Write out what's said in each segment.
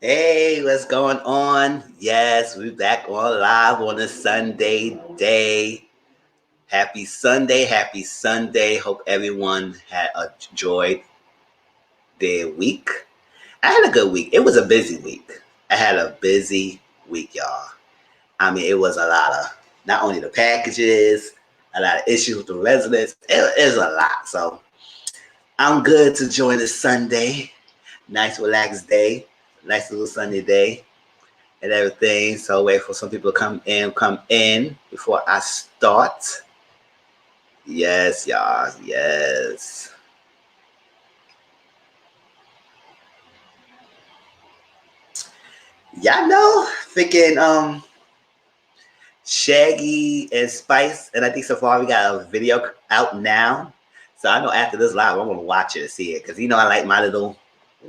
Hey, what's going on? Yes, we're back on live on a Sunday day. Happy Sunday, happy Sunday. Hope everyone had enjoyed their week. I had a good week. It was a busy week. I had a busy week, y'all. I mean, it was a lot of not only the packages, a lot of issues with the residents. It was a lot. So I'm good to join this Sunday. Nice, relaxed day. Nice little Sunday day. And everything. So wait for some people to come in before I start. Yes, y'all. Yes. Y'all know freaking Shaggy and Spice, and I think Safari got a video out now. So I know after this live, I'm gonna watch it and see it. Cause I like my little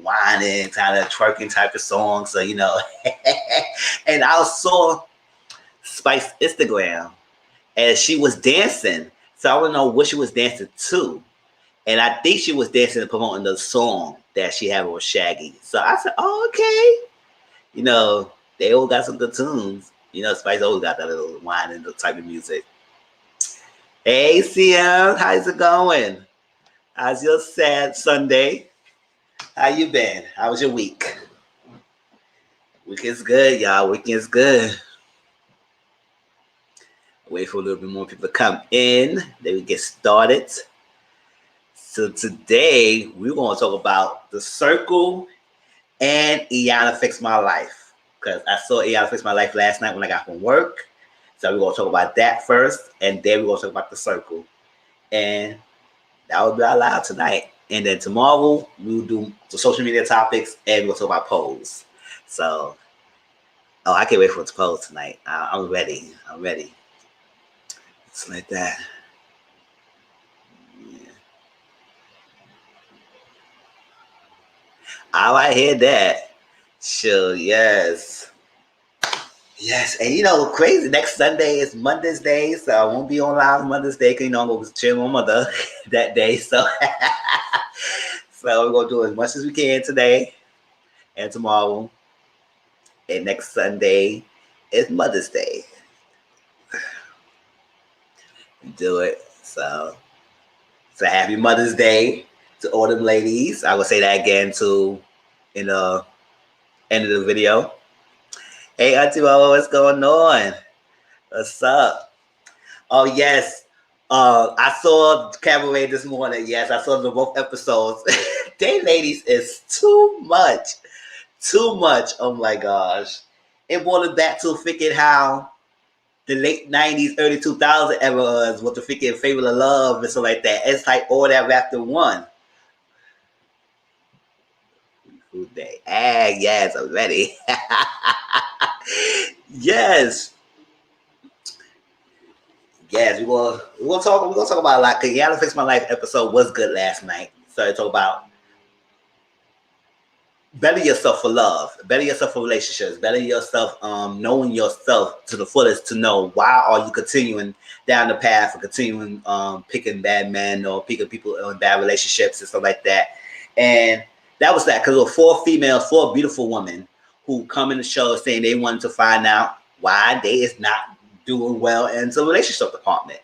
whining, kind of twerking type of song. So and I saw Spice Instagram and she was dancing. So I don't know what she was dancing to. And I think she was dancing and promoting the song that she had with Shaggy. So I said, oh, okay. They all got some good tunes. Spice always got that little whine and the type of music. Hey, CM, how's it going? How's your sad Sunday? How you been? How was your week? Week is good, y'all. Week is good. Wait for a little bit more people to come in. Then we get started. So today we're going to talk about The Circle and Iyanla Fix My Life. Because I saw Iyanla Fix My Life last night when I got from work. So we're going to talk about that first. And then we're going to talk about The Circle. And that will be our live tonight. And then tomorrow we'll do the social media topics and we'll talk about polls. So, I can't wait for it to poll tonight. I'm ready. It's like that. I hear that. Sure, yes. Yes, and crazy. Next Sunday is Mother's Day, so I won't be on live Mother's Day because I'm going to chill with my mother that day. So, so we're going to do as much as we can today and tomorrow. And next Sunday is Mother's Day. Do it. So happy Mother's Day to all them ladies. I will say that again too in the end of the video. Hey, Auntie Mama, what's going on? What's up? Oh, yes. I saw Cabaret this morning. Yes, I saw the both episodes. They ladies is too much. Too much. Oh, my gosh. It brought it back to freaking how the late 90s, early 2000s era was with the freaking Fable of Love and stuff like that. It's like all that wrapped in one. Food Day. Yes, I'm ready. Yes. Yes, we're gonna talk about a lot because Iyanla Fix My Life episode was good last night. So I talk about better yourself for love, better yourself for relationships, better yourself knowing yourself to the fullest to know why are you continuing down the path of continuing picking bad men or picking people in bad relationships and stuff like that. And that was that because there were four beautiful women who come in the show saying they wanted to find out why they is not doing well in the relationship department.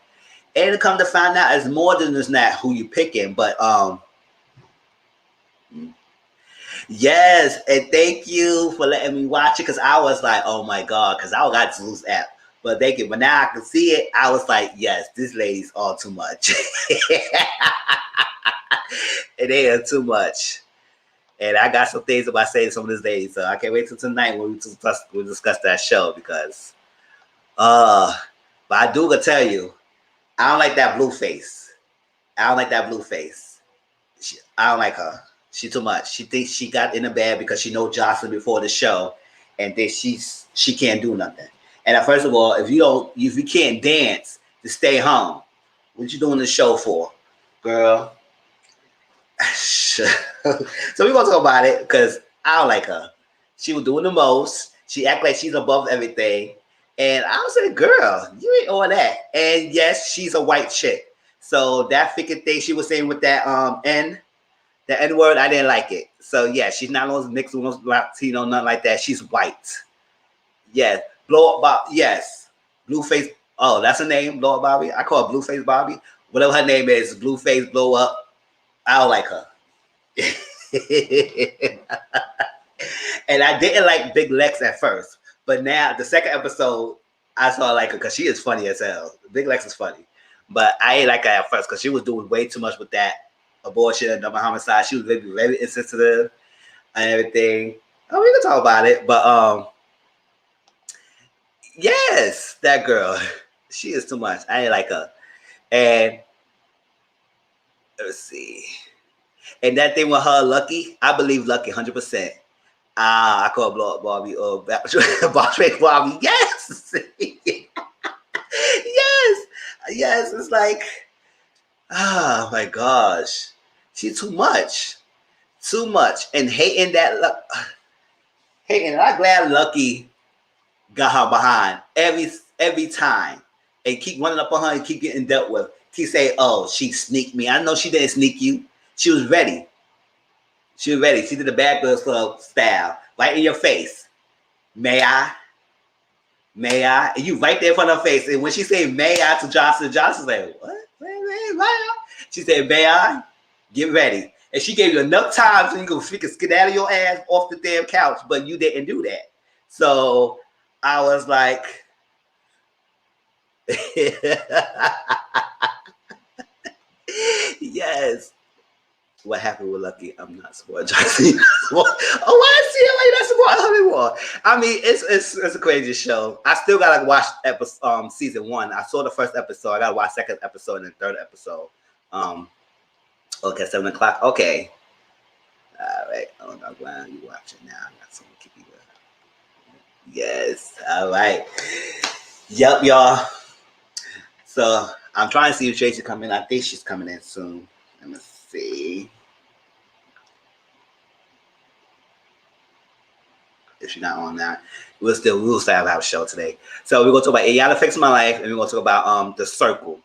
And to come to find out, it's more than just not who you picking, but yes, and thank you for letting me watch it because I was like, oh my god, because I got to lose app. But thank you. But now I can see it. I was like, yes, this lady's all too much. And they are too much. And I got some things about saying some of these days. So I can't wait till tonight when we discuss that show because but I do gonna tell you, I don't like that blue face. I don't like that blue face. I don't like her. She too much. She thinks she got in the bed because she know Jocelyn before the show, and then she can't do nothing. And first of all, if you can't dance, to stay home. What you doing the show for, girl? So we're gonna talk about it because I don't like her. She was doing the most. She act like she's above everything. And I was like, girl, you ain't all that. And yes, she's a white chick. So that freaking thing she was saying with that N, The N word, I didn't like it. So yeah, she's not no mixed with no Latino, nothing like that. She's white. Yes. Blow up Bob. Yes. Blueface. Oh, that's her name. Blow up Bobby. I call her Blueface Bobby. Whatever her name is, Blueface Blow Up. I don't like her. And I didn't like Big Lex at first, but now the second episode, I saw like her because she is funny as hell. Big Lex is funny, but I ain't like her at first because she was doing way too much with that abortion and double homicide. She was very, very insensitive and everything. Oh, we can talk about it, but yes, that girl, she is too much. I ain't like her, and let's see, and that thing with her, Lucky, I believe Lucky 100%. I call Blow Up Bobby Bobby. Yes. Yes. It's like, oh my gosh. She's too much. And hating that hating. I'm glad Lucky got her behind every time. And keep running up on her and keep getting dealt with. Keep saying, oh, she sneaked me. I know she didn't sneak you. She was ready. She did the Bad Girls Club style. Right in your face. May I? And you right there in front of her face. And when she say may I to Johnson, Johnson's like, what? May she said, may I? Get ready. And she gave you enough time so you can freaking skedaddle your ass off the damn couch, but you didn't do that. So I was like, yes. What happened with Lucky? I'm not supporting Johnson. Oh, I see it. Why you not supporting her anymore? I mean, it's a crazy show. I still gotta watch season 1. I saw the first episode. I gotta watch second episode and third episode. Okay, 7 o'clock. Okay. All right. Oh, I'm glad you watching now. I got someone keep you up. Yes. All right. Yep, y'all. So I'm trying to see if Tracy's coming. I think she's coming in soon. Let me see. If she's not on that, we'll still have our show today. So we're gonna talk about Iyanla Fix My Life, and we're gonna talk about The Circle,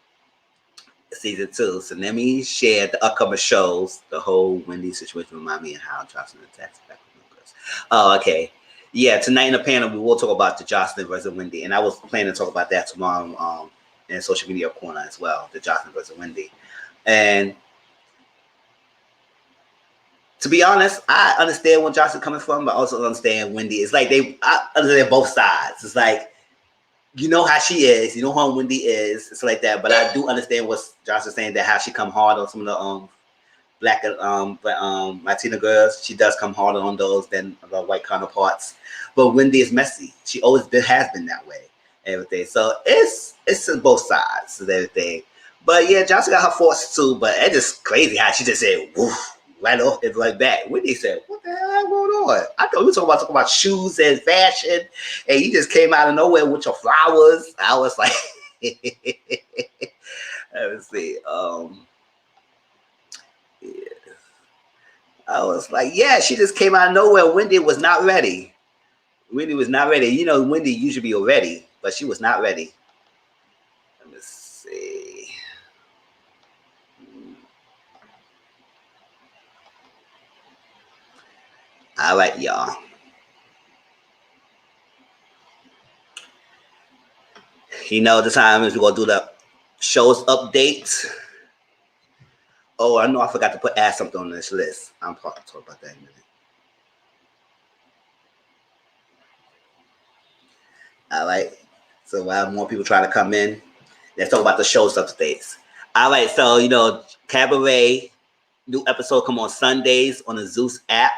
season 2. So let me share the upcoming shows. The whole Wendy situation remind me of how Jocelyn attacks back with Lucas. Oh, okay. Yeah, tonight in the panel we will talk about the Jocelyn versus Wendy, and I was planning to talk about that tomorrow in social media corner as well. The Jocelyn versus Wendy, and to be honest, I understand where Jocelyn coming from, but I also understand Wendy. It's like I understand both sides. It's like, you know how she is, you know how Wendy is. It's like that, but I do understand what Jocelyn's saying, that how she come hard on some of the black Latina girls. She does come harder on those than the white counterparts. But Wendy is messy. She always has been that way. Everything. So it's both sides of everything. But yeah, Jocelyn got her faults too. But it's just crazy how she just said woof right off and like that. Wendy said, "What the hell going on?" I thought we were talking about shoes and fashion, and you just came out of nowhere with your flowers. I was like, let me see. Yeah. I was like, yeah, she just came out of nowhere. Wendy was not ready. You know, Wendy usually be ready, but she was not ready. Let me see. All right, y'all. You know the time is we're gonna do the shows updates. Oh, I know I forgot to add something on this list. I'm probably talk about that in a minute. All right. So while more people try to come in, let's talk about the shows updates. All right. So you know, Cabaret new episode come on Sundays on the Zeus app.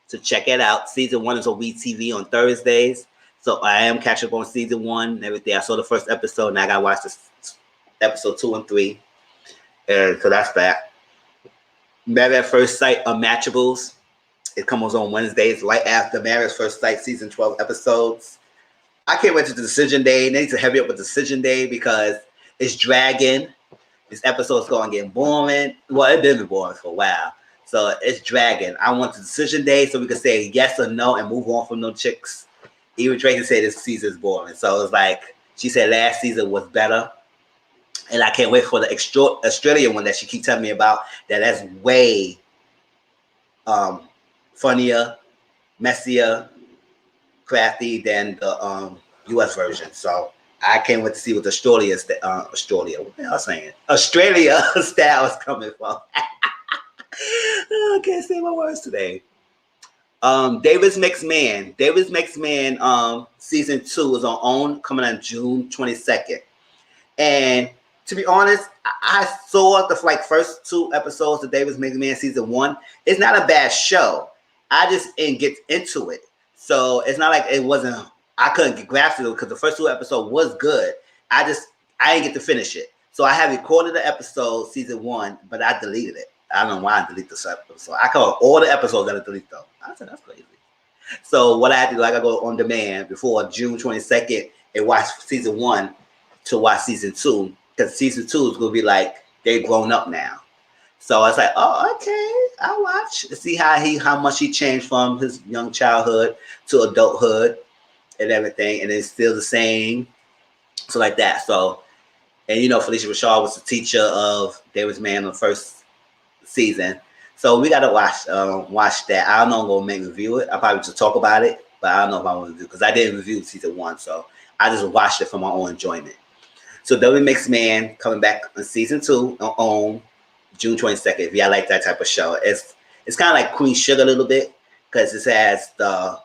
So check it out. Season 1 is on WeTV on Thursdays. So I am catching up on season 1 and everything. I saw the first episode. Now I gotta watch this episode 2 and 3. And so that's that. Married at First Sight Unmatchables. It comes on Wednesdays right after Married at First Sight season 12 episodes. I can't wait to Decision Day. They need to heavy up with Decision Day because it's dragging. This episode's going to get boring. Well, it's been boring for a while. So it's dragging. I want the Decision Day so we can say yes or no and move on from no chicks. Even Tracy said this season is boring. So it's like, she said last season was better. And I can't wait for the Australian one that she keeps telling me about. That's way funnier, messier, crafty than the U.S. version. So I can't wait to see what Australia, what the hell am I saying? Australia style is coming from. I can't say my words today. David's Mixed Man. David's Mixed Man season 2 is on coming on June 22nd. And to be honest, I saw the first 2 episodes of David's Mixed Man season 1. It's not a bad show. I just didn't get into it. So it's not like it wasn't, I couldn't get grasp to it because the first 2 episodes was good. I didn't get to finish it. So I have recorded the episode season 1, but I deleted it. I don't know why I deleted this episode. I call all the episodes that I delete though. I said that's crazy. So what I had to do, I gotta go on demand before June 22nd and watch season 1 to watch season 2, because season 2 is gonna be like they're grown up now. So I was like, oh, okay, I'll watch to see how much he changed from his young childhood to adulthood and everything, and it's still the same. So like that. So, and Felicia Rashad was the teacher of David's Man in the first season. So we gotta watch that. I don't know if I'm gonna make review it. I probably just talk about it, but I don't know if I want to do because I didn't review season 1, so I just watched it for my own enjoyment. So David's Mixed Man coming back on season 2 on June 22nd. If y'all like that type of show, it's kind of like Queen Sugar a little bit because it has the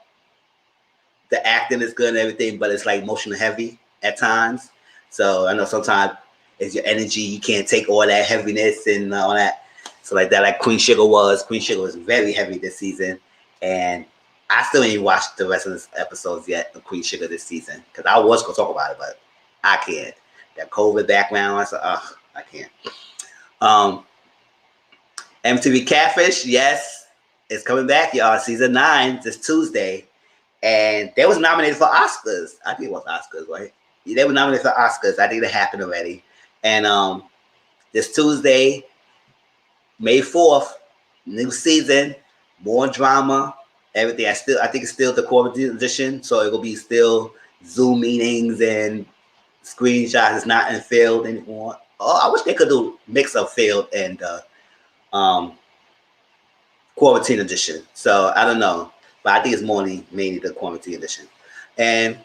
acting is good and everything, but it's like emotional heavy at times. So I know sometimes it's your energy, you can't take all that heaviness and all that. So like that, like Queen Sugar was. Queen Sugar was very heavy this season, and I still ain't watched the rest of the episodes yet of Queen Sugar this season because I was gonna talk about it, but I can't. That COVID background, I said, I can't. MTV Catfish, yes, it's coming back, y'all. Season 9 this Tuesday, and they was nominated for Oscars. I think it was Oscars, right? Yeah, they were nominated for Oscars. I think it happened already. And this Tuesday, May 4th, new season, more drama, everything. I think it's still the quarantine edition, so it will be still Zoom meetings and screenshots. It's not in field anymore. Oh, I wish they could do mix of field and quarantine edition. So I don't know, but I think it's mainly the quarantine edition. And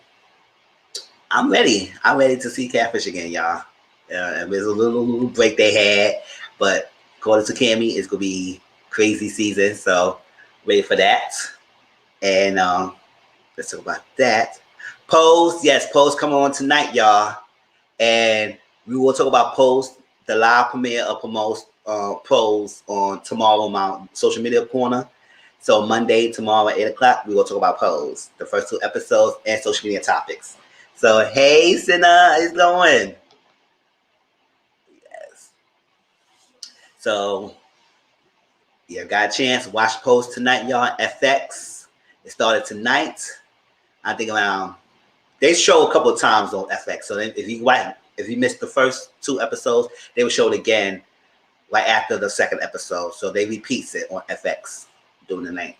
I'm ready. I'm ready to see Catfish again, y'all. There's a little break they had, but according to Cammy, it's gonna be crazy season. So ready for that. And let's talk about that. Pose, yes, Pose come on tonight, y'all. And we will talk about Pose, the live premiere of Pose on tomorrow, my social media corner. So Monday, tomorrow at 8 o'clock, we will talk about Pose, the first 2 episodes and social media topics. So hey, Sinna, how's it going? Yes. So yeah, got a chance to watch Pose tonight, y'all. FX. It started tonight. I think around. They show a couple of times on FX. So if you missed the first 2 episodes, they will show it again right after the second episode. So they repeats it on FX during the night.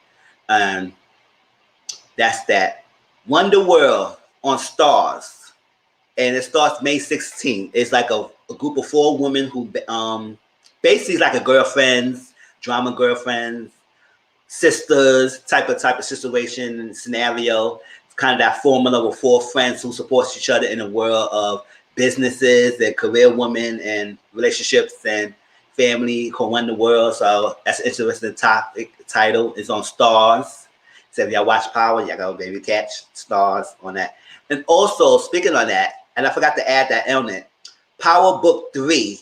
That's that. Wonder World on Stars. And it starts May 16th. It's like a group of 4 women who basically is like a drama girlfriends, sisters type of situation and scenario. It's kind of that formula with 4 friends who support each other in the world of businesses and career women and relationships and family called Wonder World. So that's an interesting title. It's on Stars. So if y'all watch Power, y'all go baby catch Stars on that. And also speaking on that, and I forgot to add that on it, Power Book 3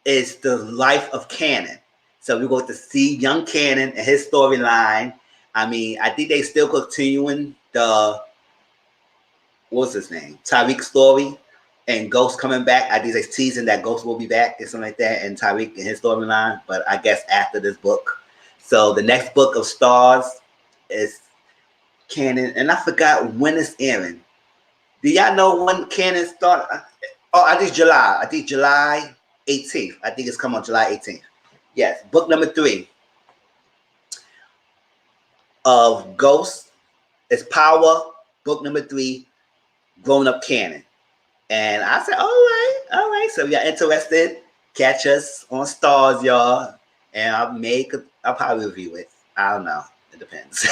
is the life of Cannon. So we're going to see young Cannon and his storyline. I mean, I think they still continuing what's his name? Tyreek's story and Ghost coming back. I think they're teasing that Ghost will be back and something like that, and Tyreek and his storyline, but I guess after this book. So the next book of Stars is Cannon, and I forgot when it's airing. Do y'all know when Cannon start? Oh, I think July. I think July 18th. I think it's come on July 18th. Yes, book number 3 of Ghost is Power. Book number 3, Grown Up Cannon. And I said, all right. So if y'all interested, catch us on Stars, y'all. And I'll probably review it. I don't know. It depends.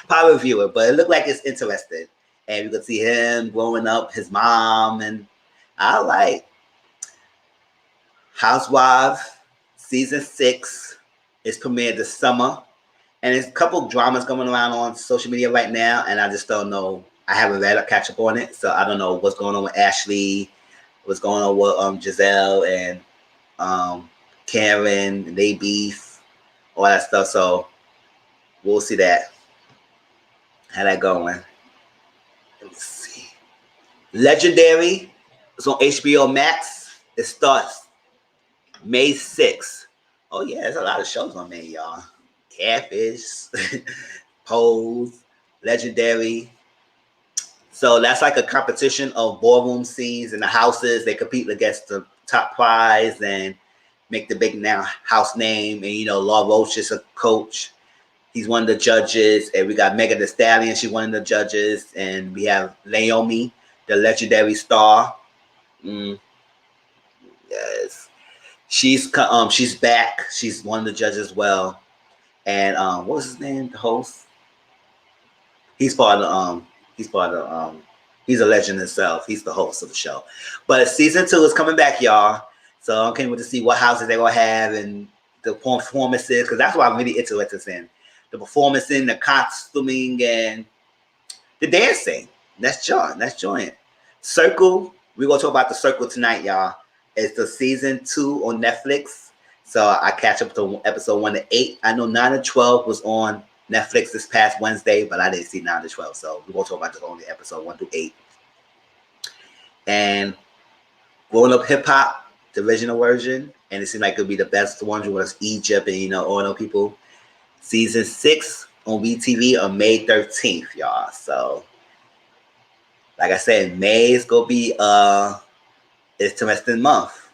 Probably viewer, but it looked like it's interesting. And you could see him growing up, his mom, and I like Housewives season 6 is premiered this summer, and there's a couple dramas going around on social media right now, and I just don't know. I haven't read a catch up on it, so I don't know what's going on with Ashley, what's going on with Giselle and Karen, and they beef, all that stuff. So we'll see that. How that going? Let me see. Legendary is on HBO Max. It starts May 6th. Oh yeah, there's a lot of shows on there, y'all. Catfish, Pose, Legendary. So that's like a competition of ballroom scenes in the houses. They compete against the top prize and make the big now house name. And Law Roach is a coach. He's one of the judges. And we got Megan Thee Stallion. She's one of the judges. And we have Naomi, the legendary star. Yes. She's back. She's one of the judges as well. And what was his name? The host. He's part of he's a legend himself. He's the host of the show. But season 2 is coming back, y'all. So I can't wait to see what houses they're gonna have and the performances, because that's what I'm really interested in. The performance, the costuming, and the dancing. That's joint. Circle. We're gonna talk about the Circle tonight, y'all. It's the season 2 on Netflix. So I catch up to episode 1 to 8. I know 9 to 12 was on Netflix this past Wednesday, but I didn't see 9 to 12. So we're gonna talk about just only episode 1 to 8. And Growing Up Hip Hop, the original version, and it seemed like it would be the best one was Egypt and all those people. Season 6 on WeTV on May 13th, y'all. So like I said, May is gonna be interesting month.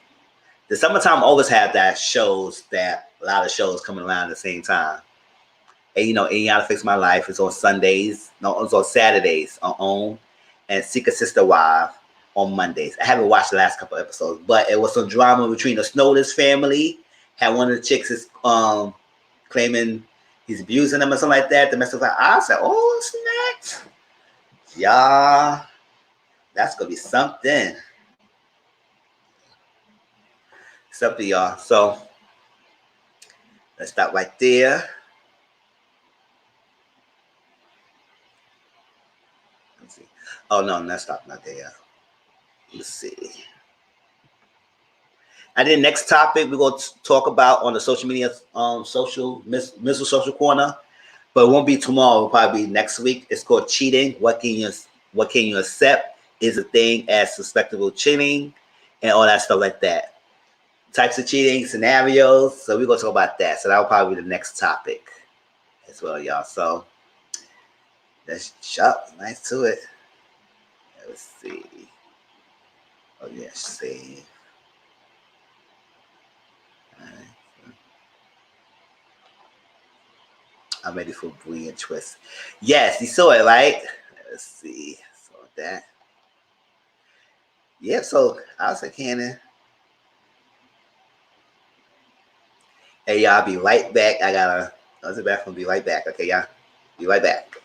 The summertime always have that a lot of shows coming around at the same time. And Iyanla Fix My Life is on Sundays. No, it's on Saturdays on OWN, and Secret Sister Wife on Mondays. I haven't watched the last couple episodes, but it was some drama between the Snowden's family. Had one of the chicks is claiming he's abusing them or something like that. The mess of her. I said, "Oh snacks, y'all, that's gonna be something." Something, y'all. So let's stop right there. Let's see. Oh no, let's stop not there. Let's see. And then next topic we're going to talk about on the social media, Mizzle Social Corner, but it won't be tomorrow. It'll probably be next week. It's called cheating. What can you accept is a thing as suspectable cheating and all that stuff like that. Types of cheating scenarios. So we're going to talk about that. So that'll probably be the next topic as well, y'all. So let's jump right to it. Let's see. Oh yeah, save. I'm ready for brilliant twist. Yes, you saw it, right? Let's see. Saw that. Yep. So I was like, Cannon. Hey, y'all, be right back. I was back from be right back. Okay, y'all. Be right back.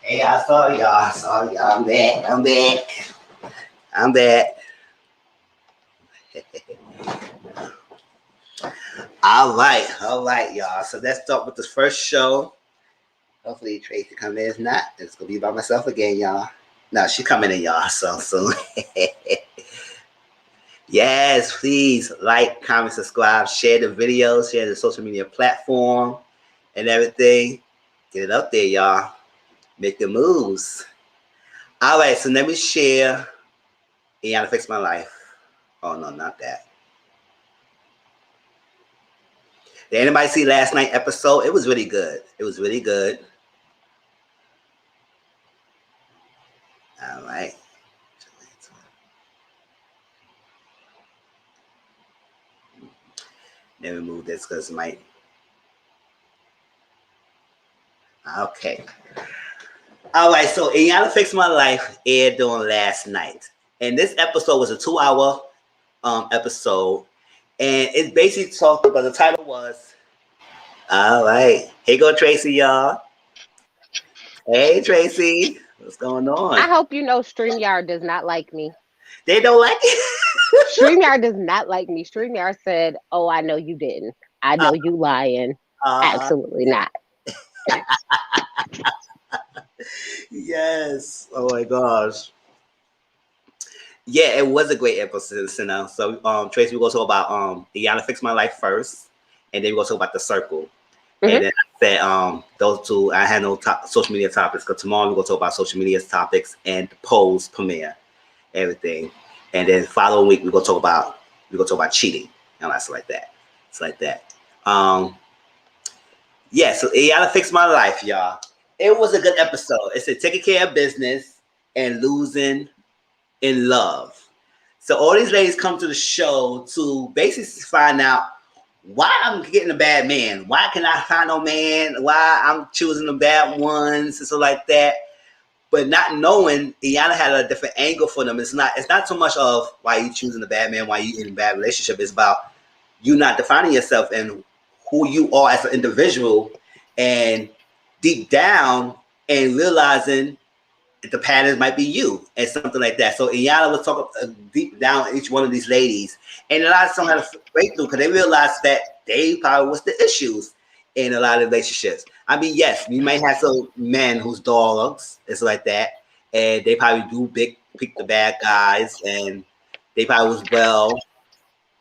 Hey, y'all, sorry, y'all. I'm back. All right, y'all. So let's start with this first show. Hopefully Tracy come in. If not, it's gonna be by myself again, y'all. No, she coming in, y'all, so soon. Yes, please like, comment, subscribe, share the videos, share the social media platform and everything. Get it up there, y'all. Make the moves. All right, so let me share Iyanla Fix My Life. Oh, no, not that. Did anybody see last night's episode? It was really good. It was really good. All right. Let me move this because it might. Okay. All right, so Iyanla Fix My Life aired on last night. And this episode was a 2-hour episode. And it basically talked about, the title was, all right, here go Tracy, y'all. Hey, Tracy, what's going on? I hope you know StreamYard does not like me. They don't like it? StreamYard does not like me. StreamYard said, "Oh, I know you didn't. I know you lying." Absolutely not. Yes. Oh my gosh. Yeah, it was a great episode. So Tracy, we're gonna talk about Iyanla Fix My Life first, and then we're gonna talk about the circle. Mm-hmm. And then I said those two, I had no social media topics, because tomorrow we're gonna talk about social media topics and the polls premiere, everything. And then following week we're gonna talk about cheating and that's like that. It's like that. Yeah, so Iyanla Fix My Life, y'all. It was a good episode. It said taking care of business and losing in love. So all these ladies come to the show to basically find out why I'm getting a bad man. Why can I find no man? Why I'm choosing the bad ones and stuff like that. But not knowing, Iyanla had a different angle for them. It's not so much of why you choosing the bad man, why you in a bad relationship. It's about you not defining yourself and who you are as an individual, and deep down and realizing the patterns might be you and something like that. So Iyanla was talking deep down each one of these ladies, and a lot of them had a breakthrough because they realized that they probably was the issues in a lot of relationships. I mean, yes, you might have some men who's dogs, it's like that, and they probably do pick the bad guys, and they probably was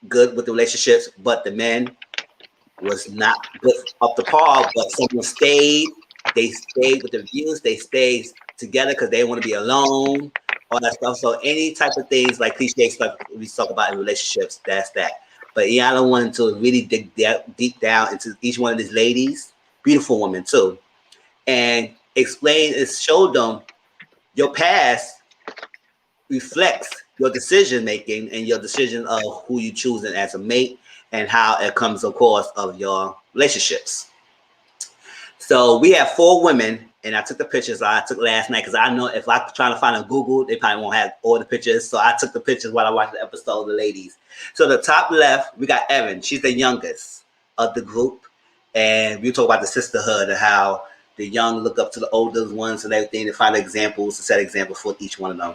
good with the relationships, but the men was not good up to par. But someone stayed. They stayed with the views. They stayed together because they didn't want to be alone. All that stuff. So any type of things like cliche stuff we talk about in relationships, that's that. But Iyanla wanted to really dig deep down into each one of these ladies, beautiful women too, and explain and show them your past reflects your decision making and your decision of who you choosing as a mate and how it comes, of course, of your relationships. So we have 4 women, and I took the pictures I took last night because I know if I try to find on Google, they probably won't have all the pictures. So I took the pictures while I watched the episode of the ladies. So the top left, we got Erin. She's the youngest of the group, and we talk about the sisterhood and how the young look up to the older ones and everything to find examples, to set examples for each one of them.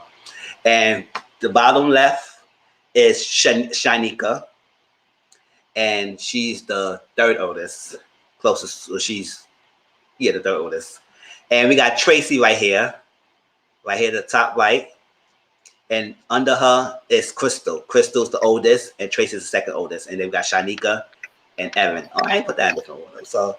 And the bottom left is Shanika, and she's the third oldest, closest. So she's the third oldest. And we got Tracy right here, the top right, and under her is Crystal. Crystal's the oldest, and Tracy's the second oldest. And then we got Shanika and Erin. Oh, I ain't put that in different order. So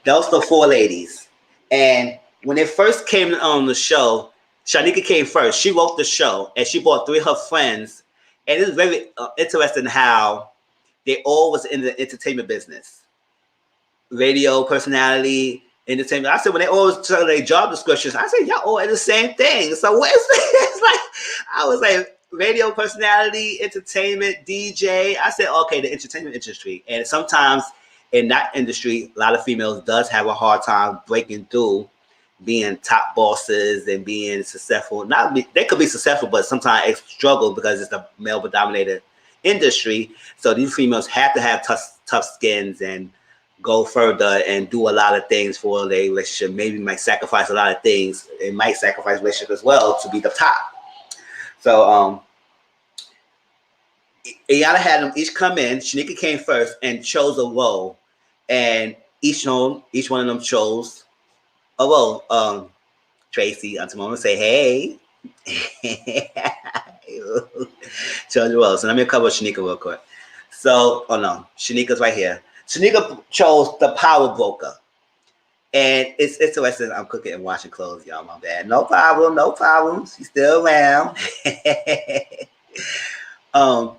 those are the 4 ladies. And when they first came on the show, Shanika came first. She wrote the show, and she brought 3 of her friends. And it's very interesting how they all was in the entertainment business, radio personality, entertainment. I said when they all tell their job descriptions, I said y'all all in the same thing. So what is this? It's like I was like radio personality, entertainment, DJ. I said okay, the entertainment industry, and sometimes in that industry, a lot of females does have a hard time breaking through, being top bosses and being successful. They could be successful, but sometimes they struggle because it's a male-dominated industry. So these females have to have tough skins and go further and do a lot of things for their relationship. Maybe might sacrifice a lot of things. It might sacrifice relationship as well to be the top. So Iyanla had them each come in. Shanika came first and chose a role, and each one of them chose a role. Tracy, I'm gonna say hey. Tell you what. So let me cover Shanika real quick. So, oh no, Shanika's right here. Shanika chose the power broker. And it's interesting. I'm cooking and washing clothes, y'all. My bad. No problem. No problem. She's still around. um,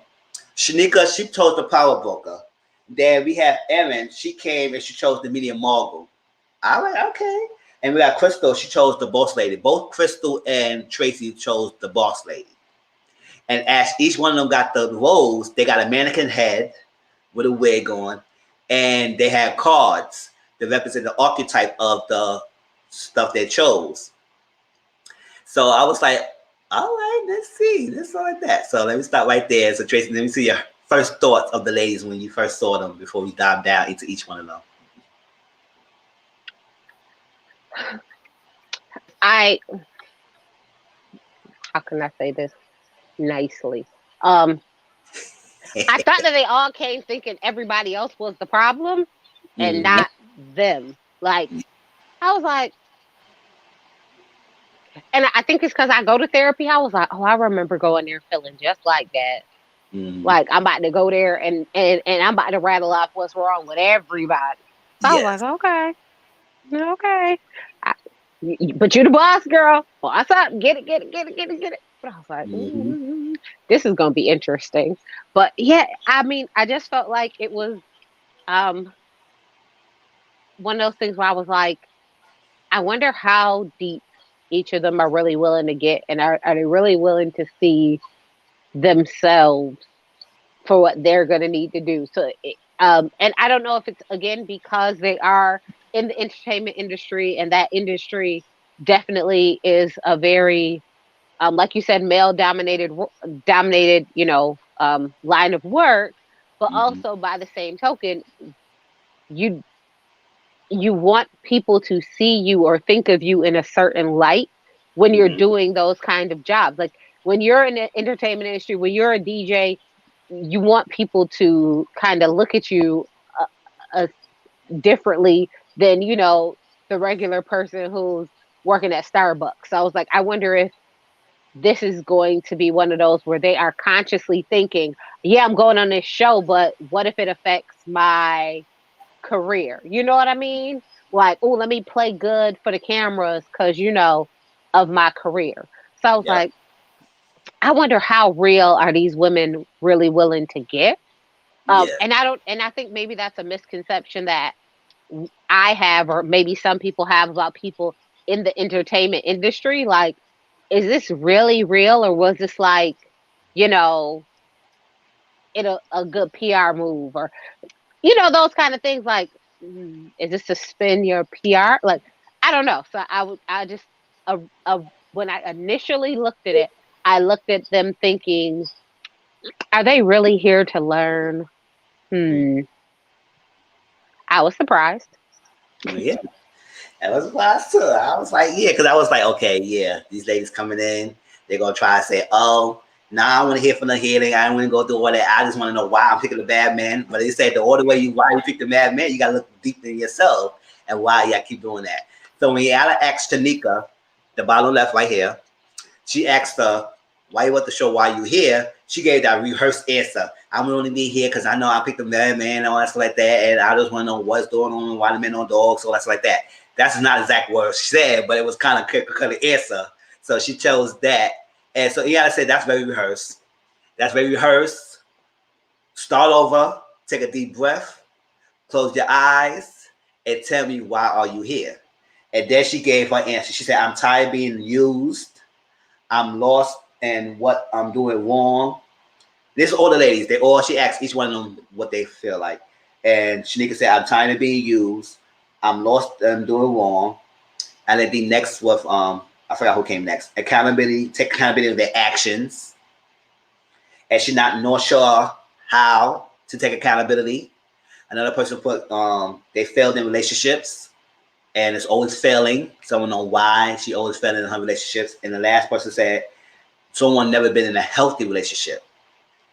Shanika, she chose the power broker. Then we have Erin. She came and she chose the medium mogul. I was like, okay. And we got Crystal. She chose the boss lady. Both Crystal and Tracy chose the boss lady. And as each one of them got the roles, they got a mannequin head with a wig on, and they had cards that represent the archetype of the stuff they chose. So I was like, all right, let's see. Let's like that. So let me stop right there. So Tracy, let me see your first thoughts of the ladies when you first saw them before we dive down into each one of them. How can I say this nicely? I thought that they all came thinking everybody else was the problem and not them. Like, I was like, and I think it's because I go to therapy. I was like, oh, I remember going there feeling just like that. Like, I'm about to go there and I'm about to rattle off what's wrong with everybody. So I was like, okay. But you the boss, girl. Boss up. Get it. But I was like, this is going to be interesting. But yeah, I mean, I just felt like it was one of those things where I was like, I wonder how deep each of them are really willing to get, and are they really willing to see themselves for what they're going to need to do. So, and I don't know if it's again because they are in the entertainment industry, and that industry definitely is a very, like you said, male dominated, line of work. But also by the same token, you want people to see you or think of you in a certain light when you're doing those kind of jobs. Like when you're in the entertainment industry, when you're a DJ, you want people to kind of look at you differently than, the regular person who's working at Starbucks. So I was like, I wonder if this is going to be one of those where they are consciously thinking, yeah, I'm going on this show, but what if it affects my career? You know what I mean? Like, oh, let me play good for the cameras because, of my career. So I was like, I wonder how real are these women really willing to get? And I think maybe that's a misconception that I have, or maybe some people have about people in the entertainment industry. Like, is this really real, or was this like, it a good PR move, or those kind of things? Like, is this to spin your PR? Like, I don't know. So I just when I initially looked at it, I looked at them thinking, are they really here to learn? I was surprised. Yeah. That was what I saw. I was like, yeah, because I was like, okay, yeah, these ladies coming in, they're gonna try to say, oh, nah, I want to hear from the healing. I don't want to go through all that. I just want to know why I'm picking the bad man. But they say the only way why you pick the bad man, you gotta look deep in yourself and why you keep doing that. So when Iyanla asked Tanika, the bottom left right here, she asked her, why you want the show, why you here? She gave that rehearsed answer. I'm only be here because I know I picked the bad man and all that stuff like that, and I just want to know what's going on, why the men on dogs, all that stuff like that. That's not exact what she said, but it was kind of answer. So she chose that. And so Iyanla said, that's very rehearsed. That's very rehearsed. Start over, take a deep breath, close your eyes, and tell me why are you here? And then she gave her answer. She said, I'm tired of being used. I'm lost in what I'm doing wrong. This is all the ladies. She asked each one of them what they feel like. And Shanika said, I'm tired of being used. I'm lost and doing wrong. And then the next with I forgot who came next. Accountability, take accountability of their actions. And she's not sure how to take accountability. Another person put they failed in relationships and it's always failing. Someone know why she always failed in her relationships. And the last person said someone never been in a healthy relationship.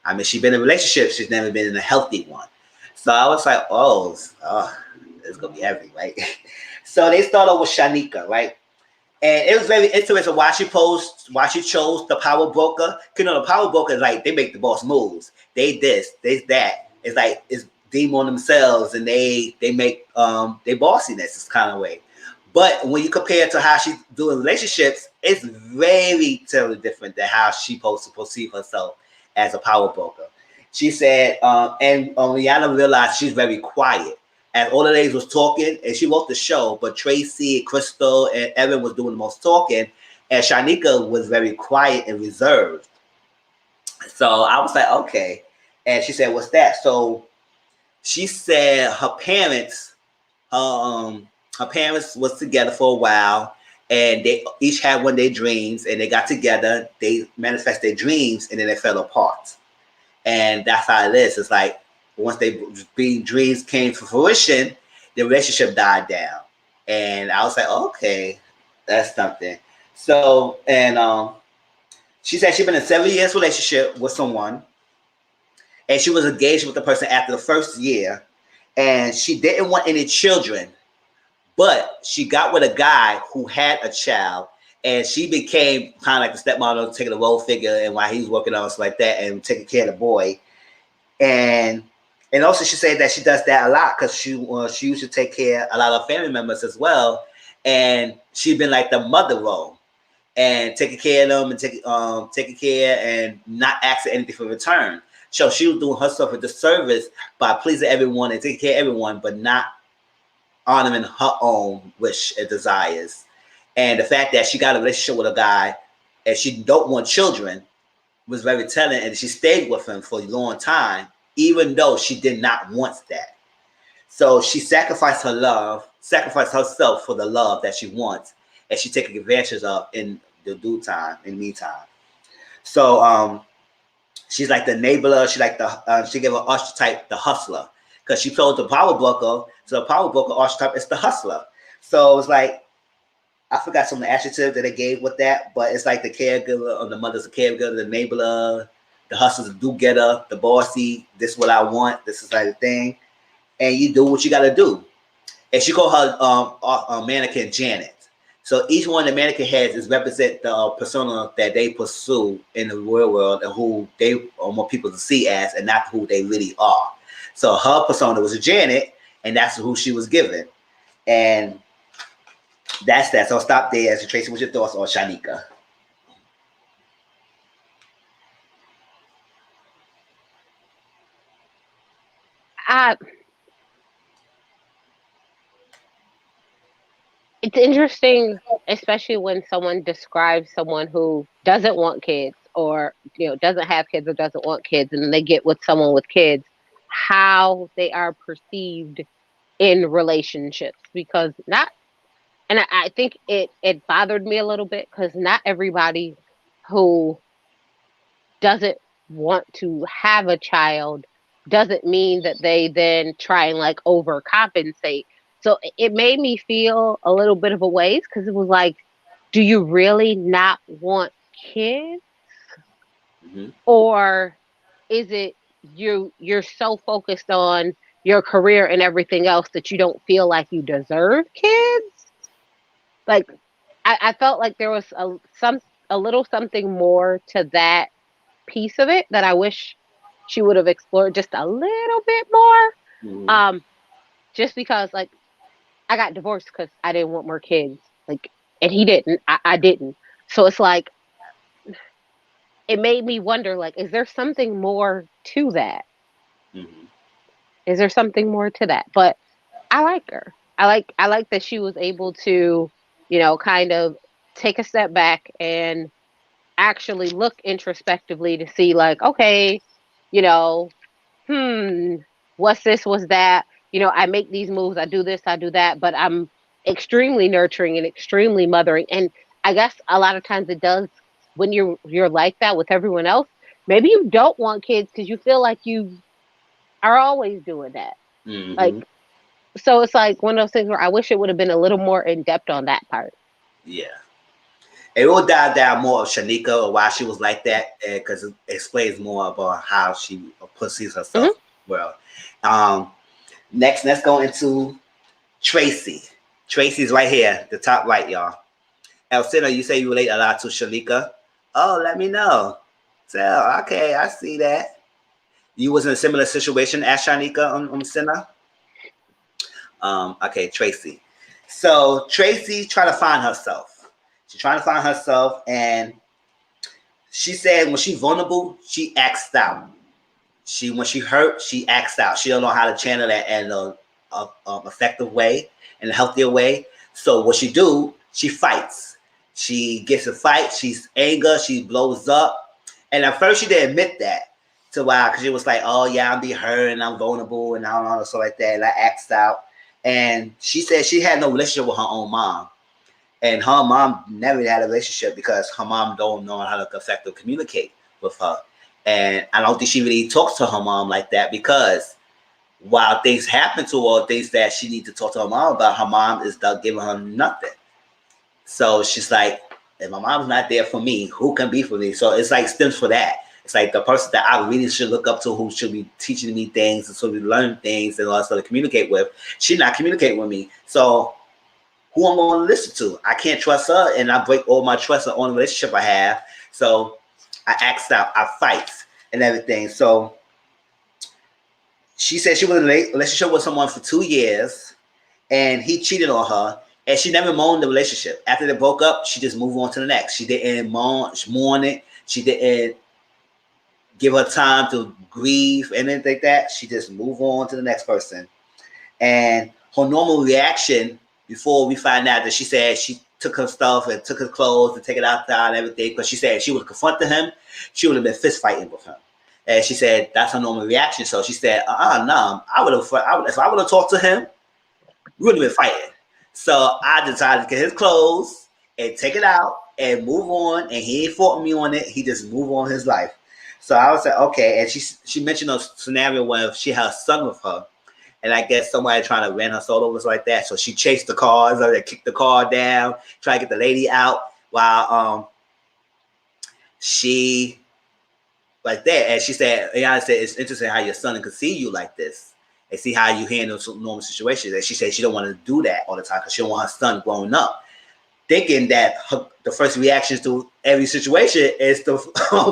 I mean, she's been in a relationship, she's never been in a healthy one. So I was like, oh it's gonna be heavy, right? So they start off with Shanika, right? And it was very interesting why she chose the power broker. Cause the power broker is like they make the boss moves. They this, they that. It's like it's deem on themselves and they make they bossiness this kind of way. But when you compare it to how she doing relationships, it's very totally different than how she supposed to perceive herself as a power broker. She said, and Rihanna realized she's very quiet. And all the ladies was talking, and she wrote the show, but Tracy, Crystal, and Evan was doing the most talking, and Shanika was very quiet and reserved. So I was like, okay. And she said, what's that? So she said her parents was together for a while, and they each had one of their dreams, and they got together, they manifest their dreams, and then they fell apart. And that's how it is. It's like once dreams came to fruition, the relationship died down. And I was like, okay, that's something. So, and she said she'd been in 7 years relationship with someone, and she was engaged with the person after the first year, and she didn't want any children, but she got with a guy who had a child, and she became kind of like the stepmother, taking a role figure, and while he was working on stuff like that and taking care of the boy. And also she said that she does that a lot because she used to take care of a lot of family members as well, and she'd been like the mother role and taking care of them and taking care and not asking anything for return. So she was doing herself a disservice by pleasing everyone and taking care of everyone, but not honoring her own wish and desires. And the fact that she got a relationship with a guy and she don't want children was very telling, and she stayed with him for a long time, even though she did not want that. So she sacrificed sacrificed herself for the love that she wants, and she taking advantage of in the meantime. So she's like the enabler. She gave her archetype the hustler because she told the power broker. So the power broker archetype is the hustler. So it's like I forgot some of the adjectives that they gave with that, but it's like the caregiver, or the mother's a caregiver, the enabler, the hustler's a do-getter, the bossy. This is what I want. This is like the thing, and you do what you got to do. And she called her mannequin Janet. So each one of the mannequin heads is represent the persona that they pursue in the real world and who they want people to see as, and not who they really are. So her persona was a Janet, and that's who she was given. And that's that. So I'll stop there. So Tracy, what's your thoughts on Shanika? It's interesting, especially when someone describes someone who doesn't want kids, or doesn't have kids or doesn't want kids, and then they get with someone with kids, how they are perceived in relationships. Because not and I think it bothered me a little bit, because not everybody who doesn't want to have a child doesn't mean that they then try and like overcompensate. So it made me feel a little bit of a ways, because it was like, do you really not want kids? Mm-hmm. Or is it you're so focused on your career and everything else that you don't feel like you deserve kids? Like, I felt like there was a little something more to that piece of it that I wish she would have explored just a little bit more. Mm-hmm. Just because, like, I got divorced because I didn't want more kids, like, and he didn't. I didn't. So it's like it made me wonder, like, is there something more to that? Mm-hmm. Is there something more to that? But I like her. I like that she was able to, kind of take a step back and actually look introspectively to see, like, okay, you know, hmm, what's this, what's that? I make these moves, I do this, I do that, but I'm extremely nurturing and extremely mothering. And I guess a lot of times it does, when you're like that with everyone else, maybe you don't want kids because you feel like you are always doing that. Like, Mm-hmm. so it's like one of those things where I wish it would have been a little more in depth on that part. Yeah. It will dive down more of Shanika or why she was like that, because it explains more about how she perceives Hmm. herself. Well, um, next, let's go into Tracy. Tracy's right here, the top right, y'all. Elcina, you say you relate a lot to Shalika. Oh, let me know. So, okay, I see that. You was in a similar situation as Shanika on Sinner? Okay, Tracy. So Tracy trying to find herself. She's trying to find herself, and she said when she's vulnerable, she acts out. When she hurt, she acts out. She don't know how to channel that in a effective way, in a healthier way. So what she do? She fights. She gets a fight. She's anger. She blows up. And at first she didn't admit that to why, because she was like, "Oh yeah, I'm be hurt and I'm vulnerable and I don't know, so like that." And I acts out. And she said she had no relationship with her own mom. And her mom never had a relationship because her mom don't know how to effectively communicate with her. And I don't think she really talks to her mom like that because while things happen to her, things that she needs to talk to her mom about, her mom is not giving her nothing. So she's like, if my mom's not there for me, who can be for me? So it's like stems for that. It's like the person that I really should look up to, who should be teaching me things and so we learn things and all that stuff to communicate with. She's not communicating with me. So who I'm going to listen to? I can't trust her, and I break all my trust on the relationship I have. So I act out, I fight, and everything. So she said she was in a relationship with someone for 2 years, and he cheated on her, and she never mourned the relationship. After they broke up, she just moved on to the next. She didn't mourn it. She didn't give her time to grieve and anything like that. She just moved on to the next person. And her normal reaction before we find out that she said she took her stuff and took her clothes and take it outside and everything, because she said she would have confronted him, she would have been fist fighting with him. And she said that's her normal reaction. So she said, no, if I would have talked to him, we would have been fighting. So I decided to get his clothes and take it out and move on. And he ain't fought me on it. He just moved on his life. So I was like, okay. And she mentioned a scenario where she had a son with her. And I guess somebody trying to run her soul over like that. So she chased the cars, or they kicked the car down, try to get the lady out while she like that. And she said, Iyanla said, it's interesting how your son can see you like this and see how you handle normal situations. And she said she don't want to do that all the time because she don't want her son growing up thinking that the first reaction to every situation is to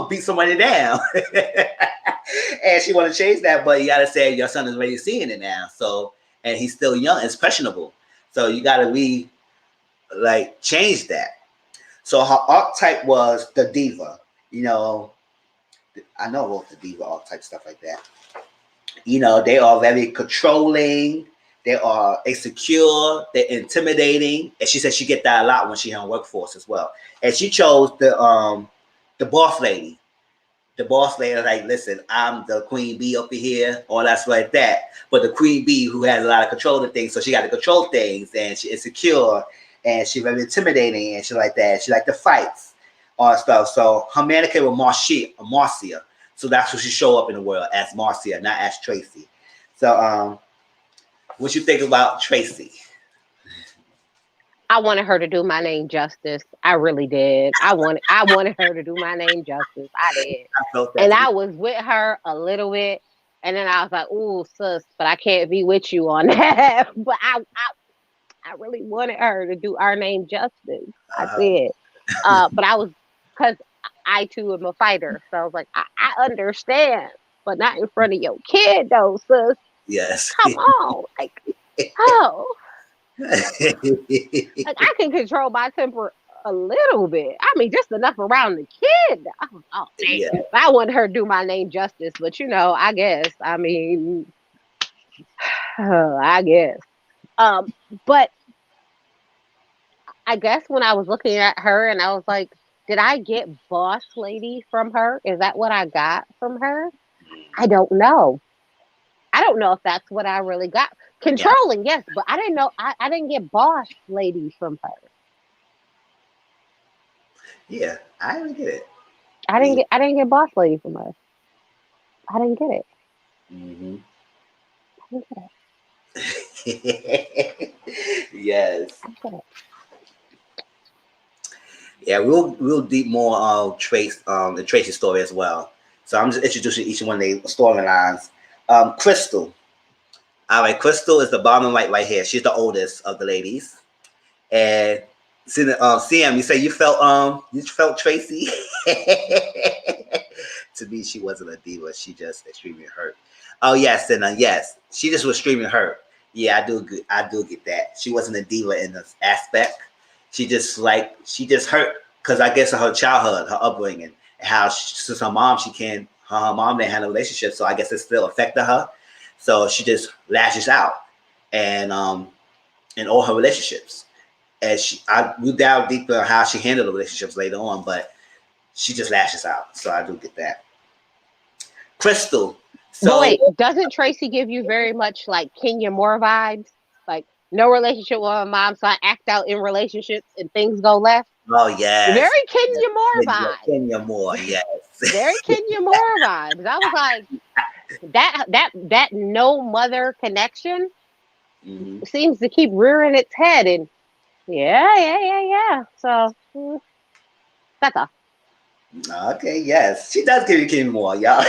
beat somebody down. And she want to change that, but you got to say your son is already seeing it now. So, and he's still young, it's questionable. So you got to change that. So her archetype was the diva. You know, I know about the diva archetype, stuff like that. You know, they are very controlling. They are insecure. They're intimidating. And she said she get that a lot when she in workforce as well. And she chose the boss lady. The boss lady, like, listen, I'm the queen bee up here, all that's like that. But the queen bee who has a lot of control of things, so she got to control things, and she insecure, and she very intimidating, and she like that. She like the fights, all that stuff. So her mannequin was Marcia. So that's what she show up in the world as Marcia, not as Tracy. So what you think about Tracy? I wanted her to do my name justice. I really did. I wanted her to do my name justice. I did. And I was with her a little bit. And then I was like, ooh, sis, but I can't be with you on that. But I really wanted her to do our name justice. I did. But I was, because I too am a fighter. So I was like, I understand, but not in front of your kid though, sis. Yes. Come on. Like, oh. Like, I can control my temper a little bit. I mean, just enough around the kid. Oh man. Yeah. I want her to do my name justice, but I guess. I mean, I guess. But I guess when I was looking at her and I was like, did I get boss lady from her? Is that what I got from her? I don't know. I don't know if that's what I really got. Controlling, yes, but I didn't know. I didn't get boss lady from her. Yeah, I didn't get it. I didn't get boss lady from her. I didn't get it. Mm-hmm. I didn't get it. Yes. I get it. Yeah, we'll deep more the Tracy story as well. So I'm just introducing each one of the storylines. Crystal. All right, Crystal is the bottom right here. She's the oldest of the ladies. And CM, you say you felt Tracy. To me, she wasn't a diva. She just extremely hurt. Oh yes, and yes, she just was extremely hurt. Yeah, I do get that. She wasn't a diva in this aspect. She just hurt because I guess of her childhood, her upbringing, and how since her mom, her mom didn't have a relationship, so I guess it still affected her. So she just lashes out, and in all her relationships. And we dive deeper on how she handled the relationships later on, but she just lashes out. So I do get that. Crystal. But So, wait, doesn't Tracy give you very much like Kenya Moore vibes? Like no relationship with my mom, so I act out in relationships and things go left. oh yes, Very Kenya Moore Kenya, vibes. Kenya Moore, yes. Very Kenya Moore vibes. I was like, that no mother connection Hmm. seems to keep rearing its head, and yeah. So that's all. Okay, yes, she does give you Kenya Moore, y'all.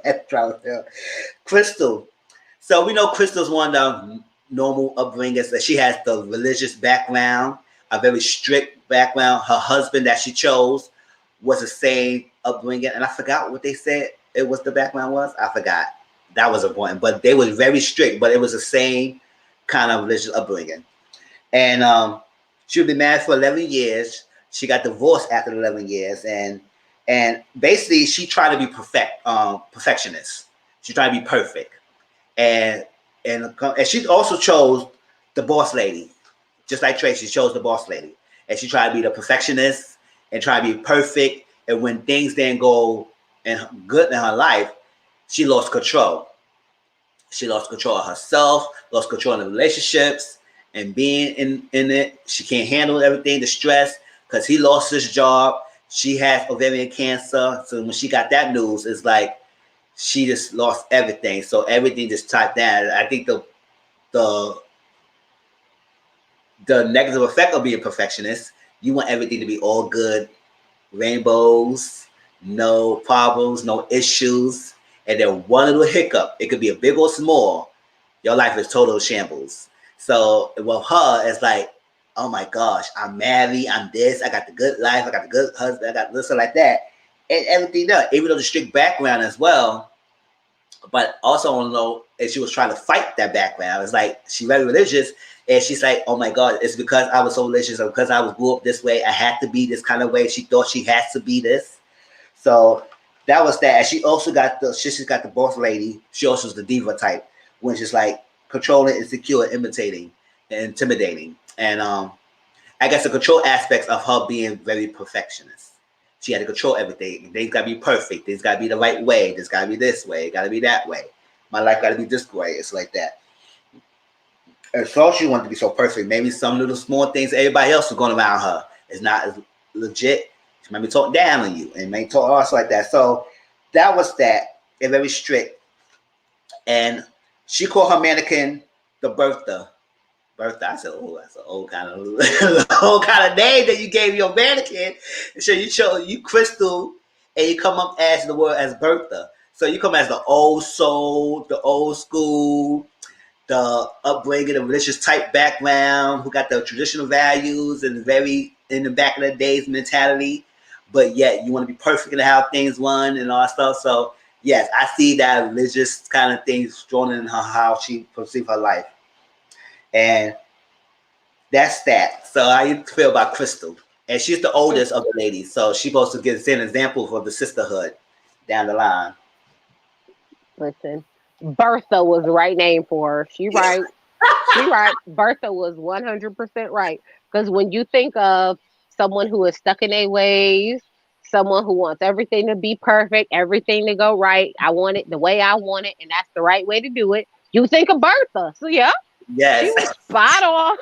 That's true. Crystal. So we know Crystal's one of the normal upbringings that she has the religious background, a very strict background. Her husband that she chose was the same upbringing, and I forgot what they said it was the background was. I forgot. That was important, but they were very strict, but it was the same kind of religious upbringing. And she would be married for 11 years. She got divorced after 11 years, and basically she tried to be perfectionist. She tried to be perfect, and and she also chose the boss lady, just like Tracy chose the boss lady, and she tried to be the perfectionist and try to be perfect. And when things didn't go and good in her life, she lost control. She lost control of herself, lost control of the relationships, and being in it, she can't handle everything, the stress, because he lost his job. She has ovarian cancer, so when she got that news, it's like she just lost everything. So everything just typed down. I think the the negative effect of being a perfectionist, you want everything to be all good, rainbows, no problems, no issues, and then one little hiccup, it could be a big or small, your life is total shambles. So with her, it's like, oh my gosh, I'm married, I'm this, I got the good life, I got the good husband, I got this and like that, and everything done. Even though the strict background as well, but also I don't know if she was trying to fight that background. It's like she's very religious, and she's like, "Oh my God, it's because I was so religious, or because I was grew up this way. I had to be this kind of way." She thought she has to be this. So that was that. And she's got the boss lady. She also was the diva type, which is like controlling, insecure, imitating, and intimidating. And I guess the control aspects of her being very perfectionist. She had to control everything. Things gotta be perfect. Things gotta be the right way. This gotta be this way. It gotta be that way. My life gotta be this way. It's like that. And so she wanted to be so perfect. Maybe some little small things everybody else was going around her is not as legit. She might be talking down on you and may talk us like that. So that was that. They're very strict. And she called her mannequin the Bertha. Bertha. I said, oh, that's an old kind of old kind of name that you gave your mannequin. So you chose you Crystal, and you come up as the word as Bertha. So you come as the old soul, the old school, the upbringing, the religious type background, who got the traditional values and very in the back of the days mentality, but yet you want to be perfect in how things run and all that stuff. So yes, I see that religious kind of thing strong in her how she perceives her life. And that's that. So how you feel about Crystal? And she's the oldest of the ladies, so she's supposed to get an example for the sisterhood down the line. Listen, Bertha was the right name for her. She right. She right. Bertha was 100% right. Because when you think of someone who is stuck in their ways, someone who wants everything to be perfect, everything to go right, I want it the way I want it, and that's the right way to do it, you think of Bertha. So yeah, she Yes. was spot on.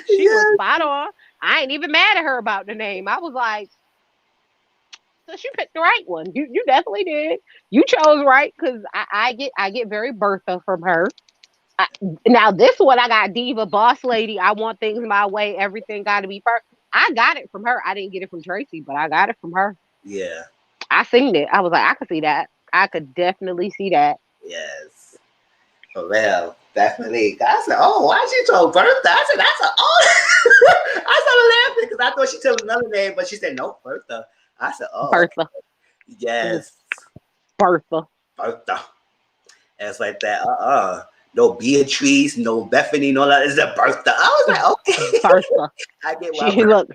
She was Yes. spot on. I ain't even mad at her about the name. I was like, so she picked the right one. You definitely did. You chose right because I get very Bertha from her. I, now this one I got diva boss lady. I want things my way. Everything got to be perfect. I got it from her. I didn't get it from Tracy, but I got it from her. Yeah. I seen it. I was like, I could see that. I could definitely see that. Yes. For real. Definitely. I said, oh, why she told Bertha? I said, that's a oh. I started laughing because I thought she told another name, but she said, no, Bertha. I said, oh, Bertha. Mm, yes, Bertha. Bertha. And it's like that. No Beatrice, no Bethany, no that. It's a Bertha. I was like, okay. Bertha. I get why. She look.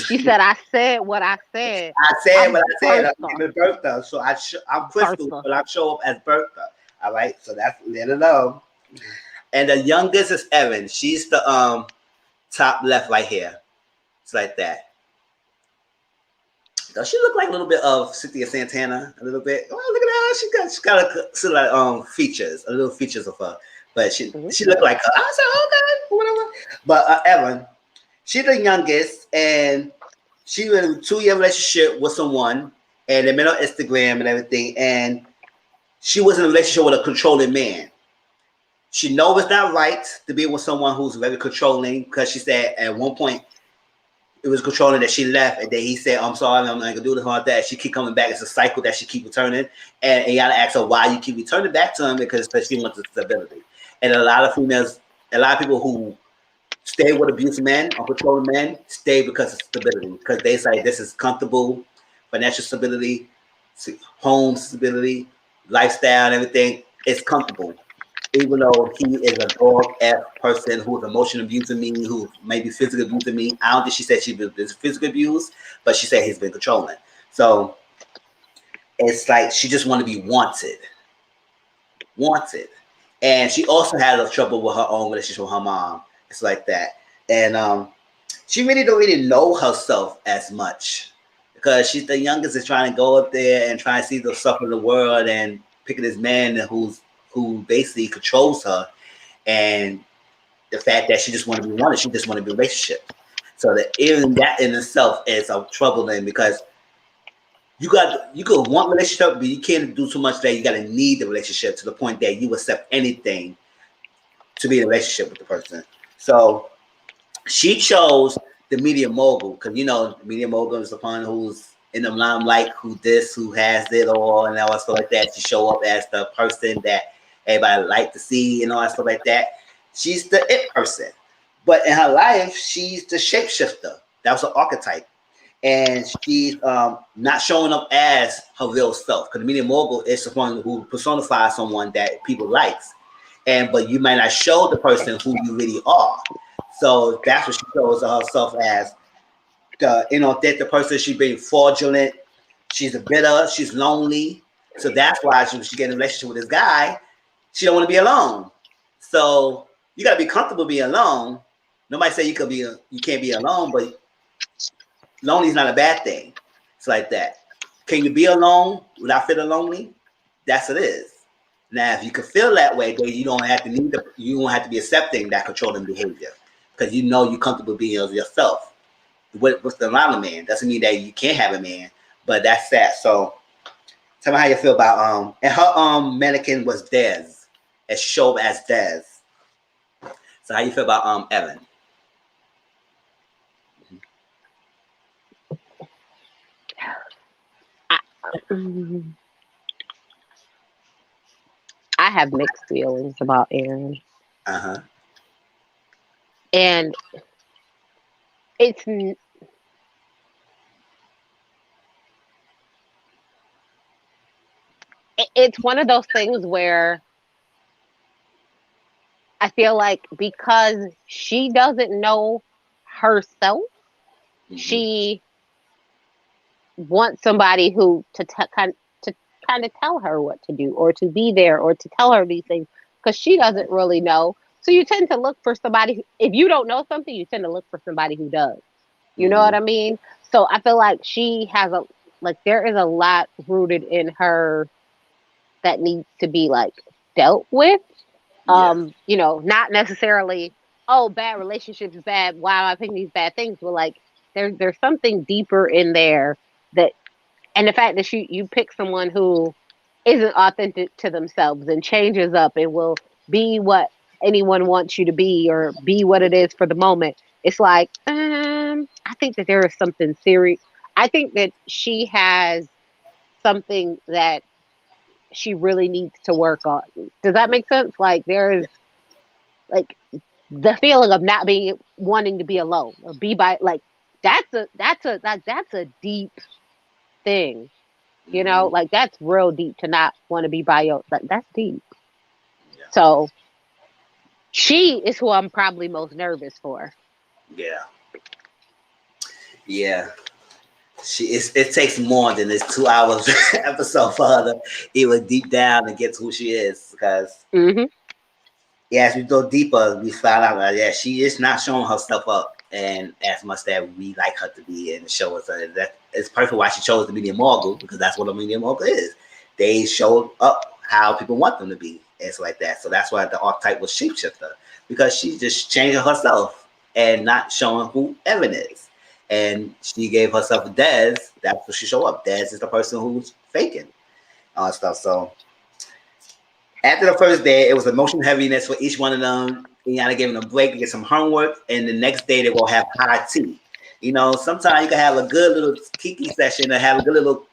She said, "I said what I said. I said what I'm I said. I'm Bertha. giving Bertha. So I'm Crystal, Bertha. but I show up as Bertha. All right. So that's let it know. And the youngest is Evan. She's the top left right here. It's like that. Does she look like a little bit of Cynthia Santana? A little bit. Oh, look at her. She got a, sort of like features, a little features of her. But she looked like her. I said, okay, whatever. But Evan, she's the youngest, and she was in a 2 year relationship with someone, and they met on Instagram and everything. And she was in a relationship with a controlling man. She knows it's not right to be with someone who's very controlling because she said at one point it was controlling that she left, and then he said, "I'm sorry, I'm not gonna do this like that." She keep coming back. It's a cycle that she keep returning, and Iyanla asks her why you keep returning back to him because she wants the stability. And a lot of females, a lot of people who stay with abusive men or controlling men stay because of stability, because they say this is comfortable, financial stability, home stability, lifestyle, and everything. It's comfortable even though he is a dog F person who is emotional abusing me, who maybe physically abusing me. I don't think she said she was physical abuse, but she said he's been controlling. So it's like she just want to be wanted. And she also had a trouble with her own relationship with her mom. It's like that. And she really don't really know herself as much because she's the youngest is trying to go up there and try to see the stuff of the world and picking this man who basically controls her, and the fact that she just want to be wanted, she just want to be in a relationship. So that even that in itself is a troubling because you could want relationship, but you can't do too much that you got to need the relationship to the point that you accept anything to be in a relationship with the person. So she chose the media mogul because the media mogul is the one who's in the limelight, who has it all and all that stuff like that. She show up as the person that everybody like to see and all that stuff like that. She's the it person, but in her life, she's the shapeshifter. That was her archetype, and she's not showing up as her real self. Because the media mogul is someone who personifies someone that people likes, but you might not show the person who you really are. So that's what she shows herself as the inauthentic person. She's being fraudulent. She's a bitter. She's lonely. So that's why she get in a relationship with this guy. She don't want to be alone. So you got to be comfortable being alone. Nobody say you can't be alone, but lonely is not a bad thing. It's like that. Can you be alone without feeling lonely? That's it is. Now, if you can feel that way, then you don't have to be accepting that controlling behavior because you're comfortable being yourself. What's the line of man? Doesn't mean that you can't have a man, but that's that. So tell me how you feel about and her mannequin was Dez, as show as Dez. So how you feel about Evan? I, mm, I have mixed feelings about Aaron, Uh huh. and it's it's one of those things where I feel like because she doesn't know herself, Mm-hmm. she wants somebody who to kind of tell her what to do or to be there or to tell her these things because she doesn't really know. So you tend to look for somebody. If you don't know something, you tend to look for somebody who does. You know Mm-hmm. what I mean? So I feel like she has there is a lot rooted in her that needs to be like dealt with. Yeah. Not necessarily, oh, bad relationships is bad. Why am I picking these bad things? But like there's something deeper in there that, and the fact that you pick someone who isn't authentic to themselves and changes up and will be what anyone wants you to be or be what it is for the moment. It's like, I think that there is something serious. I think that she has something that she really needs to work on. Does that make sense? Like there is like the feeling of not being wanting to be alone or be by like that's a deep thing, Mm-hmm. like that's real deep to not want to be by your like that's deep. Yeah. So she is who I'm probably most nervous for. Yeah. Yeah. It takes more than this 2 hours episode for her to even deep down and get to who she is. Because Hmm. yeah, as we go deeper, we find out that yeah, she is not showing herself up and as much that we like her to be in the show. So that it's perfect why she chose the media mogul, because that's what a media mogul is. They showed up how people want them to be. It's like that. So that's why the archetype was shapeshifter, because she's just changing herself and not showing who Evan is. And she gave herself a Dez. That's what she showed up. Dez is the person who's faking all that stuff. So after the first day, it was emotional heaviness for each one of them. Iyanla gave them a break to get some homework, and the next day they will have high tea. Sometimes you can have a good little kiki session or have a good little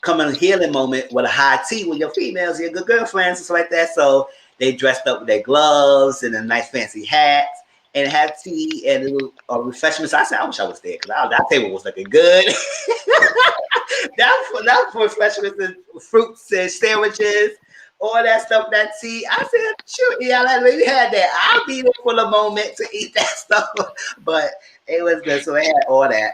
coming healing moment with a high tea with your females, your good girlfriends, and stuff like that. So they dressed up with their gloves and a nice fancy hats and had tea and little refreshments. I said, I wish I was there because that table was looking good. that for refreshments and fruits and sandwiches, all that stuff, that tea. I said, sure, yeah, we had that. I'll be there for the moment to eat that stuff. But it was good. So they had all that.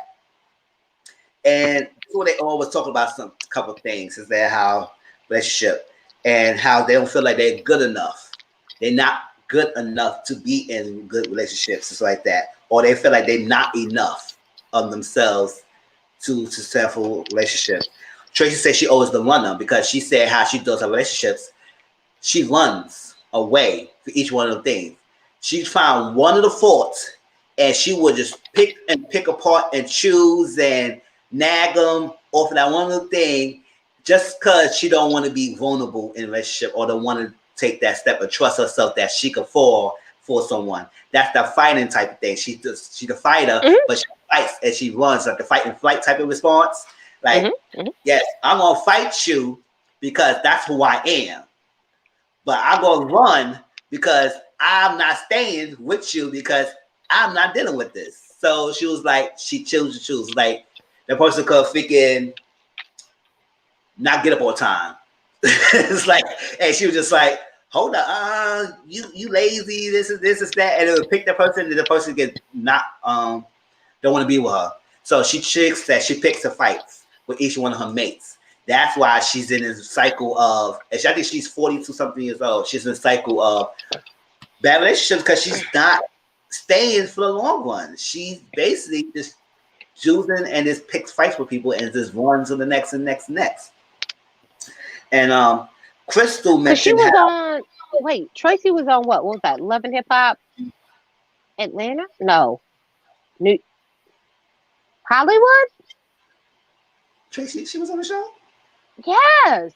And before they always talk about some couple of things is that how relationship and how they don't feel like they're good enough. They're not good enough to be in good relationships, just like that. Or they feel like they're not enough of themselves to successful relationships. Tracy said she always the runner because she said how she does her relationships. She runs away for each one of the things. She found one of the faults and she would just pick apart and choose and nag them off of that one little thing just because she don't want to be vulnerable in a relationship or don't want to take that step and trust herself that she could fall for someone. That's the fighting type of thing. She's the fighter, Hmm. but she fights and she runs like the fight and flight type of response. Hmm. Like, Hmm. yes, I'm gonna fight you because that's who I am. But I'm gonna run because I'm not staying with you because I'm not dealing with this. So she was like, she chose to choose. Like the person could freaking not get up on time. It's like, and she was just like, hold up, you lazy, this is that, and it would pick the person, and the person get not don't want to be with her. So she picks the fights with each one of her mates. That's why she's in this cycle of, and I think she's 42 something years old. She's in a cycle of bad relationships because she's not staying for the long run. She's basically just choosing and just picks fights with people and just runs to the next and next and next. And Crystal Cause she mentioned was how on. Wait, Tracy was on what? What was that? Love and Hip Hop Atlanta? No, New Hollywood. Tracy, she was on the show. Yes.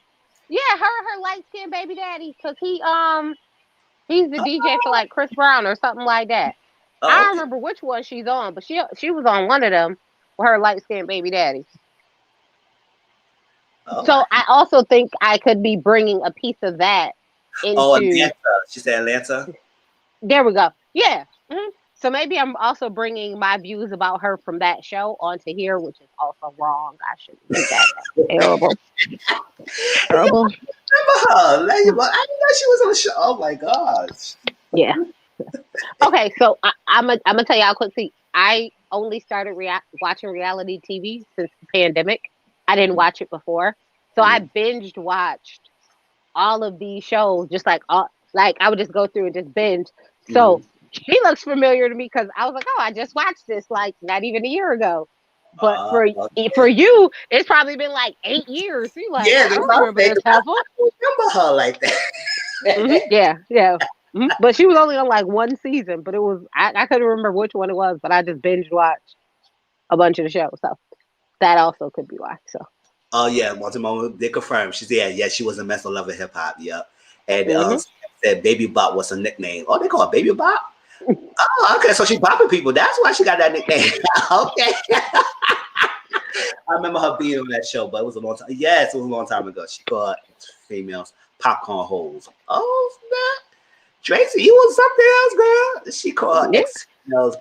Yeah, her light skinned baby daddy. Cause he's the DJ for like Chris Brown or something like that. I Oh, don't okay. remember which one she's on, but she was on one of them with her light skinned baby daddy. Oh, So I also think I could be bringing a piece of that into. Atlanta. She said Atlanta. There we go. Yeah. Mhm. So maybe I'm also bringing my views about her from that show onto here, which is also wrong. I shouldn't do that. That's terrible. Terrible. Remember her? Like, I didn't know she was on the show. Oh my gosh. Yeah. Okay. So I'm gonna tell y'all quickly. I only started watching reality TV since the pandemic. I didn't watch it before, so I Mm-hmm. binged watched all of these shows. Just like I would just go through and just binge. So Mm-hmm. she looks familiar to me because I was like, oh, I just watched this like not even a year ago. But for Okay. you, it's probably been like 8 years. You like, Yeah, I that's don't what I'm remember saying. this heifer. I don't remember her like that. Yeah, yeah. But she was only on like one season, but it was I couldn't remember which one it was, but I just binge watched a bunch of the shows, so that also could be why. So, Oh yeah, Baltimore did confirm. She said, yeah, she was a mental lover hip hop. Yep. And hmm said Baby Bop was a nickname. Oh, they call it Baby Bop? Oh, okay. So she bopping people. That's why she got that nickname. Okay. I remember her being on that show, but it was a long time. Yes, it was a long time ago. She called females popcorn holes. Oh, snap. Tracy, you was something else, girl. She called Yeah. ex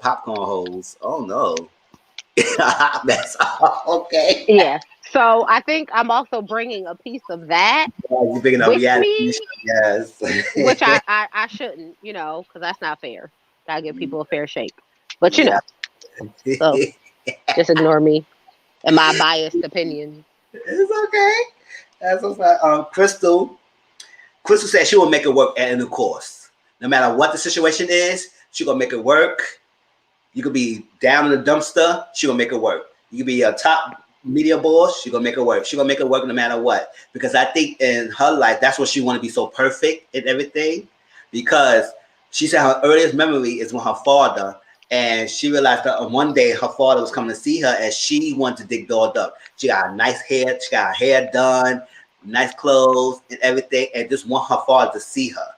popcorn holes. Oh no. Hot mess. Okay. Yeah. So I think I'm also bringing a piece of that Oh, you picking up with reality? me, Yes. which I shouldn't, because that's not fair. Gotta give people a fair shake. But Yeah. so just ignore me and my biased opinions. It's okay. That's what's like. Crystal said she will make it work at any course. No matter what the situation is, she gonna make it work. You could be down in the dumpster, she gonna make it work. You could be a top media boss, she gonna make it work. She gonna make it work no matter what. Because I think in her life, that's what she want to be so perfect in everything. Because she said her earliest memory is when her father, and she realized that one day her father was coming to see her, and she wanted to dig dolled up. She got a nice hair, she got her hair done, nice clothes and everything, and just want her father to see her.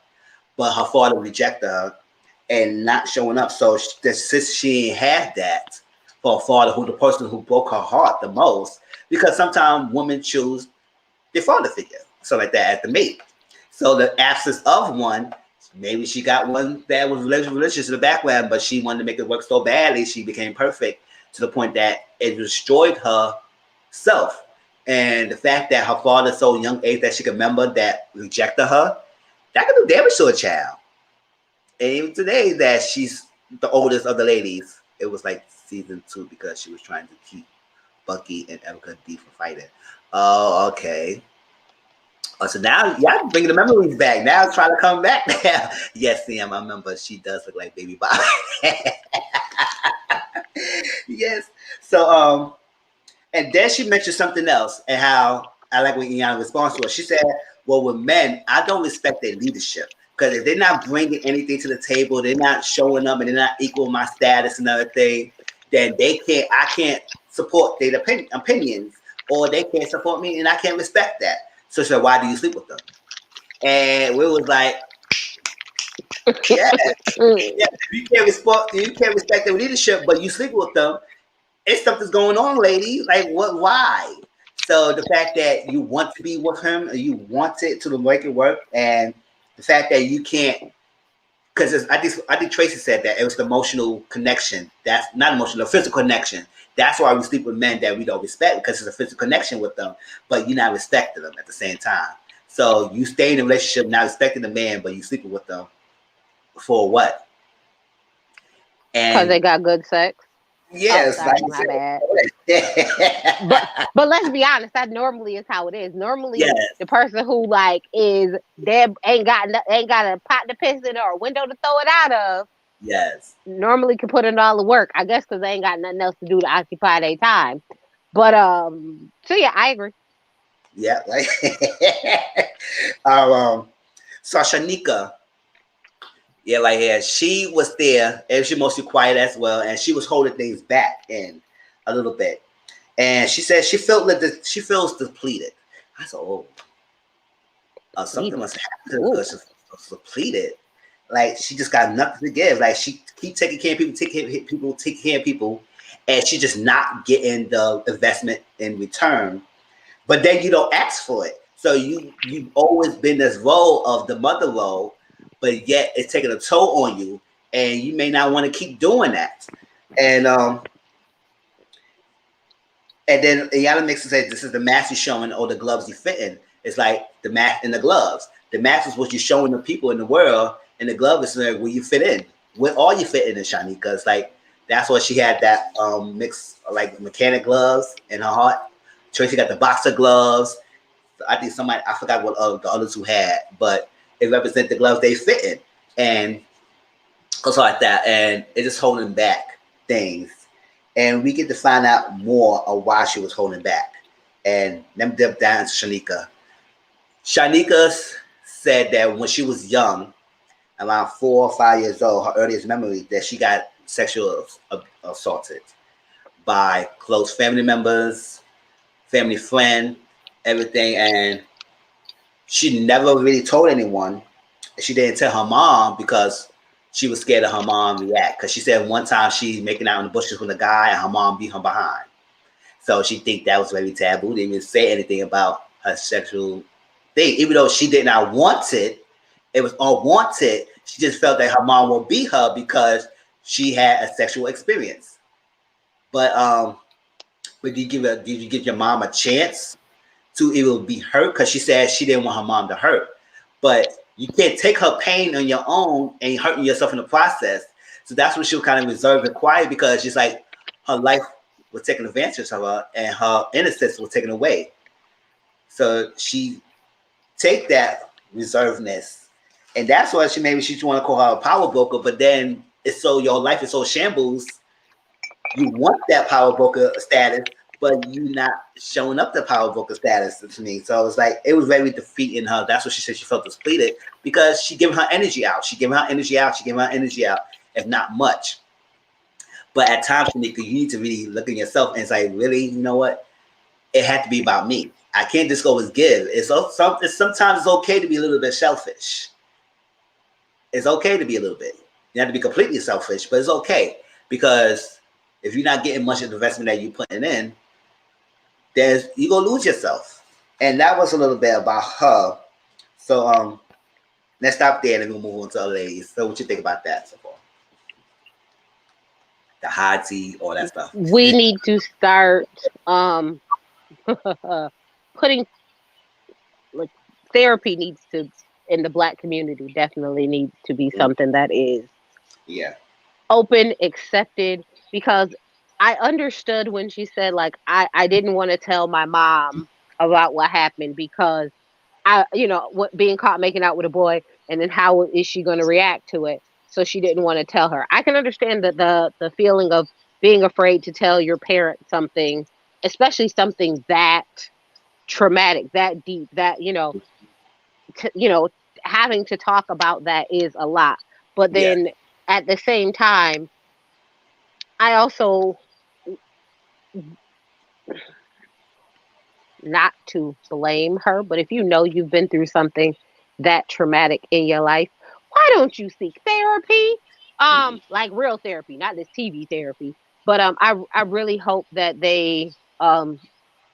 But her father rejected her and not showing up. So since she ain't had that for a father, who the person who broke her heart the most, because sometimes women choose their father figure, so like that, as the mate. So the absence of one, maybe she got one that was religious in the background, but she wanted to make it work so badly, she became perfect to the point that it destroyed her self. And the fact that her father, so young age that she could remember, that rejected her, that could do damage to a child. And even today, that she's the oldest of the ladies. It was like season 2 because she was trying to keep Bucky and Erica D from fighting. Oh, okay. Oh, so now y'all bringing the memories back. Now it's trying to come back. Yes, Sam, I remember she does look like Baby Bob. Yes. So and then she mentioned something else, and how I like what Iyanla responds to it. She said, well, with men, I don't respect their leadership. Because if they're not bringing anything to the table, they're not showing up, and they're not equal my status and everything, then I can't support their opinions, or they can't support me, and I can't respect that. So she said, why do you sleep with them? And we was like, yeah, yeah, you can't respect their leadership, but you sleep with them. It's something's going on, lady. Like, what? Why? So the fact that you want to be with him, and you want it to make it work, and the fact that you can't, because I think Tracy said that it was the emotional connection. That's not emotional, the physical connection. That's why we sleep with men that we don't respect, because it's a physical connection with them, but you're not respecting them at the same time. So you stay in a relationship not respecting the man, but you sleeping with them for what? Because they And got good sex. Oh, yes, like sorry, you my bad. said. But but let's be honest, that normally is how it is. Normally, Yes, the person who like is dead ain't got a pot to piss in or a window to throw it out of. yes. Normally can put in all the work, I guess, because they ain't got nothing else to do to occupy their time. But so yeah, I agree. Yeah, like um, so Shanika, yeah, like yeah, she was there and she mostly quiet as well, and she was holding things back in a little bit. And she said she felt that she feels depleted. I said, oh, something Pleaded. must have happened to this Ooh, girl. She's depleted. Like she just got nothing to give. Like she keep taking care of people, taking care of people, and she just not getting the investment in return. But then you don't ask for it. So you've always been this role of the mother role, but yet it's taking a toll on you, and you may not want to keep doing that. And and then Iyanla Mixon says this is the mask you're showing or the gloves you fit in. It's like the mask and the gloves. The mask is what you're showing the people in the world, and the glove is like where you fit in. Where all you fit in, Shanika. It's like that's what she had, that mix, like mechanic gloves in her heart. Tracy got the boxer gloves. I think somebody, I forgot what the others who had, but it represents the gloves they fit in, and also like that, and it's just holding back things, and we get to find out more of why she was holding back. And let me dip down to Shanika. Shanika said that when she was young, around 4 or 5 years old, her earliest memory that she got sexual assaulted by close family members, family friend, everything, and she never really told anyone. She didn't tell her mom because she was scared of her mom react. Because she said one time she's making out in the bushes with a guy and her mom beat her behind. So she think that was very taboo. Didn't even say anything about her sexual thing, even though she did not want it. It was unwanted. She just felt that her mom will beat her because she had a sexual experience. But did you give your mom a chance to even be hurt? Because she said she didn't want her mom to hurt. But you can't take her pain on your own and hurting yourself in the process. So that's when she was kind of reserved and quiet because she's like her life was taken advantage of her and her innocence was taken away. So she take that reservedness, and that's why she want to call her a power broker. But then it's so your life is so shambles. You want that power broker status, but you not showing up the power broker status to me. So it was like it was very defeating her. That's what she said. She felt depleted because she giving her energy out. She giving her energy out. She giving her energy out, if not much. But at times, Shanika, you need to really look at yourself and say, really, you know what? It had to be about me. I can't just always give. Sometimes it's okay to be a little bit selfish. It's okay to be a little bit. You have to be completely selfish, but it's okay because if you're not getting much of the investment that you're putting in, you're gonna lose yourself. And that was a little bit about her. So let's stop there and we'll move on to other ladies. So what you think about that so far? The high tea, all that stuff. We need to start putting like therapy needs to in the Black community definitely needs to be something that is open, accepted, because I understood when she said like I didn't want to tell my mom about what happened because what being caught making out with a boy, and then how is she going to react to it? So she didn't want to tell her. I can understand that the feeling of being afraid to tell your parent something, especially something that traumatic, that deep, that having to talk about that is a lot. But then at the same time, I also, not to blame her, but if you know you've been through something that traumatic in your life, why don't you seek therapy? Like real therapy, not this TV therapy. But I really hope that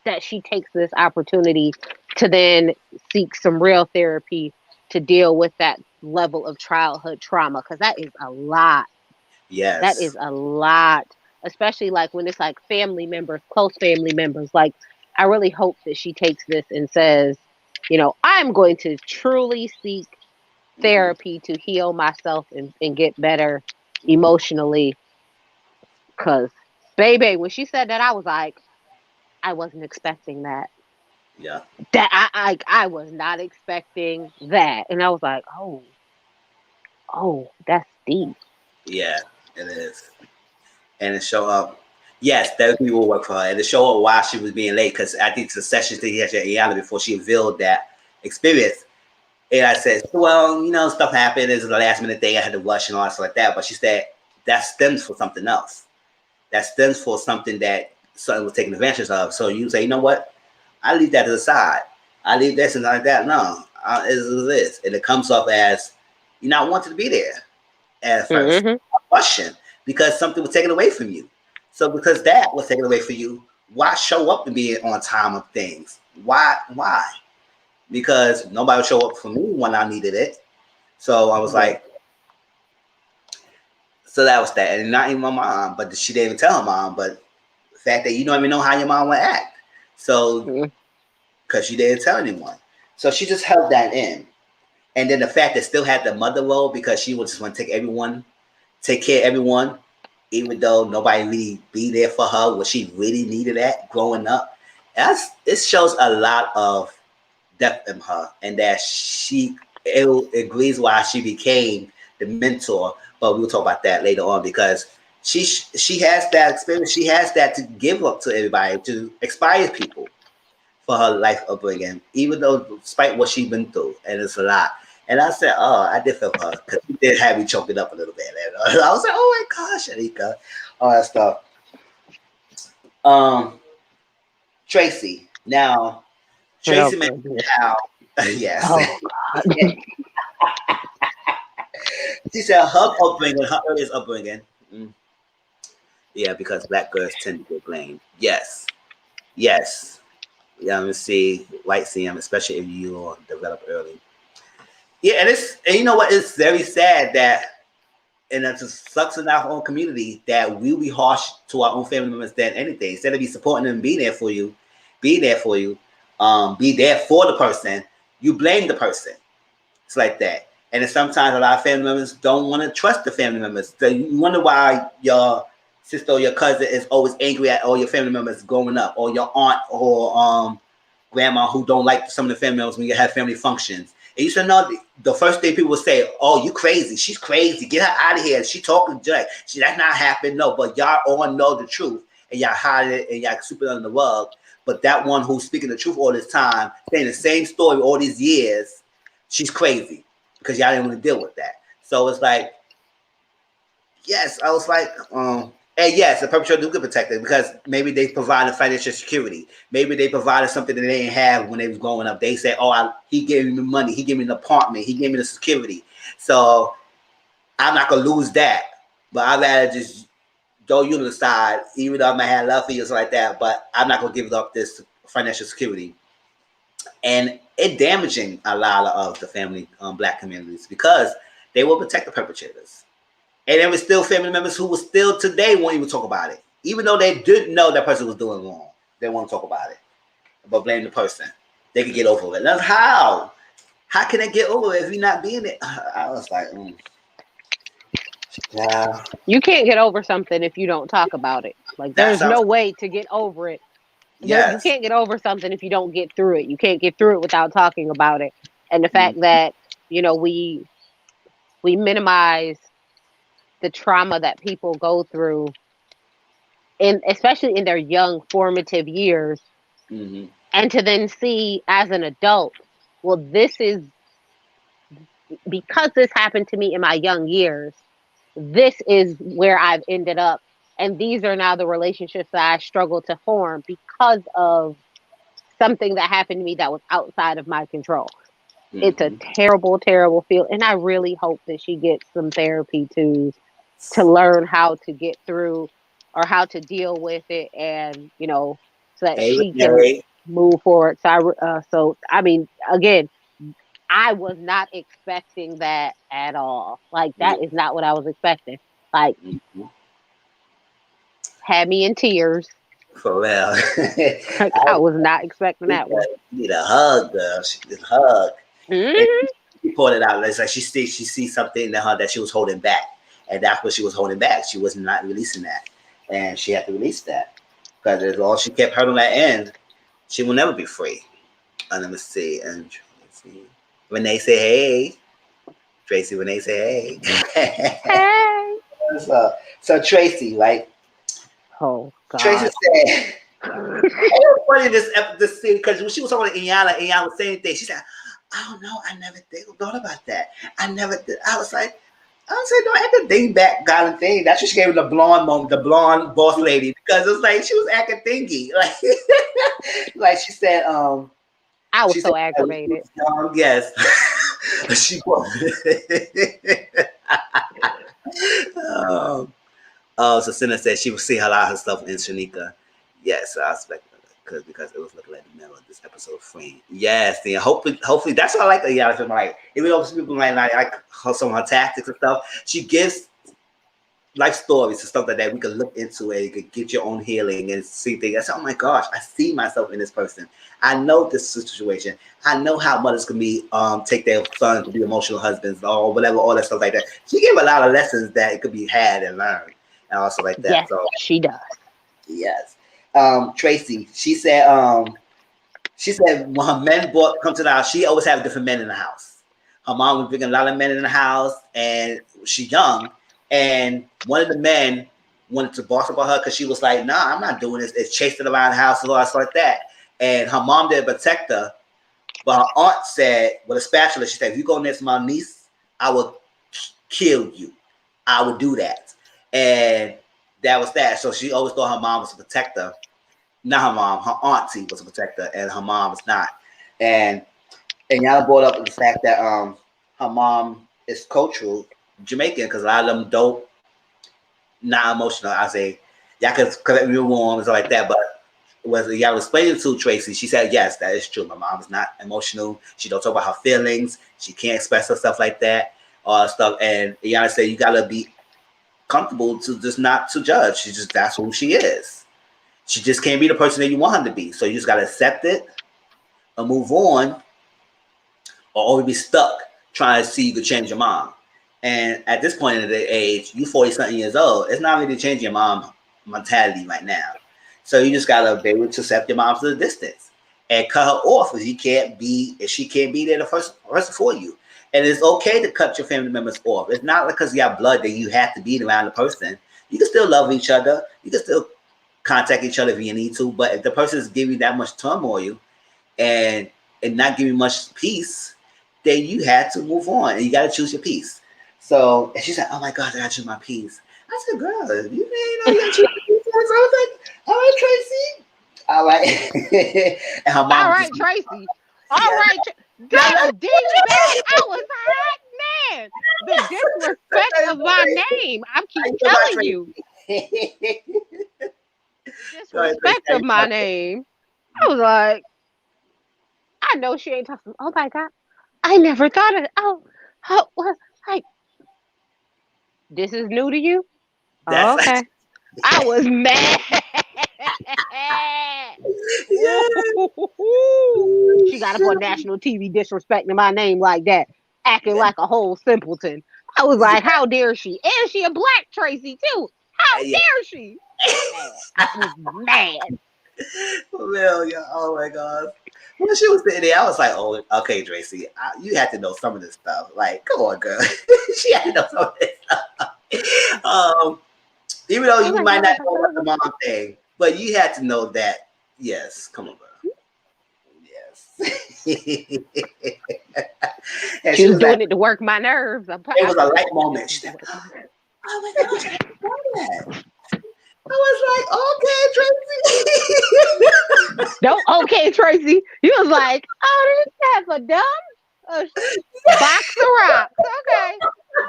that she takes this opportunity to then seek some real therapy to deal with that level of childhood trauma, because that is a lot. That is Yes. a lot, especially like when it's like family members, close family members. Like, I really hope that she takes this and says, I'm going to truly seek therapy to heal myself and get better emotionally. Because, baby, when she said that, I was like, I wasn't expecting that. Yeah. That I was not expecting that, and I was like, that's deep. Yeah, it is. And to show up, yes, therapy will work for her. And to show her why she was being late, because I think the sessions that he had at Iyanla before she revealed that experience. And I said, well, stuff happened. It's a last minute thing. I had to rush and all that stuff like that. But she said that stems for something else. That stems for something that something was taking advantage of. So you say, you know what? I leave that to the side. I leave this and like that. No, it's this. And it comes up as you not wanting to be there at first. Mm-hmm. Question, because something was taken away from you. So because that was taken away from you, why show up and be on time of things? Why? Because nobody would show up for me when I needed it. So I was like, so that was that. And not even my mom, but she didn't even tell her mom. But the fact that you don't even know how your mom would act. So, because she didn't tell anyone. So she just held that in. And then the fact that still had the mother role because she would just want to take care of everyone, even though nobody really be there for her, what she really needed at growing up. It shows a lot of depth in her, and that it agrees why she became the mentor. But we'll talk about that later on because she has that experience. She has that to give up to everybody, to inspire people for her life upbringing, even though despite what she's been through, and it's a lot. And I said, oh, I did feel for her because she did have me choking up a little bit. And I was like, oh my gosh, Anika, all that stuff. Tracy. Now, Tracy mentioned how, yes. Oh, God. She said her upbringing, her earliest upbringing. Yeah, because black girls tend to get blamed. Yes. Yeah, let me see. White CM, especially if you develop early. Yeah, and you know what? It's very sad that, and it just sucks in our own community that we'll be harsh to our own family members than anything. Instead of be supporting them, being there for you, be there for you, be there for the person, you blame the person. It's like that. And then sometimes a lot of family members don't want to trust the family members. So you wonder why your sister or your cousin is always angry at all your family members growing up, or your aunt or grandma who don't like some of the family members when you have family functions. And you should know the first thing people will say, "Oh, you crazy? She's crazy. Get her out of here. She talking junk. That's not happening." No, but y'all all know the truth, and y'all hide it and y'all sweep it under the rug. But that one who's speaking the truth all this time, saying the same story all these years, she's crazy because y'all didn't want to deal with that. So it's like, yes, I was like, and yes, the perpetrator do get protected because maybe they provided financial security. Maybe they provided something that they didn't have when they was growing up. They said, "Oh, he gave me money. He gave me an apartment. He gave me the security. So I'm not gonna lose that. But I'd rather just throw you to the side, even though I might have love for you or something like that. But I'm not gonna give up this financial security." And it damaging a lot of the family black communities because they will protect the perpetrators. And there were still family members who were still today won't even talk about it. Even though they didn't know that person was doing wrong. They won't talk about it. But blame the person. They can get over it. That's how. How can they get over it if you're not being it? I was like, yeah. You can't get over something if you don't talk about it. Like That there's no sounds, way to get over it. You yes. can't get over something if you don't get through it. You can't get through it without talking about it. And the fact that, we minimize the trauma that people go through, in especially in their young formative years, Mm-hmm. and to then see as an adult, well, this is because this happened to me in my young years, this is where I've ended up. And these are now the relationships that I struggle to form because of something that happened to me that was outside of my control. It's a Mm-hmm. terrible, terrible feel. And I really hope that she gets some therapy to learn how to get through or how to deal with it, and so that Hey, she can Renee. move forward. So I mean, again, I was not expecting that at all. Like Yeah. that is not what I was expecting. Like Mm-hmm. had me in tears. For real. Like I was not expecting that one. You need a hug, girl. She needs a hug. And Hmm. she pointed out, it's like she sees something in her that she was holding back. And that's what she was holding back. She was not releasing that. And she had to release that. Because as long as she kept hurt on that end, she will never be free. And let me see. And Tracy. Renee say hey. Tracy, Renee say hey. Hey. so Tracy, right? Oh Tracy God. said, it was funny this scene because when she was talking to Iyanla was saying things. She said, "I don't know. I never thought about that. I never did." I was like, don't act a dingbat golden thing. That's what she gave him the blonde moment, the blonde boss lady, because it was like she was acting thingy. Like, like she said, I was she said, so aggravated. yes. she was. um, Oh, so Cinna said she would see a lot of herself in Shanika. Yes, I expect because it was looking like the middle of this episode frame. Yes, yeah. Hopefully that's what I like. Yeah, like even though some people might not like some of her tactics and stuff, she gives life stories and stuff like that. We could look into it. You could get your own healing and see things. I said, oh my gosh, I see myself in this person. I know this situation. I know how mothers can be take their sons to be emotional husbands or whatever, all that stuff like that. She gave a lot of lessons that it could be had and learned and also like that. Yes, So she does. yes. Tracy, she said when her men come to the house, she always had different men in the house. Her mom was bringing a lot of men in the house, and she's young. And one of the men wanted to boss about her because she was like, "Nah, I'm not doing this." It's chasing around the house and all that stuff like that. And her mom didn't protect her, but her aunt said, with a spatula, she said, "If you go next to my niece, I will kill you. I would do that." And that was that. So she always thought her mom was a protector. Not her mom, her auntie was a protector, and her mom was not. And y'all brought up the fact that her mom is cultural Jamaican because a lot of them don't not emotional. I say y'all could correct me wrong and stuff like that, but was Iyanla explaining to Tracy, she said, yes, that is true. My mom is not emotional. She don't talk about her feelings. She can't express herself like that, all stuff. And Iyanla said, you gotta be comfortable to just not to judge. She just that's who she is. She just can't be the person that you want her to be. So you just gotta accept it and move on, or always be stuck trying to see you could change your mom. And at this point in the age, you 40 something years old, it's not really changing your mom mentality right now. So you just gotta be able to accept your mom to the distance and cut her off if she can't be there the first person for you. And it's okay to cut your family members off. It's not because you have blood that you have to be around the person. You can still love each other. You can still contact each other if you need to. But if the person is giving you that much turmoil and not giving much peace, then you had to move on and you got to choose your peace. So, and she said, "Oh my God, I got to choose my peace." I said, "Girl, you got to choose your peace." So I was like, "All right, Tracy." All right. And her mom All was right, just, Tracy. All yeah, right, damn, dingbat. I was hot, man. The disrespect of my name. I how keep you feel about telling you, Tracy? the Go ahead, Tracy. disrespect How of you feel my about name. I was like, I know she ain't talking. Oh my God, I never thought of. Oh, well, like this is new to you. Oh, That's like, okay. I was mad. Ooh, she got up on national TV disrespecting my name like that, acting like a whole simpleton. I was yeah, like, how dare she? And she a black Tracy too. How yeah. dare she? I was mad. I was mad. For real, yeah. Oh my God. When she was sitting there, I was like, "Oh, okay, Tracy, you had to know some of this stuff. Like, come on, girl." She had to know some of this stuff. Even though I was you like, might not no, know what the mom thing, but you had to know that. Yes, come on, girl. Yes. And she she was was like, doing it to work my nerves. it I was a felt light like she was moment. doing She it to said, work my nerves. "Oh my gosh, I didn't know that." I was like, "Okay, Tracy." No, okay, Tracy. You was like, oh, this half a dumb box of rocks. Okay.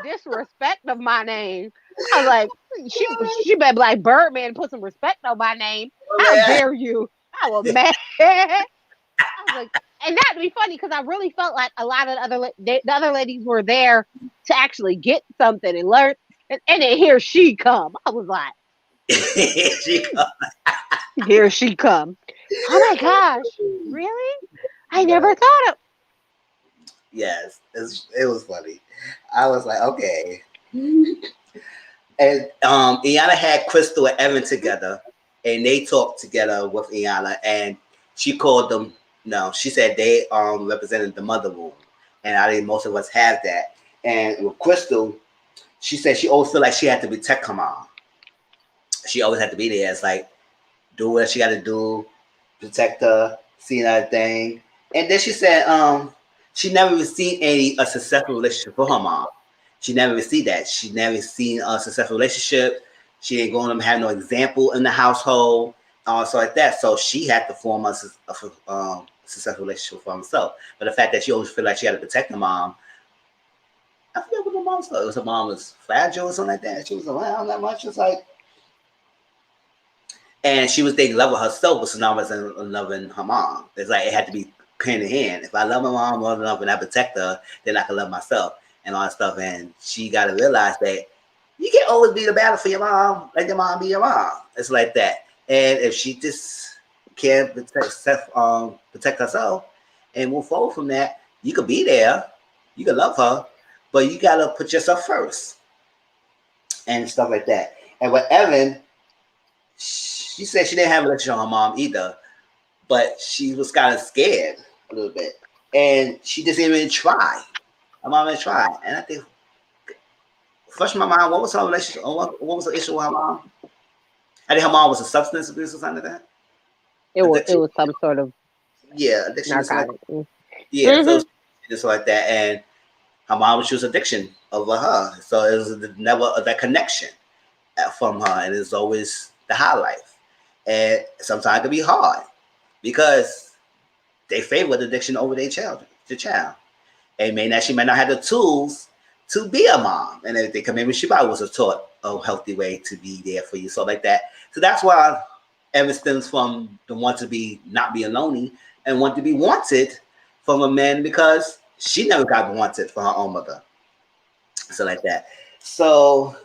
Disrespect of my name. I was like, she better be like Birdman, put some respect on my name. How Man. dare you? I was mad. I was like, and that'd be funny because I really felt like a lot of the other ladies were there to actually get something and learn. And then here she come. I was like, She here she come. Oh my gosh, really? I never But thought of. yes, it was funny. I was like, okay. And Iyanla had Crystal and Evan together, and they talked together with Iyanla, and she called them. No, she said they represented the mother wound, and I think most of us have that. And with Crystal, she said she always felt like she had to protect her mom. She always had to be there. It's like do what she got to do, protect her, see another thing. And then she said, she never received a successful relationship for her mom. She never received that. She never seen a successful relationship. She didn't go and have no example in the household, so like that. So she had to form a successful relationship for herself. But the fact that she always feel like she had to protect her mom, I forget what the mom said. It was her mom was fragile or something like that. She was around that much. It's like, and she was thinking love with herself, but now wasn't loving her mom. It's like it had to be hand in hand. If I love my mom, love enough, and I protect her, then I can love myself and all that stuff. And she got to realize that you can't always be the battle for your mom. Let your mom be your mom. It's like that. And if she just can't protect herself and move forward from that, you could be there, you can love her, but you gotta put yourself first and stuff like that. And with Evan, she said she didn't have a relationship with her mom either, but she was kind of scared a little bit, and she just didn't even try. Her mom didn't try, and I think first my mom, what was her relationship? What was the issue with her mom? I think her mom was a substance abuse or something like that, It addiction. was some sort of Yeah, addiction or something. narcotic. Yeah, so Mm-hmm. just like that, and her mom was just addiction over her, so it was never that connection from her, and it's always the high life, and sometimes it can be hard because they favor the addiction over the child. And she may not have the tools to be a mom and everything. Because maybe she probably wasn't taught a healthy way to be there for you, so like that. So that's why Evan stems from the want to be not being lonely and want to be wanted from a man because she never got wanted for her own mother. So like that. So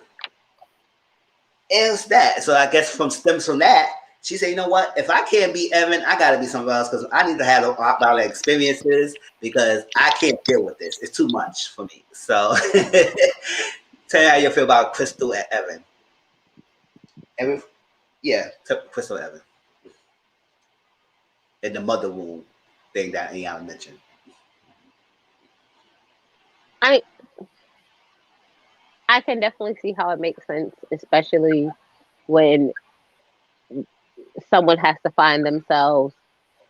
it's that. So I guess from stems from that, she said, you know what? If I can't be Evan, I gotta be somewhere else because I need to have about experiences because I can't deal with this. It's too much for me. So tell me how you feel about Crystal and Evan. Evan, yeah, Crystal and Evan. In the mother wound thing that Iyanla mentioned. I I can definitely see how it makes sense, especially when someone has to find themselves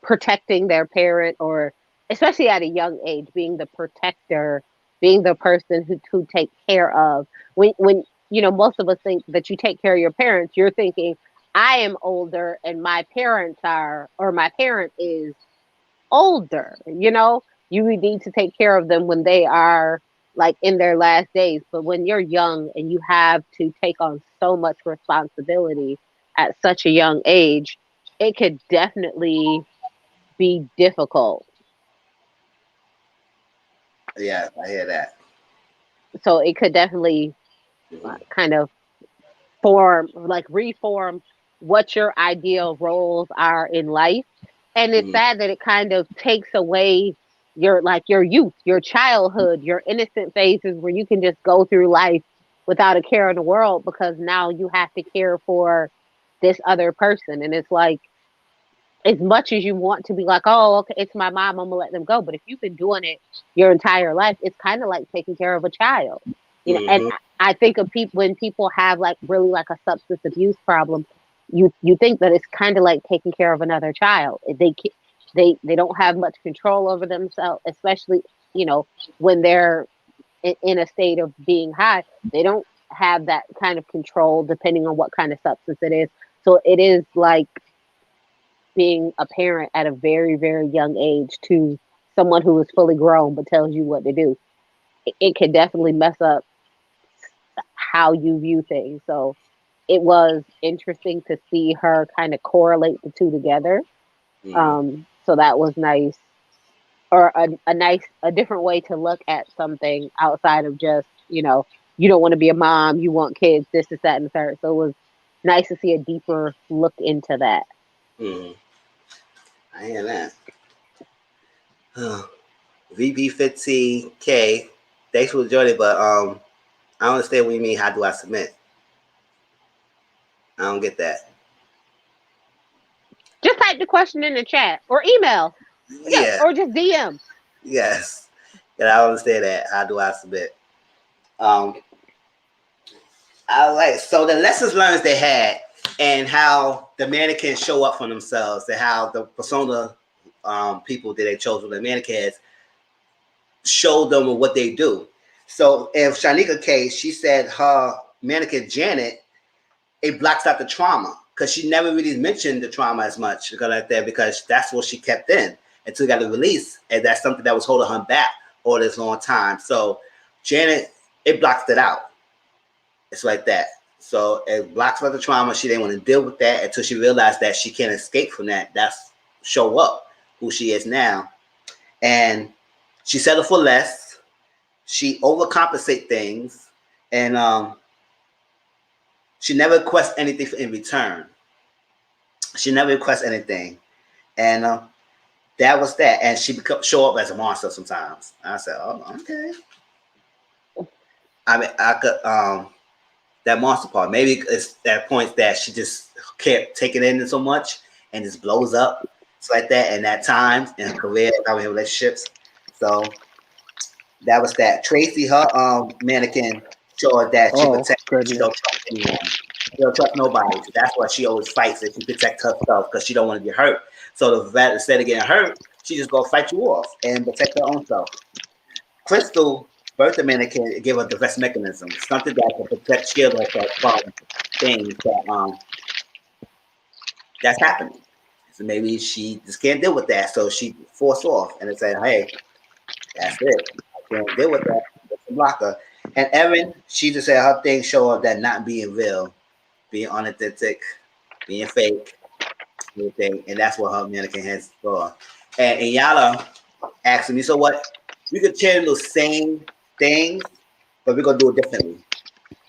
protecting their parent, or especially at a young age, being the protector, being the person who take care of. When most of us think that you take care of your parents, you're thinking, I am older and my parents are, or my parent is older. You need to take care of them when they are like in their last days. But when you're young and you have to take on so much responsibility at such a young age, it could definitely be difficult. Yeah, I hear that. So it could definitely Mm-hmm. kind of form, like reform what your ideal roles are in life. And it's Mm-hmm. sad that it kind of takes away your youth, your childhood, your innocent phases where you can just go through life without a care in the world, because now you have to care for this other person. And it's like, as much as you want to be like, oh, okay, it's my mom, I'm gonna let them go. But if you've been doing it your entire life, it's kind of like taking care of a child. And Mm-hmm. I think of people, when people have like really like a substance abuse problem, you think that it's kind of like taking care of another child. They don't have much control over themselves, especially when they're in a state of being high. They don't have that kind of control depending on what kind of substance it is. So it is like being a parent at a very, very young age to someone who is fully grown but tells you what to do. It can definitely mess up how you view things. So it was interesting to see her kind of correlate the two together. Mm-hmm. So that was nice, or a different way to look at something outside of just, you don't want to be a mom, you want kids, this is that and the third. So it was nice to see a deeper look into that. Mm-hmm. I hear that. VB15K, thanks for joining, but I don't understand what you mean. How do I submit? I don't get that. Just type the question in the chat or email. Yeah, Yeah, or just DM. yes. And I don't understand that. How do I submit? Um, I like so the lessons learned they had and how the mannequins show up for themselves and how the persona people that they chose with the mannequins show them what they do. So if Shanika K, she said her mannequin Janet, it blocks out the trauma because she never really mentioned the trauma as much because like that because that's what she kept in until it got a release, and that's something that was holding her back all this long time. So Janet, it blocks it out. It's like that. So it blocks out the trauma. She didn't want to deal with that until she realized that she can't escape from that. That's show up who she is now, and she settled for less. She overcompensate things, and she never requests anything in return. She never requests anything, and that was that. And she show up as a monster sometimes. I said, "Oh, okay." I mean, I could that monster part. Maybe it's that point that she just kept taking it in so much and just blows up. It's like that. And that time in her career, in relationships. So that was that. Tracy, her mannequin showed that she Oh protects. She goodness. don't trust anyone. She don't trust nobody. So that's why she always fights and she protects herself because she don't want to get hurt. So the vet, instead of getting hurt, she just go fight you off and protect her own self. Crystal birth mannequin gave her defense mechanism, something that can protect, shield herself from things that's happening. So maybe she just can't deal with that, so she forced off and said, "Hey, that's it. I can't deal with that. That's a blocker." And Erin, she just said her thing show up that not being real, being unauthentic, being fake. everything, and that's what her mannequin has for. And Iyanla asked me, so what? We could channel those same things, but we're gonna do it differently.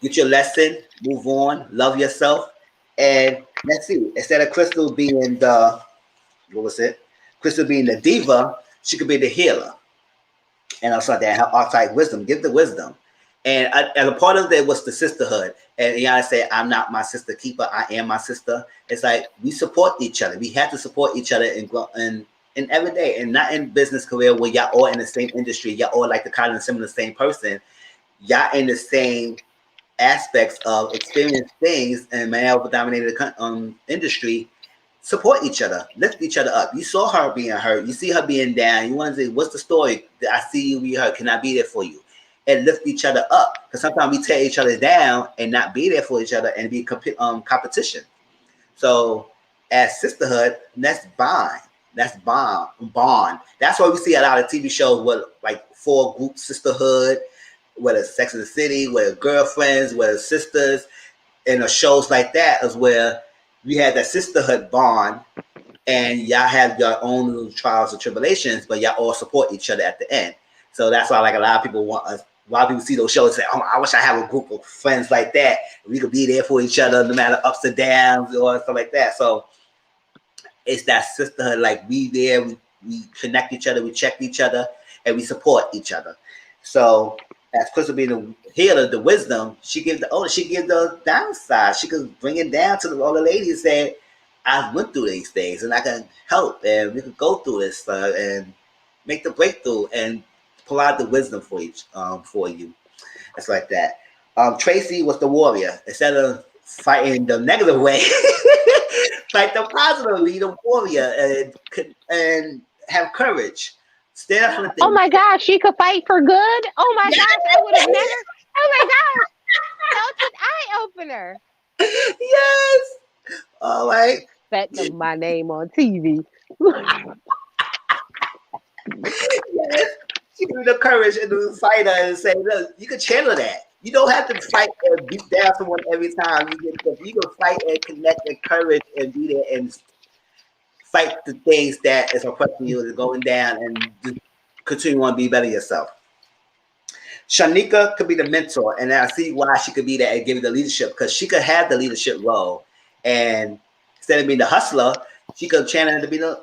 Get your lesson, move on, love yourself, and let's see. Instead of Crystal being the what was it? Crystal being the diva, she could be the healer. And also that her archetype wisdom, give the wisdom. And a part of that was the sisterhood. And Yana said, I'm not my sister keeper, I am my sister. It's like we support each other. We have to support each other in every day, and not in business career where y'all all in the same industry, y'all all like the kind of similar same person, y'all in the same aspects of experience things and male dominated industry. Support each other, lift each other up. You saw her being hurt, you see her being down, you want to say, what's the story? I see you be hurt, can I be there for you? And lift each other up, because sometimes we tear each other down and not be there for each other and be competition. So as sisterhood, that's bond. That's bond. That's why we see a lot of TV shows with like four group sisterhood, whether it's Sex in the City, whether girlfriends, whether sisters, and the shows like that is where we had that sisterhood bond, and y'all have your own little trials and tribulations, but y'all all support each other at the end. So that's why like a lot of people want us. A lot of people see those shows and say, "Oh, I wish I have a group of friends like that. We could be there for each other, no matter ups and downs or stuff like that." So it's that sisterhood. Like we there, we connect each other, we check each other, and we support each other. So as Crystal being the healer, the wisdom, she gives the downside. She could bring it down to the older lady and say, I went through these things and I can help and we could go through this and make the breakthrough and provide the wisdom for you. It's like that. Tracy was the warrior. Instead of fighting the negative way, fight the positive, be the warrior and have courage. Stand up for the Oh things. my gosh, she could fight for good. Oh my gosh, I would have never. Oh my gosh, that was an eye opener. Yes. All right. Setting my name on TV. Yes. She give the courage and the fighter and say, look, you can channel that. You don't have to fight or beat down someone every time you get stuff. You can fight and connect and courage and be there and fight the things that is oppressing you and going down and just continue on to be better yourself. Shanika could be the mentor, and I see why she could be that and give you the leadership, because she could have the leadership role, and instead of being the hustler, she could channel it to be the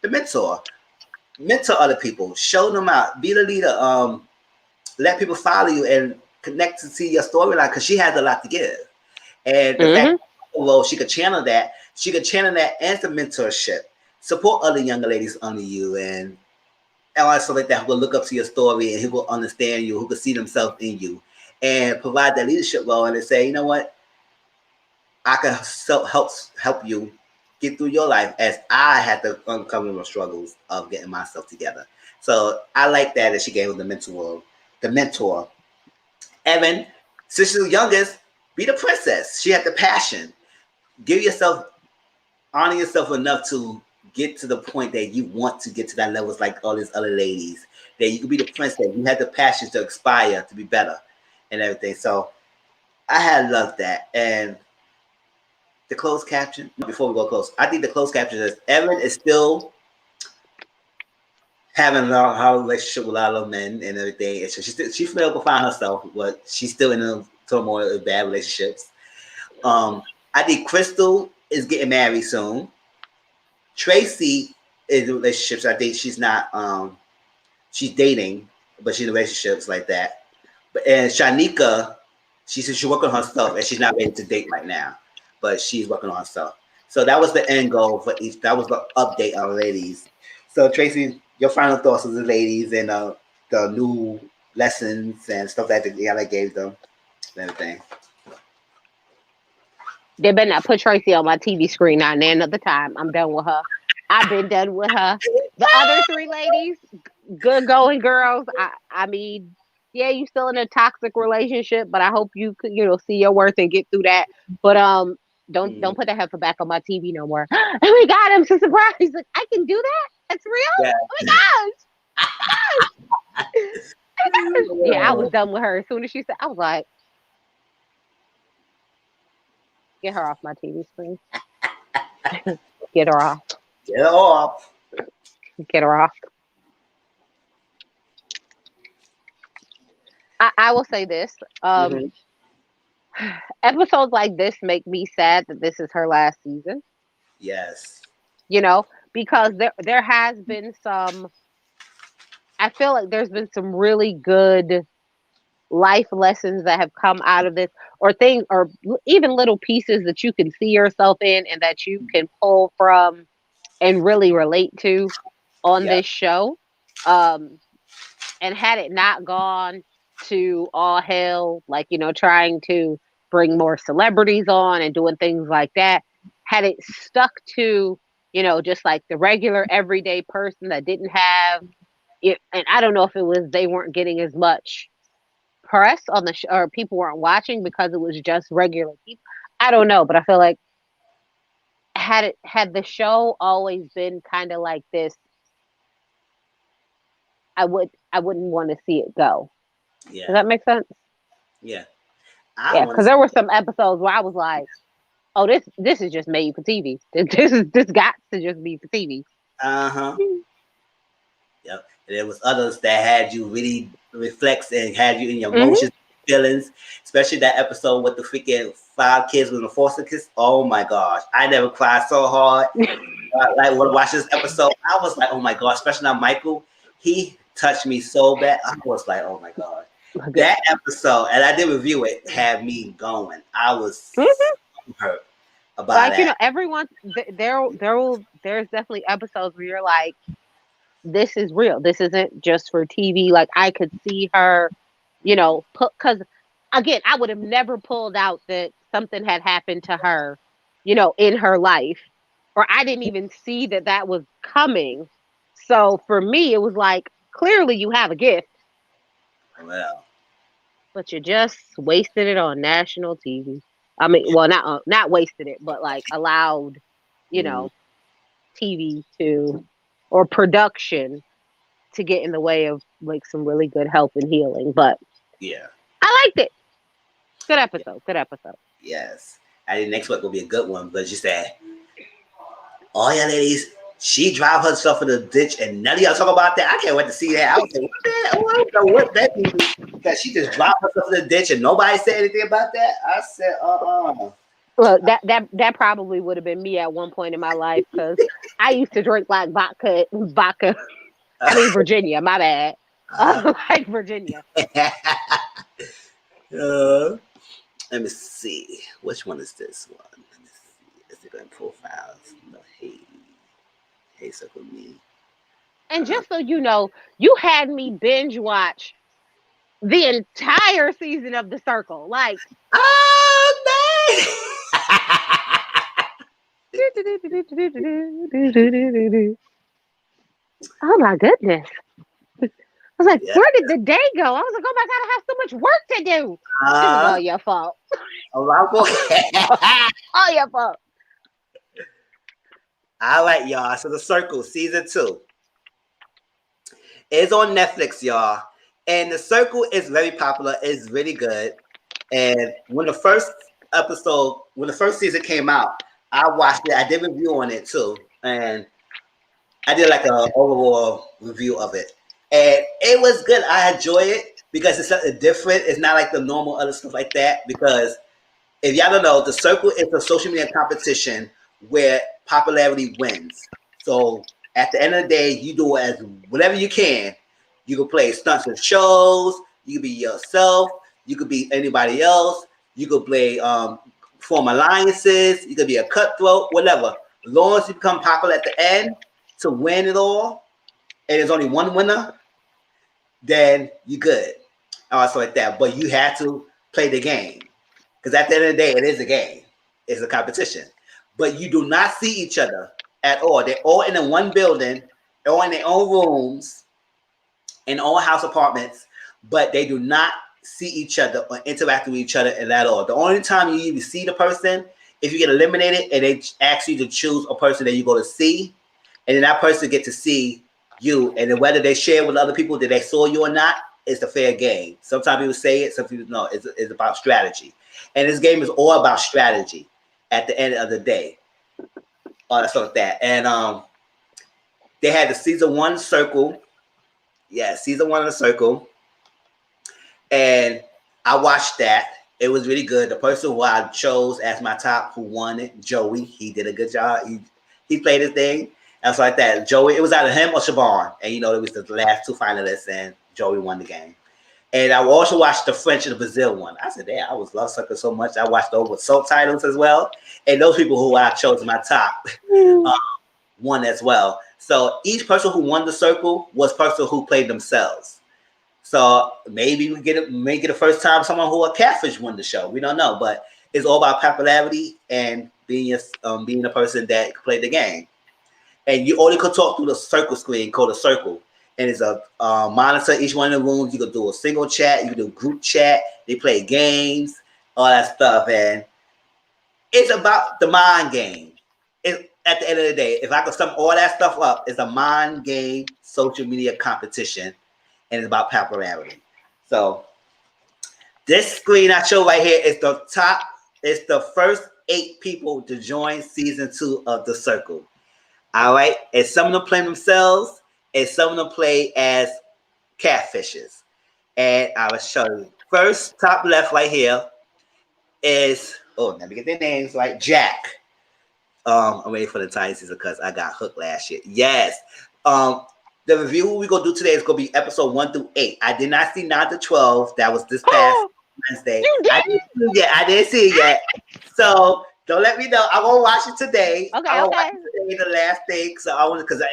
mentor, mentor other people, show them out, be the leader, let people follow you and connect to see your storyline, because she has a lot to give, and the fact Hmm. role she could channel that, and the mentorship, support other younger ladies under you, and also like that who will look up to your story and who will understand you, who can see themselves in you, and provide that leadership role and say, you know what, I can help you get through your life as I had to uncover the struggles of getting myself together. So I like that she gave him the mentor. The mentor. Evan, since she's the youngest, be the princess. She had the passion. Give yourself, honor yourself enough to get to the point that you want to get to that levels like all these other ladies. That you can be the princess. You had the passion to aspire to be better and everything. So I had loved that. And the closed caption, before we go close, I think the closed caption is Evan is still having her relationship with a lot of men and everything. And so she's still able to find herself, but she's still in a turmoil of bad relationships. I think Crystal is getting married soon. Tracy is in relationships. I think she's not. She's dating, but she's in relationships like that. But and Shanika, she said she's working on herself, and she's not ready to date right now, but she's working on herself. So that was the end goal for each. That was the update on ladies. So Tracy, your final thoughts on the ladies and the new lessons and stuff that the I gave them and everything. They better not put Tracy on my TV screen now and another time. I'm done with her. I've been done with her. The other three ladies, good going girls. I mean, yeah, you still in a toxic relationship, but I hope you could, see your worth and get through that. But don't Mm, put that heifer back on my TV no more. Oh my god, I'm so surprised. Like I can do that? That's real? yeah. Oh my gosh. Oh my gosh. Yeah, I was done with her. As soon as she said, I was like, get her off my TV screen. Get her off. Get her off. Get her off. I will say this. Mm-hmm. Episodes like this make me sad that this is her last season. Yes. You know, because there has been some. I feel like there's been some really good life lessons that have come out of this, or things, or even little pieces that you can see yourself in and that you can pull from and really relate to on Yeah. this show. Um, and had it not gone to all hell, like, trying to bring more celebrities on and doing things like that, had it stuck to, just like the regular everyday person that didn't have it, and I don't know if it was they weren't getting as much press on the show, or people weren't watching because it was just regular people. I don't know, but I feel like had the show always been kind of like this, I wouldn't want to see it go. Does Yeah. that make sense? Yeah. I Yeah, want to because there were some episodes where I was like, "Oh, this is just made for TV. This got to just be for TV." uh-huh. Yep. And there was others that had you really reflect and had you in your Hmm. emotions, feelings, especially that episode with the freaking 5 kids with the foster kids. Oh my gosh. I never cried so hard. Like when I watched this episode, I was like, oh my god, especially now Michael, he touched me so bad. I was like, oh my god. That episode, and I did review it, had me going. I was Hmm. so hurt about Like, that. everyone there's definitely episodes where you're like, "This is real. This isn't just for TV." Like, I could see her, put, because again, I would have never pulled out that something had happened to her, in her life, or I didn't even see that that was coming. So for me, it was like, clearly you have a gift, Well, but you just wasted it on national TV. I mean, well, not wasted it, but like allowed, you mm, know, TV to, or production to get in the way of like some really good help and healing. But yeah. I liked it. Good episode. Good episode. Yes. I think next week will be a good one, but you said, oh yeah, ladies, she drive herself in the ditch and none of y'all talk about that. I can't wait to see that. I was like, what that? Oh, I don't know what that means. Because she just dropped herself in the ditch and nobody said anything about that. I said, Look, that probably would have been me at one point in my life, because I used to drink like vodka. I mean Virginia. My bad. Like Virginia. uh, let me see. Which one is this one? Let me see. Is it going profiles? No, hey, circle me. And just so you know, you had me binge watch the entire season of The Circle. Like, Oh, oh my goodness. I was like, yeah. where did the day go? I was like, oh my God, I have so much work to do. It was all Uh, your fault. I All your fault. All right, y'all. So The Circle season 2 is on Netflix, y'all. And The Circle is very popular. It's really good. And when the first season came out, I watched it. I did a review on it too. And I did like an overall review of it. And it was good. I enjoy it because it's something different. It's not like the normal other stuff like that. Because if y'all don't know, The Circle is a social media competition where popularity wins. So at the end of the day, you do as whatever you can. You can play stunts and shows. You can be yourself. You could be anybody else. You could play form alliances. You could be a cutthroat, whatever. As long as you become popular at the end to win it all, and there's only one winner, then you good. Also like that. But you have to play the game. Because at the end of the day, it is a game. It's a competition. But you do not see each other at all. They're all in one building, they're all in their own rooms, in all house apartments, but they do not see each other or interact with each other at all. The only time you even see the person, if you get eliminated and they ask you to choose a person that you go to see, and then that person get to see you, and then whether they share with other people that they saw you or not, it's a fair game. Sometimes people say it, some people know. It's about strategy. And this game is all about strategy at the end of the day. all that stuff like that. And they had the season 1 circle. Yeah, season 1 of the circle. And I watched that. It was really good. The person who I chose as my top who won it, Joey, he did a good job. He played his thing. And so like that. Joey, it was either him or Siobhan. And it was the last 2 finalists, and Joey won the game. And I also watched the French and the Brazil one. I said, damn, I was Love Sucker so much. I watched those with subtitles as well. And those people who I chose my top won as well. So each person who won the circle was person who played themselves. So maybe we get the first time someone who a catfish won the show. We don't know, but it's all about popularity and being a person that played the game. And you only could talk through the circle screen called a circle. And it's a monitor each one of the rooms. You could do a single chat, you could do group chat. They play games, all that stuff, and it's about the mind game. At the end of the day, if I could sum all that stuff up, it's a mind game social media competition, and it's about popularity. So this screen I show right here is the top. It's the first 8 people to join season 2 of the circle. All right, and some of them play themselves, and some of them play as catfishes. And I will show you. First, top left right here is, let me get their names right. Jack. I'm waiting for the Italian season because I got hooked last year. Yes. The review we're going to do today is going to be episode 1 through 8. I did not see 9 to 12. That was this past Wednesday. You did? I didn't see it yet. So don't let me know. I'm going to watch it today. Okay, I'm going to watch it today, the last thing. So I want to, because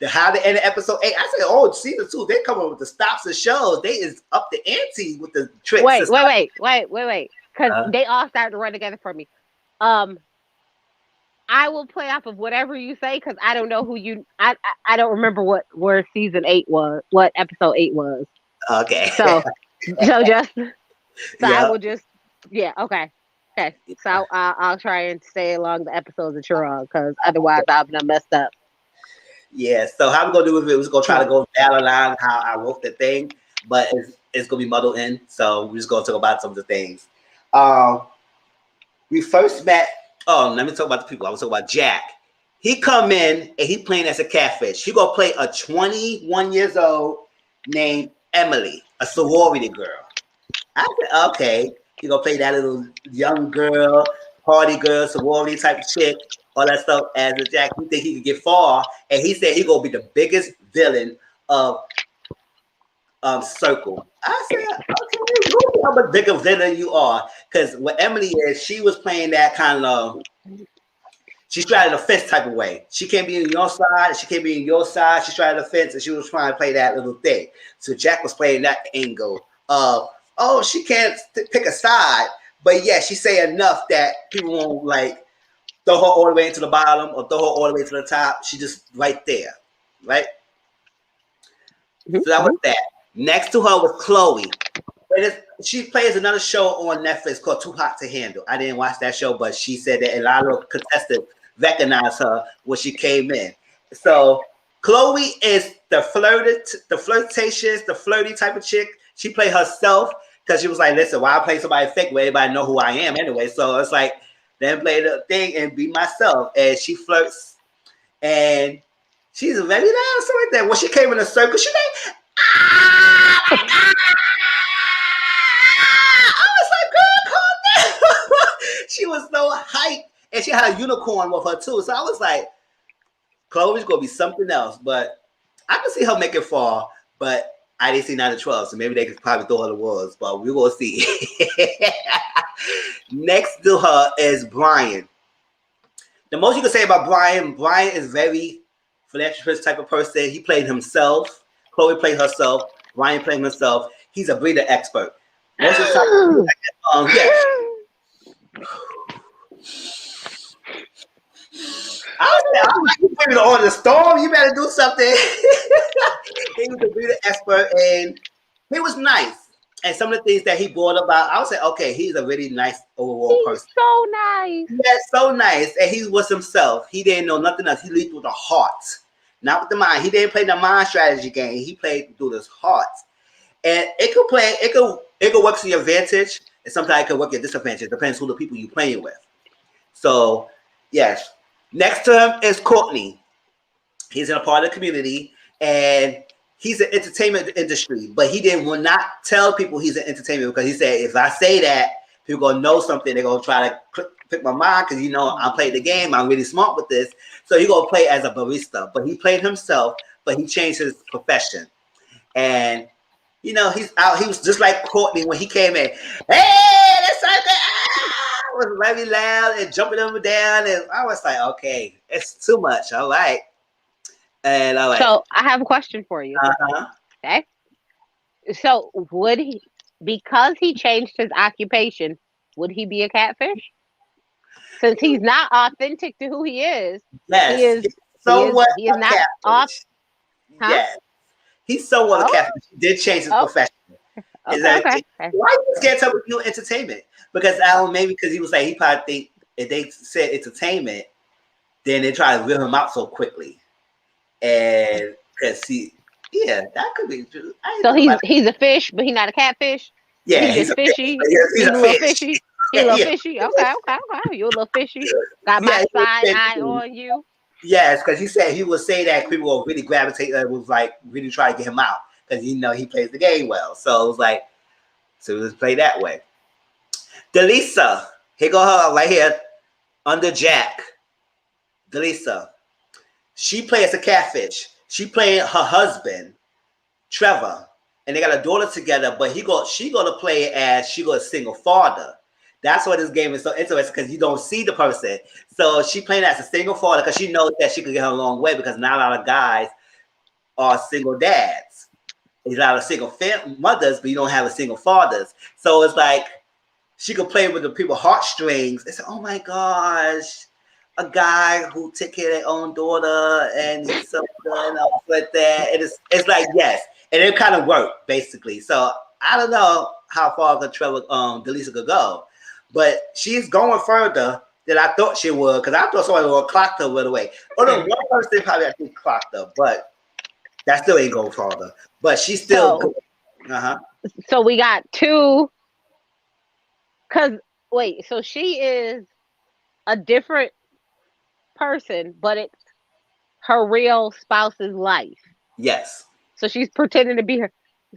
how they end of episode 8. I said, season 2, they come up with the stops and shows. They is up the ante with the tricks. Wait. Because they all started to run together for me. I will play off of whatever you say because I don't know who you. I don't remember where season 8 was, what episode 8 was. Okay. So I will just okay. So I'll try and stay along the episodes that you're on because otherwise I'll be messed up. Yeah. So how we're gonna do with it? We're gonna try to go down the line how I wrote the thing, but it's gonna be muddled in. So we're just gonna talk about some of the things. We first met. Let me talk about the people. I was talking about Jack. He come in and he playing as a catfish. He gonna play a 21 years old named Emily, a sorority girl. I said, okay, he gonna play that little young girl, party girl, sorority type of chick, all that stuff as a Jack. He think he could get far, and he said he gonna be the biggest villain of Circle. I said, okay, how much bigger villain you are? Because what Emily is, she was playing that kind of. She tried the fence type of way. She can't be on your side. She can't be on your side. She tried the fence, and she was trying to play that little thing. So Jack was playing that angle of, she can't pick a side, but yeah, she say enough that people won't like throw her all the way into the bottom or throw her all the way to the top. She just right there, right? So that was that. Next to her was Chloe. She plays another show on Netflix called Too Hot to Handle. I didn't watch that show, but she said that a lot of contestants recognized her when she came in. So Chloe is the flirtatious, the flirty type of chick. She played herself because she was like, listen, why I play somebody fake where everybody know who I am anyway? So it's like, then play the thing and be myself. And she flirts. And she's very nice, something like that. When she came in a circle, she like, she was so hyped, and she had a unicorn with her too. So I was like, Chloe's gonna be something else. But I could see her make it far, but I didn't see 9 to 12, so maybe they could probably throw her the walls. But we're gonna see. Next to her is Brian. The most you can say about Brian is very philanthropist type of person. He played himself. Chloe played herself. Brian played himself. He's a breeder expert. Most of the time, I was like, you put it on the storm. You better do something. He was a breeder expert, and he was nice. And some of the things that he brought about, I would say, okay, he's a really nice overall person. So nice. Yeah, so nice. And he was himself. He didn't know nothing else. He lead with the heart, not with the mind. He didn't play the mind strategy game. He played through his heart. And it could work to your advantage, and sometimes it could work your disadvantage. It depends who the people you're playing with. So, yes. Next to him is Courtney. He's in a part of the community, and he's an entertainment industry, but he didn't will not tell people he's an entertainment because he said if I say that, people gonna know something. They're gonna try to pick my mind because I played the game. I'm really smart with this, so he gonna play as a barista. But he played himself, but he changed his profession, and he's out. He was just like Courtney when he came in. Hey, that's like that. Was very loud and jumping up and down, and I was like, okay, it's too much. All right. And all right. So I have a question for you. Uh-huh. Okay. So would he, because he changed his occupation, would he be a catfish? Since he's not authentic to who he is, Yes. He's somewhat he is a not off. catfish. Huh? Yes. He's somewhat a catfish. He did change his profession. Okay. Why you scared to do entertainment? Because maybe because he was like, he probably think if they said entertainment, then they try to reel him out so quickly. And because that could be true. So he's a fish, but he's not a catfish. Yeah, he's just fishy. He's a little fish. fishy. He's a little fishy. Okay. You a little fishy. Got my side eye on you. Yes, because he said he would say that people will really gravitate. Was like really try to get him out because he plays the game well. So it was like, so let's play that way. Delisa, here go her right here under Jack. Delisa. She plays a catfish. She playing her husband, Trevor, and they got a daughter together. But she gonna play as she gonna single father. That's why this game is so interesting because you don't see the person. So she playing as a single father because she knows that she could get her a long way because not a lot of guys are single dads. There's a lot of single mothers, but you don't have a single fathers. So it's like she could play with the people's heartstrings and say, "Oh my gosh." A guy who take care of their own daughter and he's so good and all like that. It's like yes, and it kind of worked basically. So I don't know how far Delisa could go, but she's going further than I thought she would because I thought somebody would clock her right away. Oh no, one person probably actually clocked her, but that still ain't going farther. But she's still. So we got two. So she is a different person, but it's her real spouse's life. Yes. So she's pretending to be her.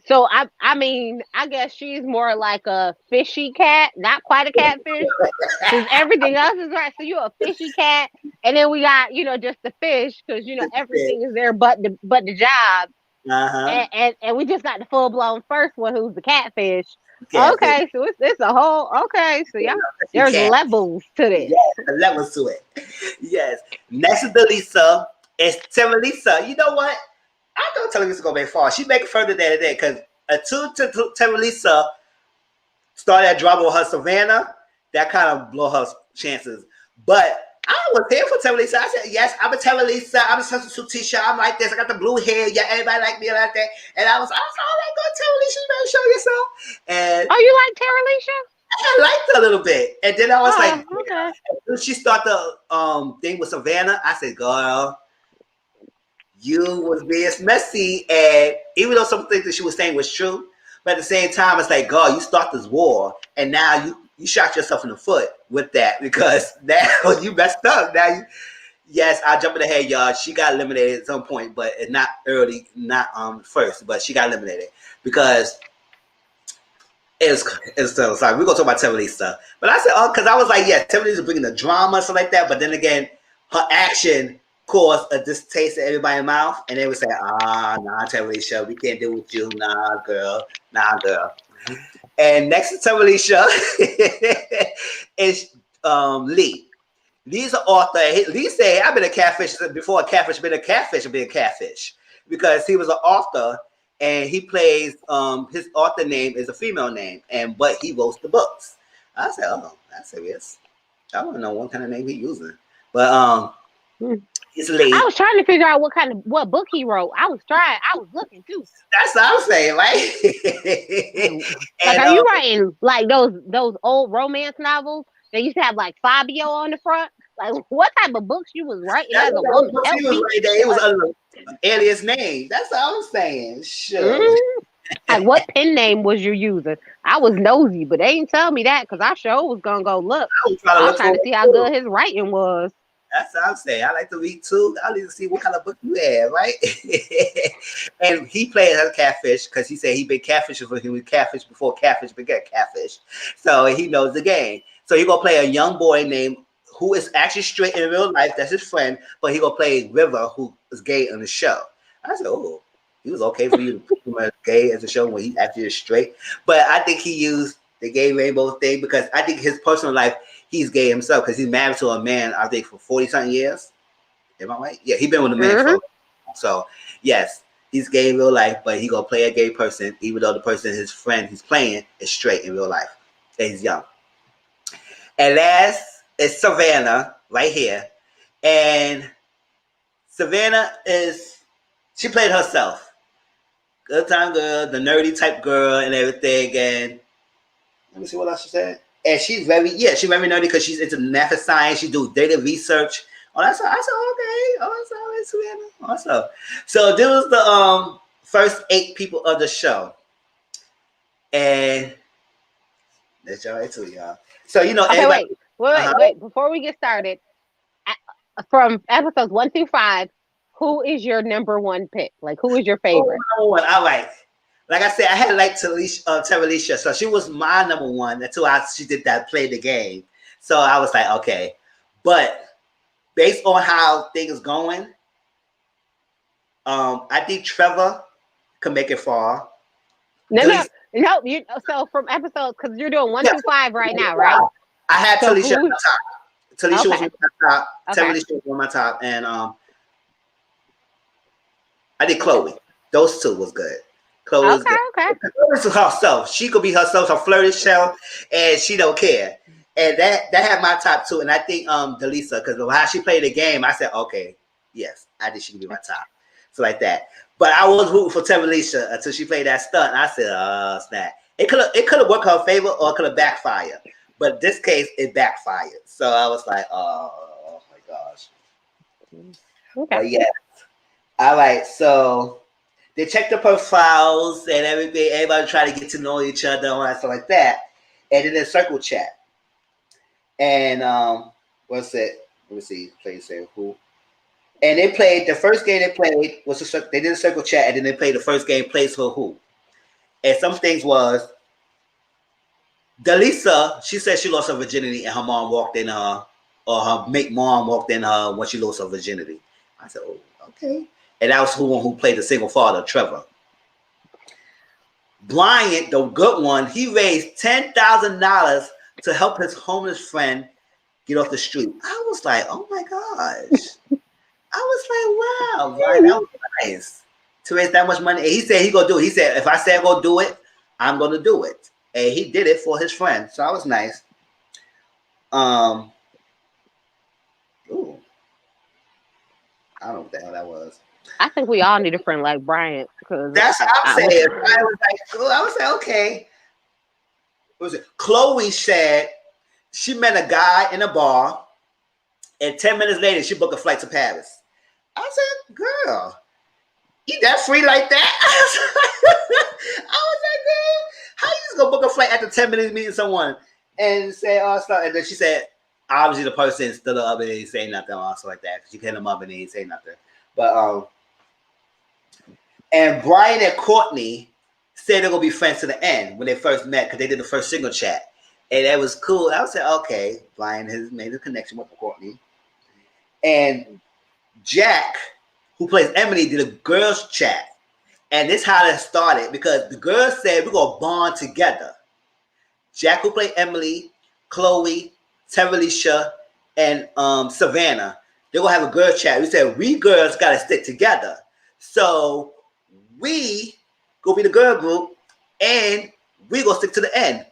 So I mean, I guess she's more like a fishy cat, not quite a catfish. Because everything else is right. So you're a fishy cat, and then we got just the fish because everything is there but the job. And we just got the full blown first one who's the catfish. Okay, so it's a whole so there's levels to this. Yes, levels to it. Yes. Next to Delisa is Terralisa. You know what? I thought Terralisa gonna make far. She make it further than that because Terralisa started that drama with her Savannah. That kind of blow her chances. But I was here for Terralisa. I said, yes, I'm a Terralisa. I'm a substitute teacher. I'm like this. I got the blue hair. Yeah, everybody like me like that. And I was like, oh my God, Terralisa, you better show yourself. And you like Terralisa? I liked her a little bit. And then I was like, when she started the thing with Savannah, I said, girl, you was being messy. And even though some things that she was saying was true, but at the same time, it's like, God, you start this war, and now you shot yourself in the foot with that because now you messed up. Now yes, I jump in ahead, y'all. She got eliminated at some point, but not early, not first, but she got eliminated because it's so sorry. We're gonna talk about Terralisa. But I said, because I was like, yeah, Terralisa bringing the drama, stuff like that. But then again, her action caused a distaste in everybody's mouth, and they would say, nah, Terralisa, we can't deal with you, nah, girl. And next to Terralisa is Lee. Lee's an author. Lee said, I've been a catfish before a catfish, been a catfish, and been a catfish. Because he was an author and he plays, his author name is a female name, but he wrote the books. I said, oh, that's serious. I don't know what kind of name he's using. But it's Lee. I was trying to figure out what book he wrote. I was looking too. That's what I'm saying, right? Like, are you writing like those old romance novels? They used to have like Fabio on the front. Like, what type of books you was writing as a woman? He was right there. It was under an alias name. That's all I'm saying. Sure. Like, what pen name was you using? I was nosy, but they didn't tell me that because I sure was gonna go look. I was trying to see how good his writing was. That's what I'm saying. I like to read too. I need to see what kind of book you have, right? And he played her catfish because he said he been catfishing for him. He was catfish before catfish began catfish. So he knows the game. So he gonna play a young boy named who is actually straight in real life. That's his friend, but he gonna play River, who is gay on the show. I said, oh, he was okay for you to put him as gay as a show when he actually is straight. But I think he used the gay rainbow thing because I think his personal life, he's gay himself because he's married to a man, I think, for 40 something years. Am I right? Yeah, he's been with a man for so yes, he's gay in real life, but he gonna play a gay person, even though the person, his friend he's playing, is straight in real life. And he's young. And last is Savannah right here. And Savannah she played herself. Good time girl, the nerdy type girl and everything. And let me see what else she said. And she's very nerdy because she's into math and science. She do data research. Oh, that's I said, okay. Oh, that's all right, Savannah. Awesome. So this was the first 8 people of the show. And that's all right too, y'all. So Okay, everybody. wait. Before we get started, from episodes 1 through 5, who is your number one pick? Like, who is your favorite? All right. Like I said, I had liked Terralisha, so she was my number one until she did that play the game. So I was like, okay. But based on how things going, I think Trevor can make it far. No. So from episodes, because you're doing 1 through 5 right now, right? I had Talisha on my top. Talisha was on my top. Okay. Talisha was on my top, and I did Chloe. Those two was good. Chloe was good. Okay. Chloe was herself. She could be herself, her flirty self, and she don't care. And that had my top 2. And I think Delisa, because how she played the game, I said, okay, yes, I think she could be my top. So like that. But I was rooting for Terralisha until she played that stunt. I said, oh, snap. It could have worked her favor or it could have backfired. But in this case, it backfired. So I was like, oh my gosh. Okay. But yeah. All right. So they checked the profiles and everything. Everybody tried to get to know each other and all that stuff like that. And then the circle chat. And what's it? Let me see. Please say who. And they played the first game they played was they did a circle chat, and then they played the first game plays for who. And some things was Delisa, she said she lost her virginity and her mom walked in her, or her mom walked in her when she lost her virginity. I said, oh, okay. And that was who played the single father, Trevor. Bryant, the good one, he raised $10,000 to help his homeless friend get off the street. I was like, oh my gosh. I was like, wow, Brian, that was nice to raise that much money. And he said he gonna do it. He said, if I say I'm gonna do it, I'm gonna do it. And he did it for his friend. So that was nice. Ooh. I don't know what the hell that was. I think we all need a friend like Bryant. That's what I'm saying. I was like, okay. What was it? Chloe said she met a guy in a bar, and 10 minutes later, she booked a flight to Paris. I said, girl, you that free like that? I was like, girl, how you just gonna book a flight after 10 minutes meeting someone and say, oh, stuff? And then she said, obviously the person stood up and he say nothing, also like that. She hit him up and he didn't say nothing. But and Brian and Courtney said they're gonna be friends to the end when they first met because they did the first single chat. And that was cool. I was like, okay, Brian has made a connection with Courtney. And Jack, who plays Emily, did a girls' chat. And this is how that started because the girls said we're going to bond together. Jack, who played Emily, Chloe, Terralisha, and Savannah, they're going to have a girls' chat. We said, we girls got to stick together. So we go be the girl group and we going to stick to the end.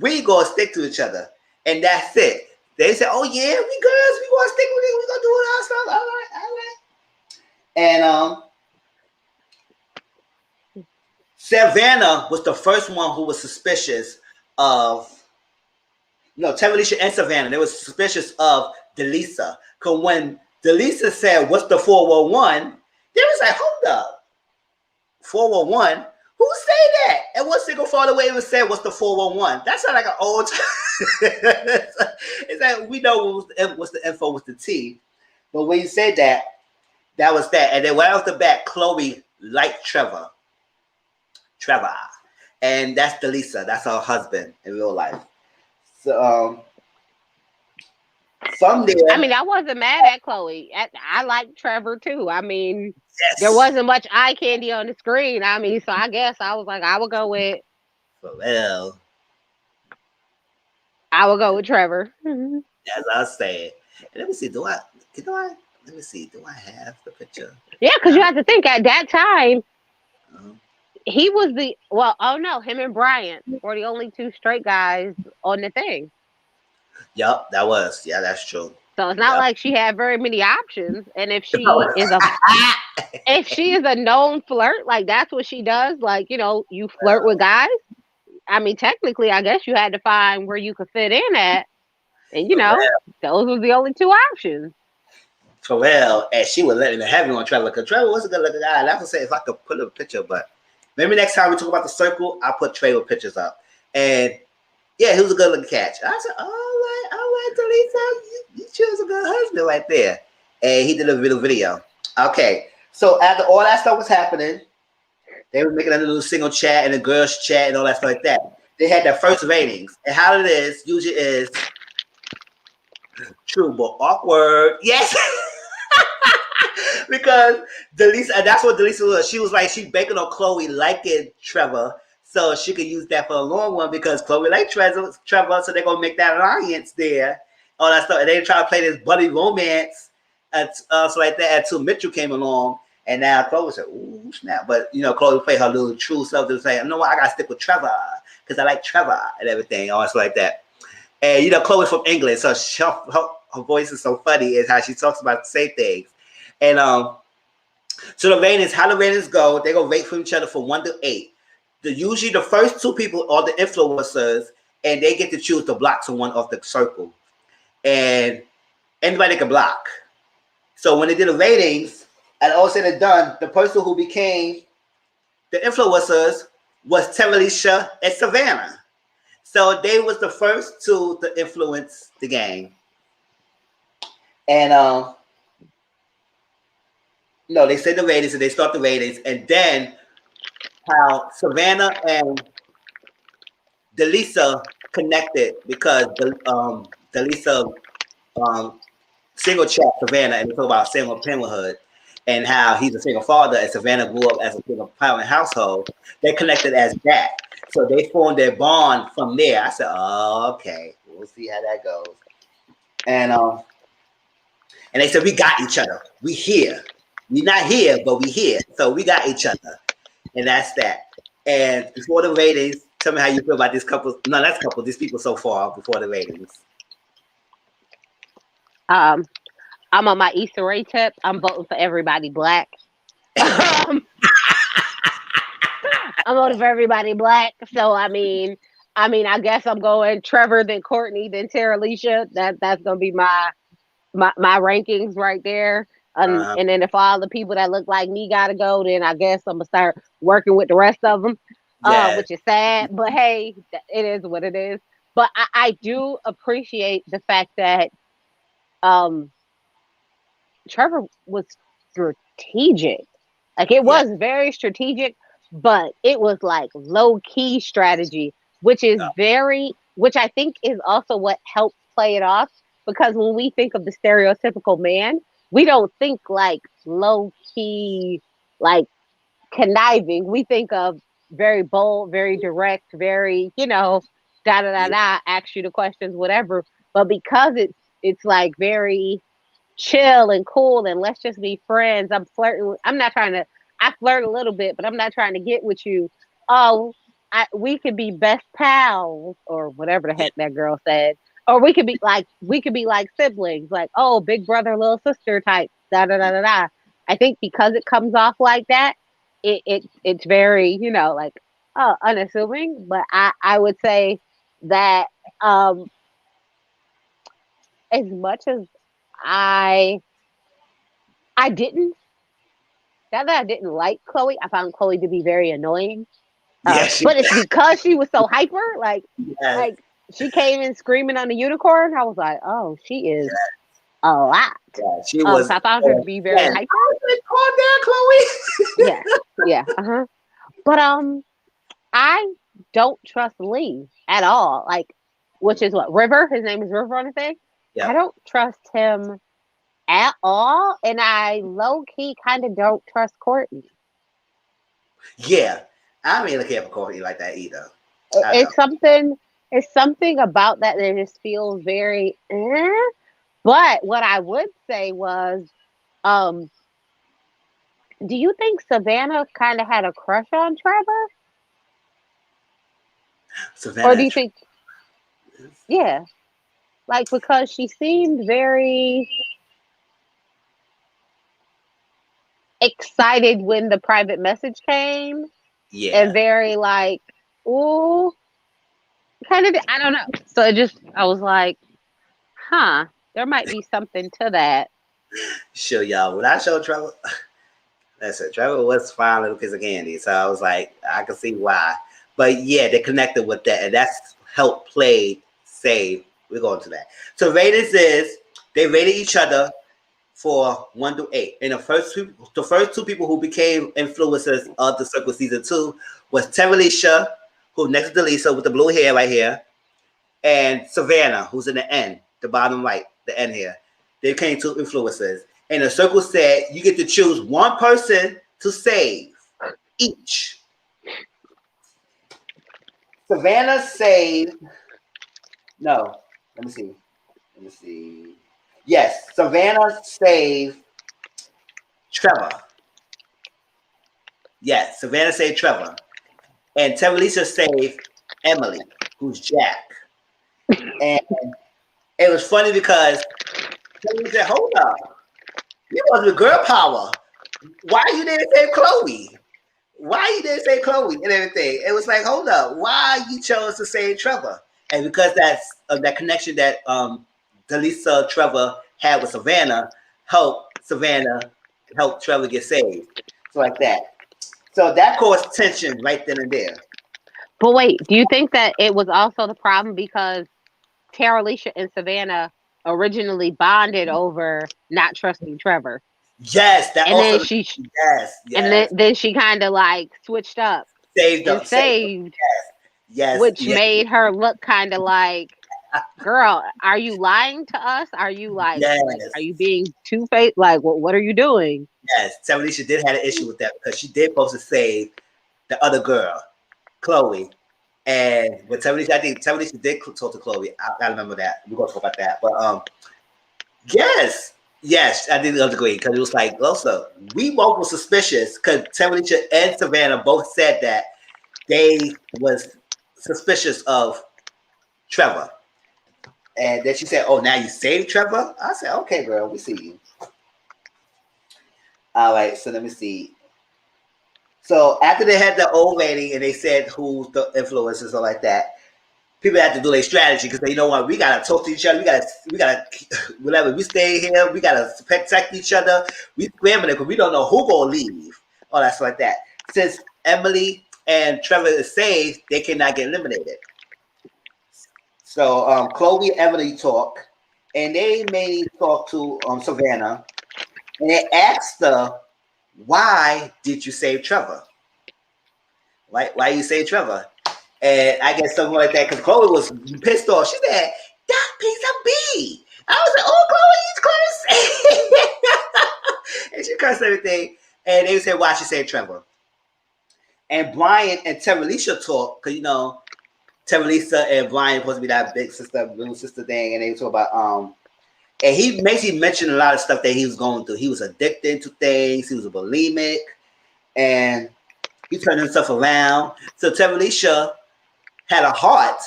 We going to stick to each other. And that's it. They said, oh, yeah, we girls, we going to stick with it. We going to do it our stuff. All right. And Savannah was the first one who was suspicious of, Terralisha and Savannah, they were suspicious of Delisa. Because when Delisa said, what's the 411, they was like, hold up. 411? Who say that? And one single father way even said, what's the 411? That sounds like an old time. It's like, we know what's the info with the T. But when you said that, that was that. And then right off the bat, Chloe liked Trevor, and that's Delisa. That's her husband in real life. So from I there, mean, I wasn't mad at Chloe. I like Trevor too. I mean, there yes, wasn't much eye candy on the screen. I mean, so I guess I was like, for real. I would go with Trevor. As I was saying. And let me see. Do I? Let me see. Do I have the picture? Yeah, because you No. have to think at that time No. he was the well. Oh no, him and Bryant were the only two straight guys on the thing. Yup, that was. Yeah, that's true. So it's not Yup. like she had very many options. And if she is a known flirt, like that's what she does. Like you flirt with guys. I mean, technically, I guess you had to find where you could fit in at, and For real. those were the only two options. For real. And she was letting the heavy on Trevor because Trevor was a good looking guy. And I was say if I could put a picture, but maybe next time we talk about the circle, I'll put Trevor pictures up. And yeah, he was a good looking catch. I said, all right, Delisa, you chose a good husband right there. And he did a little video. Okay. So after all that stuff was happening, they were making a little single chat and a girls chat and all that stuff like that. They had their first ratings. And how it is usually is true but awkward. Yes. Because Delisa, and that's what Delisa was. She was like, she banking on Chloe liking Trevor, so she could use that for a long one because Chloe liked Trevor, so they're gonna make that alliance there, all that stuff. And they try to play this buddy romance, so like that until Mitchell came along, and now Chloe said, "Ooh, snap!" But Chloe played her little true self to say, "No, I gotta stick with Trevor because I like Trevor and everything, all stuff like that." And Chloe's from England, so her voice is so funny, is how she talks about the same things. And so how the ratings go, they go rate for each other from 1 to 8. Usually the first two people are the influencers, and they get to choose to block someone off the circle. And anybody can block. So when they did the ratings, and all said and done, the person who became the influencers was Terralisha and Savannah. So they was the first two to influence the game. And no, they said the ratings and they start the ratings, and then how Savannah and Delisa connected because Delisa single chat Savannah and they talk about single parenthood and how he's a single father and Savannah grew up as a single parent household. They connected as that, so they formed their bond from there. I said, "Oh, okay, we'll see how that goes." And they said, "We got each other. We here. We not here, but we here. So we got each other." And that's that. And before the ratings, tell me how you feel about this couple. No, that's couple. These people so far before the ratings. Um, I'm on my Issa Rae tip. I'm voting for everybody black. I'm voting for everybody black. So I guess I'm going Trevor, then Courtney, then Tara Alicia. That's gonna be my rankings right there. Uh, And then if all the people that look like me gotta go, then I guess I'm gonna start working with the rest of them, yeah, which is sad. But hey, it is what it is. But I do appreciate the fact that um, Trevor was strategic. Like it yeah, was very strategic, but it was like low key strategy, which I think is also what helped play it off. Because when we think of the stereotypical man, we don't think like low key, like conniving. We think of very bold, very direct, very, da da da yeah, da, ask you the questions, whatever. But because it's like very chill and cool and let's just be friends. I'm not trying to I flirt a little bit, but I'm not trying to get with you. Oh, we could be best pals or whatever the yeah. heck that girl said. Or we could be like siblings, like, oh, big brother, little sister type, da da da da da. I think because it comes off like that, it's very, like, oh, unassuming. But I would say that as much as I I didn't not that I didn't like Chloe. I found Chloe to be very annoying. Yeah, she, But it's because she was so hyper. yes, Like she came in screaming on the unicorn. I was like, oh, she is. a lot. Yeah, she So was. I found her to be very Yeah, hyper. calm down, Chloe. Yeah, yeah, But I don't trust Lee at all. Like, which is what River. His name is River on the thing. I Yep. don't trust him at all, and I low key kind of don't trust Courtney. Yeah, I don't really care for Courtney like that either. I It's don't. something. It's something about that that just feels very. But what I would say was, um, do you think Savannah kind of had a crush on Trevor, or do Savannah. you think, yeah, like because she seemed very excited when the private message came, and Yeah. very like, ooh, kind of. I don't know. So it just, I was like, huh, there might be something to that. Sure, y'all. When I showed Trevor, that's it. Trevor was fine little piece of candy. So I was like, I can see why. But yeah, they connected with that, and that's helped play save. We're going to that. So ratings is they rated each other for 1 to 8. And the first two people who became influencers of the Circle season 2 was Terralisha, who next to Lisa with the blue hair right here, and Savannah, who's in the end, the bottom right, the end here. They became two influencers. And the Circle said you get to choose one person to save each. Savannah saved. No, let me see. Let me see. Yes, Savannah saved Trevor. Yes, Savannah saved Trevor. And Teresa saved Emily, who's Jack. And it was funny because Teresa said, hold up. You was with girl power. Why you didn't say Chloe? Why you didn't say Chloe and everything? It was like, hold up. Why you chose to say Trevor? And because that's that connection that Delisa Trevor had with Savannah helped Savannah help Trevor get saved. So like that. So that caused tension right then and there. But wait, do you think that it was also the problem because Tara Alicia and Savannah originally bonded over not trusting Trevor, Yes, that and then also. she Yes, and then, yes. then she kind of like switched up Saved and up, saved up. saved, Yes, which yes, made her look kind of like, girl, are you lying to us? Are you like are yes, you being two faced? Like, what are you doing? yes. Tamisha did have an issue with that because she did supposed to save the other girl, Chloe. And with Tamisha, I think Tamisha did talk to Chloe. I remember that. We're gonna talk about that. But yes, yes, I did agree because it was like also we both were suspicious because Tamisha and Savannah both said that they was suspicious of Trevor. And then she said, "Oh, now you saved Trevor." I said, "Okay, girl, we see you." All right, so let me see. So after they had the old lady and they said who the influencers or like that, people had to do their strategy because they know what we gotta talk to each other. We gotta whatever. We stay here. We gotta protect each other. We scrambling because we don't know who gonna leave. All that stuff like that. Since Emily and Trevor is saved, they cannot get eliminated. So Chloe and Emily talk, and they mainly talk to Savannah, and they asked her, "Why did you save Trevor? Why you save Trevor?" And I guess something like that because Chloe was pissed off. She said, "That piece of B." I was like, "Oh, Chloe, you cursed," and she cursed everything. And they said, "Why she saved Trevor?" And Brian and Terralisha talk because Terralisa and Brian supposed to be that big sister, little sister thing, and they talk about and he basically mentioned a lot of stuff that he was going through. He was addicted to things. He was a bulimic, and he turned himself around. So Terralisha had a heart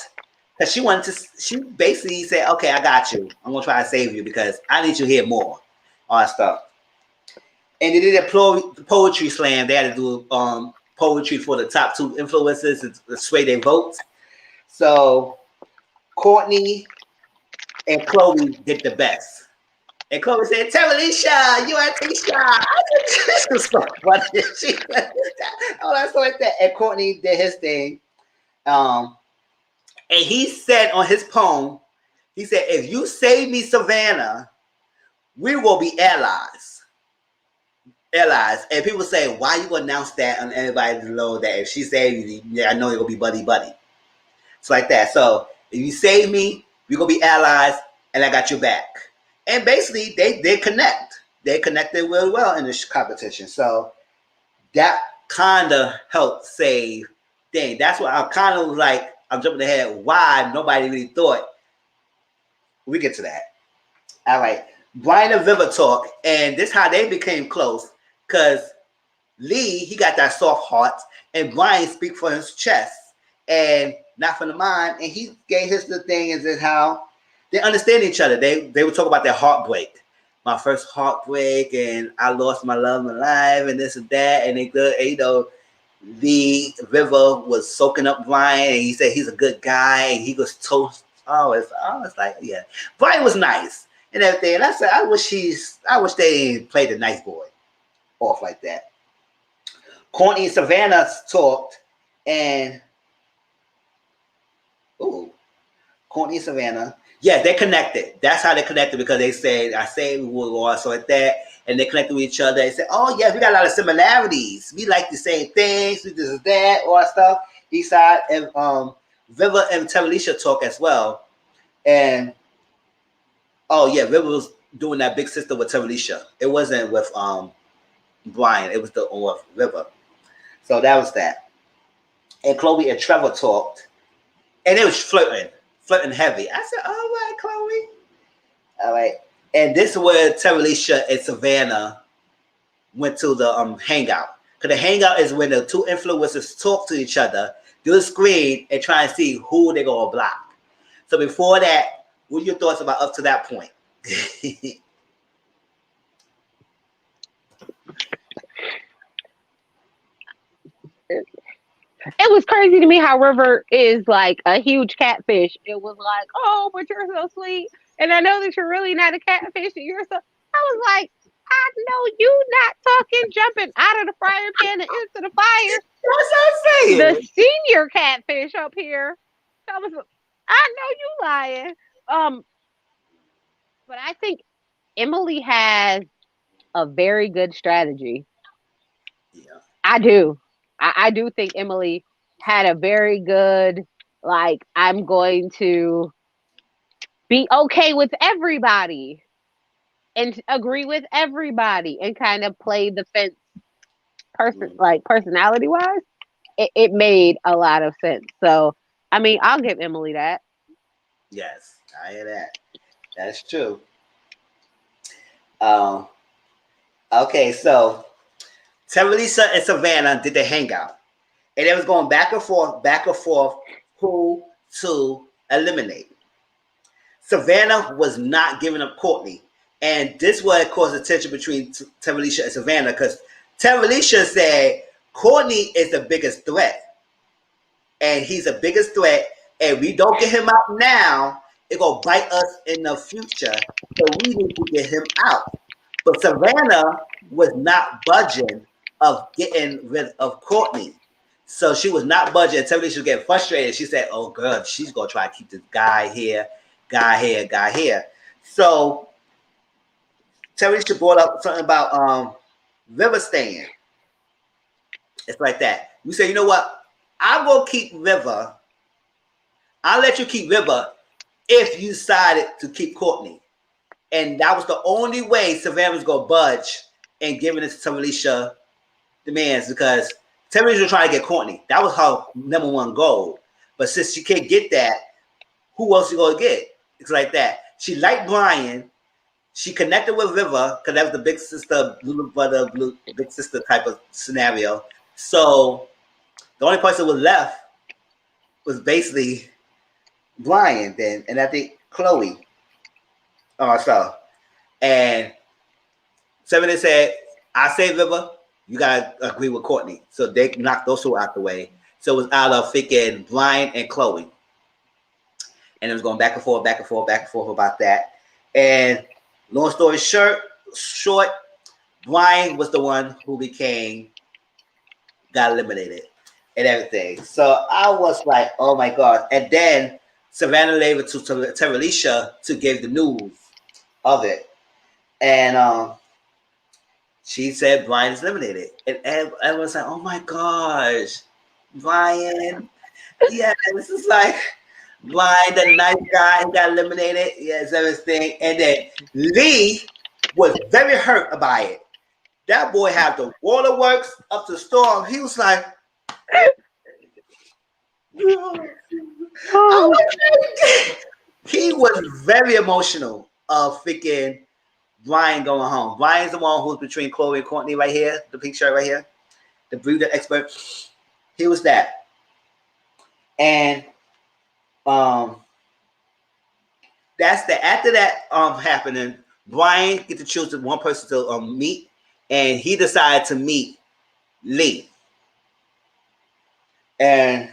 because she wanted to. She basically said, "Okay, I got you. I'm gonna try to save you because I need you here more." All that stuff. And they did a poetry slam. They had to do poetry for the top two influencers to sway their votes. So Courtney and Chloe did the best. And Chloe said, "Tell Alicia, you are Tisha." I said, "This is so funny." She, all that stuff like that. And Courtney did his thing. Um, and he said on his poem, he said, "If you save me, Savannah, We will be allies. Allies. And people say, why you announce that on everybody to know that if she saves me, I know it will be buddy buddy. It's like that. So if you save me, we're gonna be allies, and I got your back. And basically, they connect. They connected really well in this competition. So that kind of helped save thing. That's what I'm kind of like. I'm jumping ahead. Why nobody really thought we get to that. All right, Brian and Viva talk, and this is how they became close. Cause Lee, he got that soft heart, and Brian speak for his chest and not from the mind. And he gave his the thing is that how they understand each other. They would talk about their heartbreak. My first heartbreak, and I lost my love of my life, and this and that. And they good, you know, the River was soaking up Brian, and he said he's a good guy, and he was toast. I was like, yeah, Brian was nice and everything. And I said, I wish they played the nice boy off like that. Courtney and Savannah talked, and Courtney and Savannah, yeah, they connected. That's how they connected because they said, I say we will go so like that, and they connected with each other. They said, oh yeah, we got a lot of similarities. We like the same things. We this and that, all that stuff. Eastside and Viva and Teresa talk as well, and oh yeah, Viva was doing that big sister with Teresa. It wasn't with Brian. It was the with Viva. So that was that. And Chloe and Trevor talked, and it was flirting heavy. I said, all right, Chloe. All right. And this is where Teresa and Savannah went to the hangout. Because the hangout is when the two influencers talk to each other, do the screen, and try and see who they're going to block. So before that, what are your thoughts about up to that point? It was crazy to me how River is like a huge catfish. It was like, oh, but you're so sweet, and I know that you're really not a catfish. And you're so. I was like, I know you not talking, jumping out of the frying pan and into the fire. That's what I'm The saying. senior catfish up here. I was, I know you lying. But I think Emily has a very good strategy. Yeah. I do. I do think Emily had a very good, like, I'm going to be okay with everybody and agree with everybody and kind of play the fence like personality wise. It made a lot of sense. So, I mean, I'll give Emily that. Yes, I hear that. That's true. Um, okay, so Teresa and Savannah did the hangout. And it was going back and forth, who to eliminate. Savannah was not giving up Courtney. And this was caused attention between Teresa and Savannah because Teresa said Courtney is the biggest threat. And he's the biggest threat. And we don't get him out now, it's going to bite us in the future. So we need to get him out. But Savannah was not budging of getting rid of Courtney. So she was not budging. Teresa was getting frustrated. She said, oh, girl, she's going to try to keep this guy here, guy here, guy here. So Teresa brought up something about River staying. It's like that. You say, you know what? I'm going to keep River. I'll let you keep River if you decided to keep Courtney. And that was the only way Savannah was going to budge and giving it to Teresa demands because Teresa was trying to get Courtney. That was her number one goal. But since she can't get that, who else you going to get? It's like that. She liked Brian. She connected with River because that was the big sister, little brother, big sister type of scenario. So the only person who was left was basically Brian then, and I think Chloe. So, and Seven said, I say River, you gotta agree with Courtney. So they knocked those two out the way. So it was out of thinking Brian and Chloe. And it was going back and forth, back and forth, back and forth about that. And long story short, Brian was the one who got eliminated and everything. So I was like, oh my God. And then Savannah laid it to Teresa to give the news of it. And she said Brian is eliminated. And everyone's like, oh my gosh, Brian. Yeah, this is like Brian, the nice guy who got eliminated. Yes, everything. And then Lee was very hurt by it. That boy had the waterworks up to the storm. He was like, Oh, he was very emotional of freaking Brian going home. Brian's the one who's between Chloe and Courtney right here, the pink shirt right here, the breeder expert. He was that. And that's the after that happening, Brian get to choose one person to meet, and he decided to meet Lee. And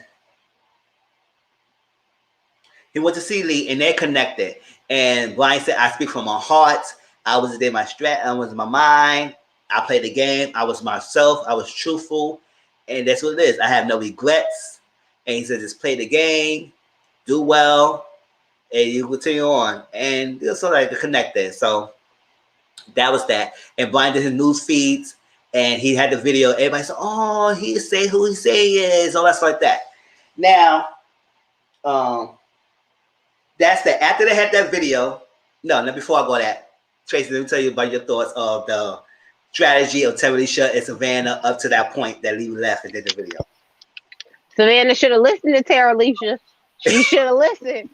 he went to see Lee, and they connected. And Brian said, I speak from my heart. I was in my I was in my mind. I played the game. I was myself. I was truthful. And that's what it is. I have no regrets. And he said, just play the game, do well, and you continue on. And it's sort of like the connected. So that was that. And Brian did his news feeds, and he had the video. Everybody said, oh, he say who he say he is, all that stuff like that. Now, that's that. After they had that video, no, before I go that, Tracy, let me tell you about your thoughts of the strategy of Tarilisha and Savannah up to that point that Lee left and did the video. Savannah should have listened to Tarilisha. She should have listened.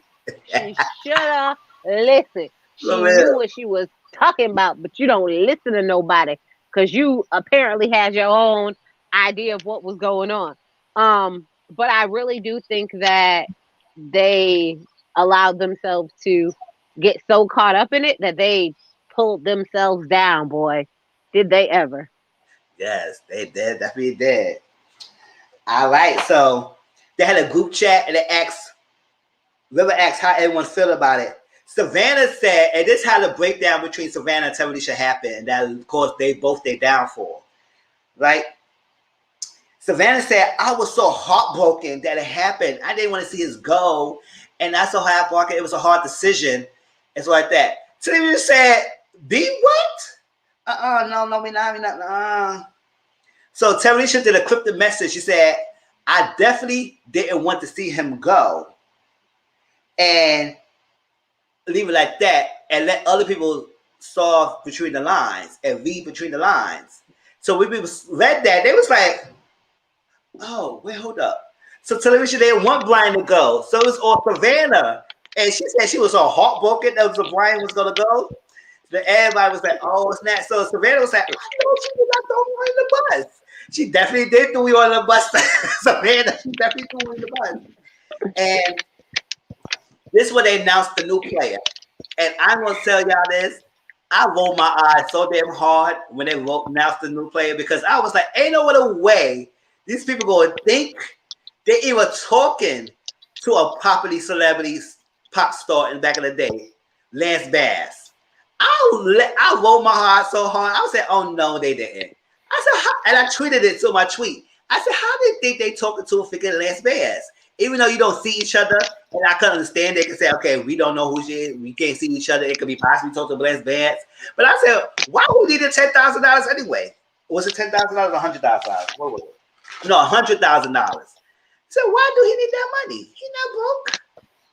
She should have listened. She knew what she was talking about, but you don't listen to nobody because you apparently had your own idea of what was going on. But I really do think that they allowed themselves to get so caught up in it that they pulled themselves down, boy. Did they ever? Yes, they did. Definitely did. All right, so they had a group chat and they asked, River asked how everyone feel about it. Savannah said, and this had a breakdown between Savannah and Tarilisha happened, and that of course they both their downfall. Right? Savannah said, I was so heartbroken that it happened. I didn't want to see his go, and that's so heartbroken. It was a hard decision. And so like that. Tarilisha said, be what? No, we not. So Tarilisha did a cryptic message. She said, I definitely didn't want to see him go. And leave it like that and let other people solve between the lines and read between the lines. So when people read that, they was like, oh, wait, hold up. So Tarilisha didn't want Brian to go. So it was all Savannah. And she said she was so heartbroken that Brian was going to go. Then everybody was like, oh, it's not. So Savannah was like, I know she did not throw me on the bus. She definitely did throw you on the bus. Savannah, she definitely threw me on the bus. And this is when they announced the new player. And I'm going to tell y'all this. I rolled my eyes so damn hard when they announced the new player because I was like, ain't no other way these people going to think they even talking to a popular celebrity pop star in back in the day, Lance Bass. I rolled my heart so hard. I said, oh, no, they didn't. I said, how? And I tweeted it to my tweet. I said, how do they think they talking to a freaking Lance Bass? Even though you don't see each other, and I can understand they can say, okay, we don't know who she is, we can't see each other, it could be possibly talking to Lance Bass. But I said, why would we need $10,000 anyway? Was it $10,000 or $100,000? What was it? No, $100,000. So why do he need that money? He's not broke.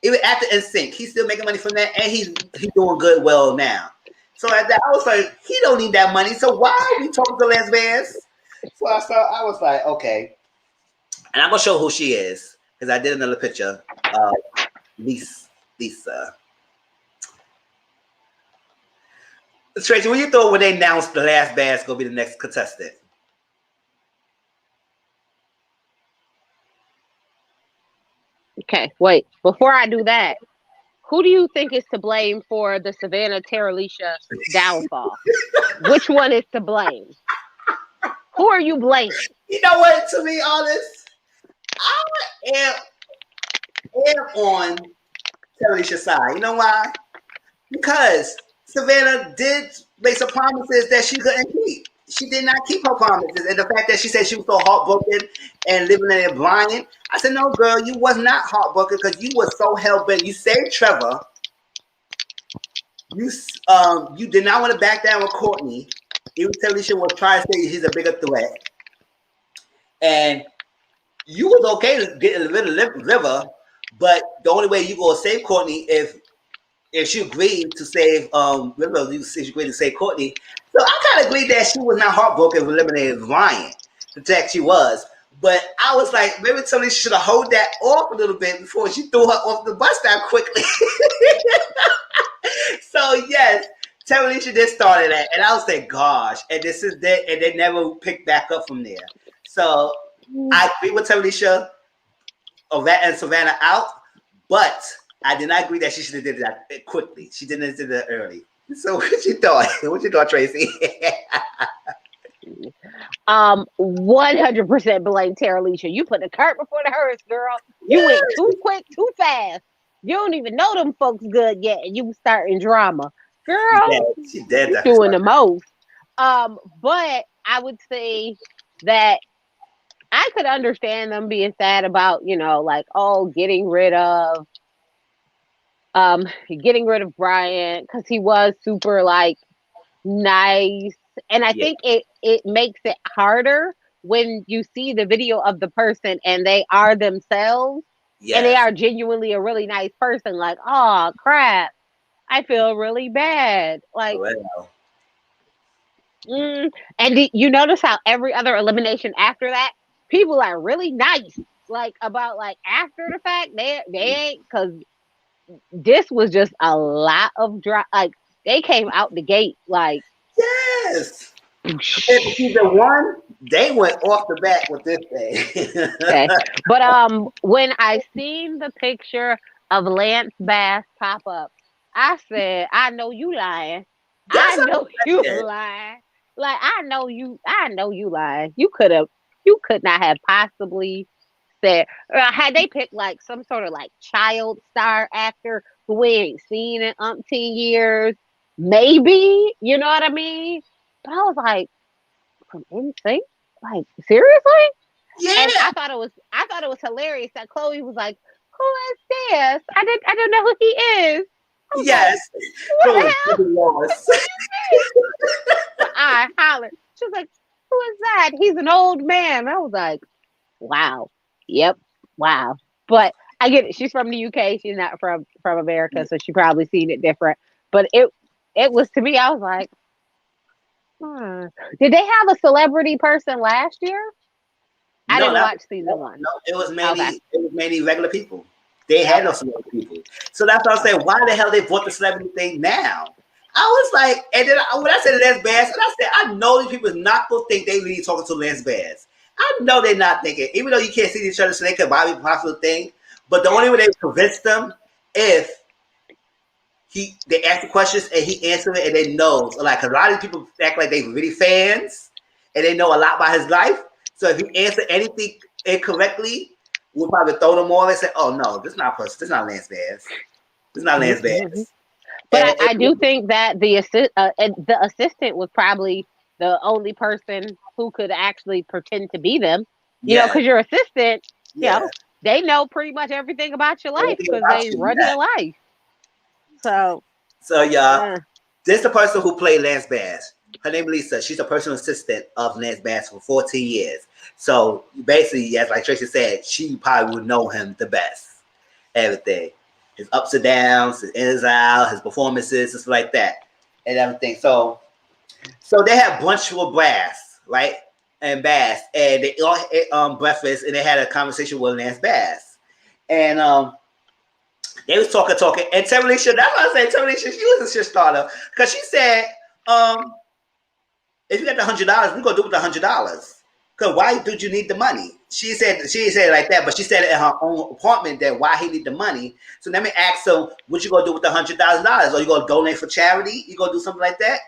Even after NSYNC, he's still making money from that, and he's doing good well now. So at that, I was like, he don't need that money. So why are we talking to Lance Bass? So I was like, okay. And I'm gonna show who she is because I did another picture of Lisa. Tracy, what you thought when they announced the last Bass gonna be the next contestant? Okay, wait. Before I do that, who do you think is to blame for the Savannah Tarilisha downfall? Which one is to blame? Who are you blaming? You know what? To be honest, I am on Tarilisha's side. You know why? Because Savannah did make some promises that she couldn't keep. She did not keep her promises. And the fact that she said she was so heartbroken and living in Brian, I said, no, girl, you was not heartbroken because you were so hell-bent. You saved Trevor. you did not want to back down with Courtney. Even Talisha was trying to say he's a bigger threat, and you was okay to get rid of River, but the only way you gonna save Courtney if she agreed to save River, she agreed to save Courtney. So I kind of agreed that she was not heartbroken if eliminated Ryan. The fact she was. But I was like, maybe somebody should have held that off a little bit before she threw her off the bus that quickly. So yes, Talisha did start it, and I was like, gosh, and this is that, and they never picked back up from there. So I agree with Talisha and Savannah out, but I did not agree that she should have did that quickly. She didn't do that early. So what you thought? What you thought, Tracy? 100% blame Tara Alicia. You put the cart before the hearse, girl. You went too quick, too fast. You don't even know them folks good yet, and you starting drama, girl. She did that. Doing the most. But I would say that I could understand them being sad about, like, getting rid of Brian, because he was super like nice. And I think it makes it harder when you see the video of the person and they are themselves and they are genuinely a really nice person. Like, oh crap, I feel really bad. Like, and you notice how every other elimination after that, people are really nice. Like about like after the fact, they ain't, because this was just a lot of like they came out the gate like. Yes. Season 1, they went off the bat with this thing. Okay. But when I seen the picture of Lance Bass pop up, I said, I know you lying. I know you lying. Like I know you lying. You could not have possibly said, had they picked like some sort of like child star actor who we ain't seen in umpteen years, maybe, you know what I mean? But I was like, from NSYNC? Like, seriously? Yeah. And I thought it was hilarious that Chloe was like, who is this? I don't know who he is. Yes. Like, what the hell? But I hollered. She was like, who is that? He's an old man. I was like, wow. Yep. Wow. But I get it. She's from the UK. She's not from America, so she probably seen it different. But it was, to me, I was like, did they have a celebrity person last year? I didn't watch season 1. No, it was mainly regular people. They had no celebrity people. So that's what I'm saying. Why the hell they brought the celebrity thing now? I was like, and then when I said Lance Bass, and I said, I know these people is not going to think they really talking to Lance Bass. I know they're not thinking, even though you can't see each other, so they could probably possibly think. But the only way they convince them if they ask the questions and he answers it and they know. So like a lot of people act like they really fans and they know a lot about his life. So if he answer anything incorrectly, we'll probably throw them all and say, "Oh no, this is not person. This is not Lance Bass. This is not Lance Bass." But I do think that the assistant was probably the only person who could actually pretend to be them. You know, because your assistant, you know, they know pretty much everything about your life because they run your life. So y'all, this is the person who played Lance Bass. Her name is Lisa. She's a personal assistant of Lance Bass for 14 years. So basically, as like Tracy said, she probably would know him the best. Everything. His ups and downs, his ins and outs, his performances, stuff like that. And everything. So they had brunch with Bass, right? And Bass. And they all ate breakfast and they had a conversation with Lance Bass. And they was talking. And Talisha, that's why I said Talisha, she was a shit starter. Because she said, if you got the $100, we're gonna do it with the $100. Cause why did you need the money? She didn't say it like that, but she said it in her own apartment that why he need the money. So let me ask him, what you gonna do with the $100,000? Or you gonna donate for charity? You gonna do something like that?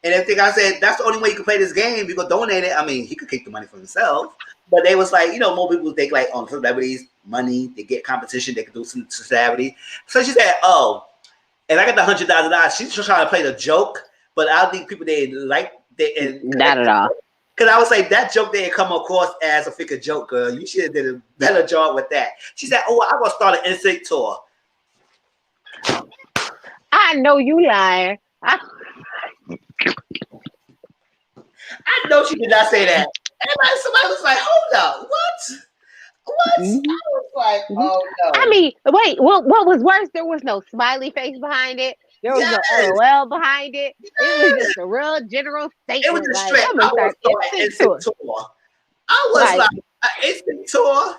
And everything I said, that's the only way you can play this game. You gonna donate it. I mean, he could keep the money for himself. But they was like, more people think like on celebrities, money, they get competition, they can do some charity. So she said, oh, if I got the $100,000, she's just trying to play the joke, but I don't think people not at all. Because I was like, that joke didn't come across as a freaking joke, girl. You should have did a better job with that. She said, oh, I'm going to start an NSYNC tour. I know you lying. I know she did not say that. And somebody was like, hold up, what? What? Mhm, I was like, mhm. oh I no. mean, wait, what was worse? There was no smiley face behind it. There was no Yes, LOL behind it. It was just yes. a real general It was statement. just Like, straight. I'm I gonna want start to start an instinct instant tour. tour. I was Like, like, an instant tour?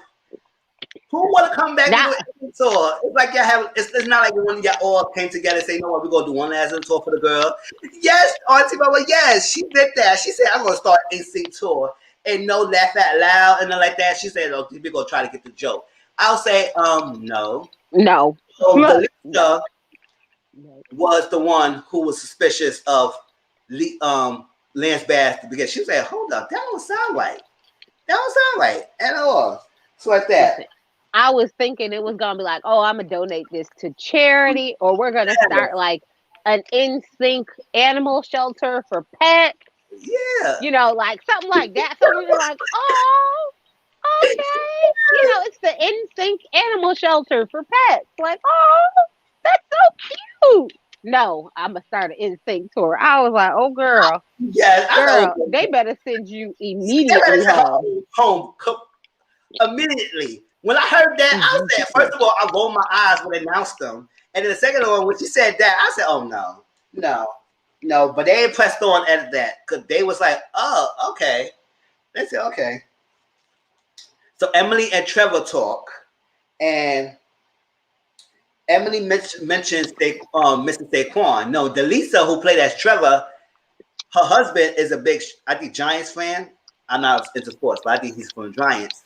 Who want to come back and do now, an instant tour? It's like y'all have. It's not like when y'all all came together and say, "You know what? We're gonna do one last tour for the girl." Yes, Auntie Mama. Yes, she did that. She said, "I'm gonna start an instant tour." And no laugh out loud and nothing like that. She said, "Oh, we're gonna try to get the joke." I'll say, no. no. So Look, no. Delisha No. was the one who was suspicious of Lance Bass because she said, "Hold up, that don't sound right. That don't sound right at all." So like that. Listen, I was thinking it was gonna be like, oh, I'm gonna donate this to charity, or we're gonna start like an in sync animal shelter for pets. Yeah. Like something like that. Something you're like, oh, okay. It's the in sync animal shelter for pets. Like, oh, that's so cute. No, I'm gonna start an in sync tour. I was like, oh, Yes, I girl, know. they better send you They better immediately send her home. home immediately. When I heard that, I said, first of all, I rolled my eyes when they announced them. And then the second one, when she said that, I said, oh, no, no, no. But they ain't pressed on at that because they was like, oh, okay. They said, okay. So Emily and Trevor talk. And Emily mentions Mr. Saquon. No, Delisa, who played as Trevor, her husband is a big, I think, Giants fan. I'm not into sports, but I think he's from the Giants.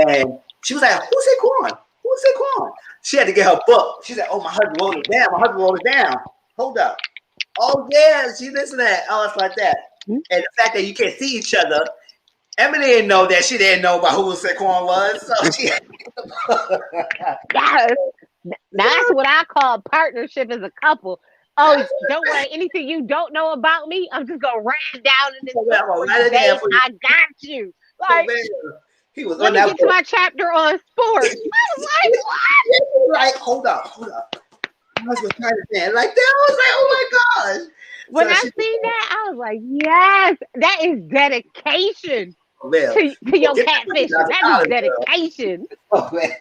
And she was like, "Who's Saquon? Who's Saquon?" She had to get her book. She said, "Oh, my husband wrote it down. My husband wrote it down. Hold up. Oh yeah, she listened to that. Oh, it's like that. And the fact that you can't see each other, Emily didn't know that she didn't know about who Saquon was. So she Yes. Now that's what I call partnership as a couple. Oh, that's don't worry. Anything you don't know about me, I'm just gonna write it down in this so book I'm gonna for you, write it down babe. for you. I got you. So Like, man, he was let on me that get to book. my chapter on sports. I was like, what? Like, hold up. I was trying to stand like that. I was like, oh my gosh. When So I she seen that, I was like, yes, that is dedication well, to you your get that money catfishing. out of That is college, girl. dedication. Oh man.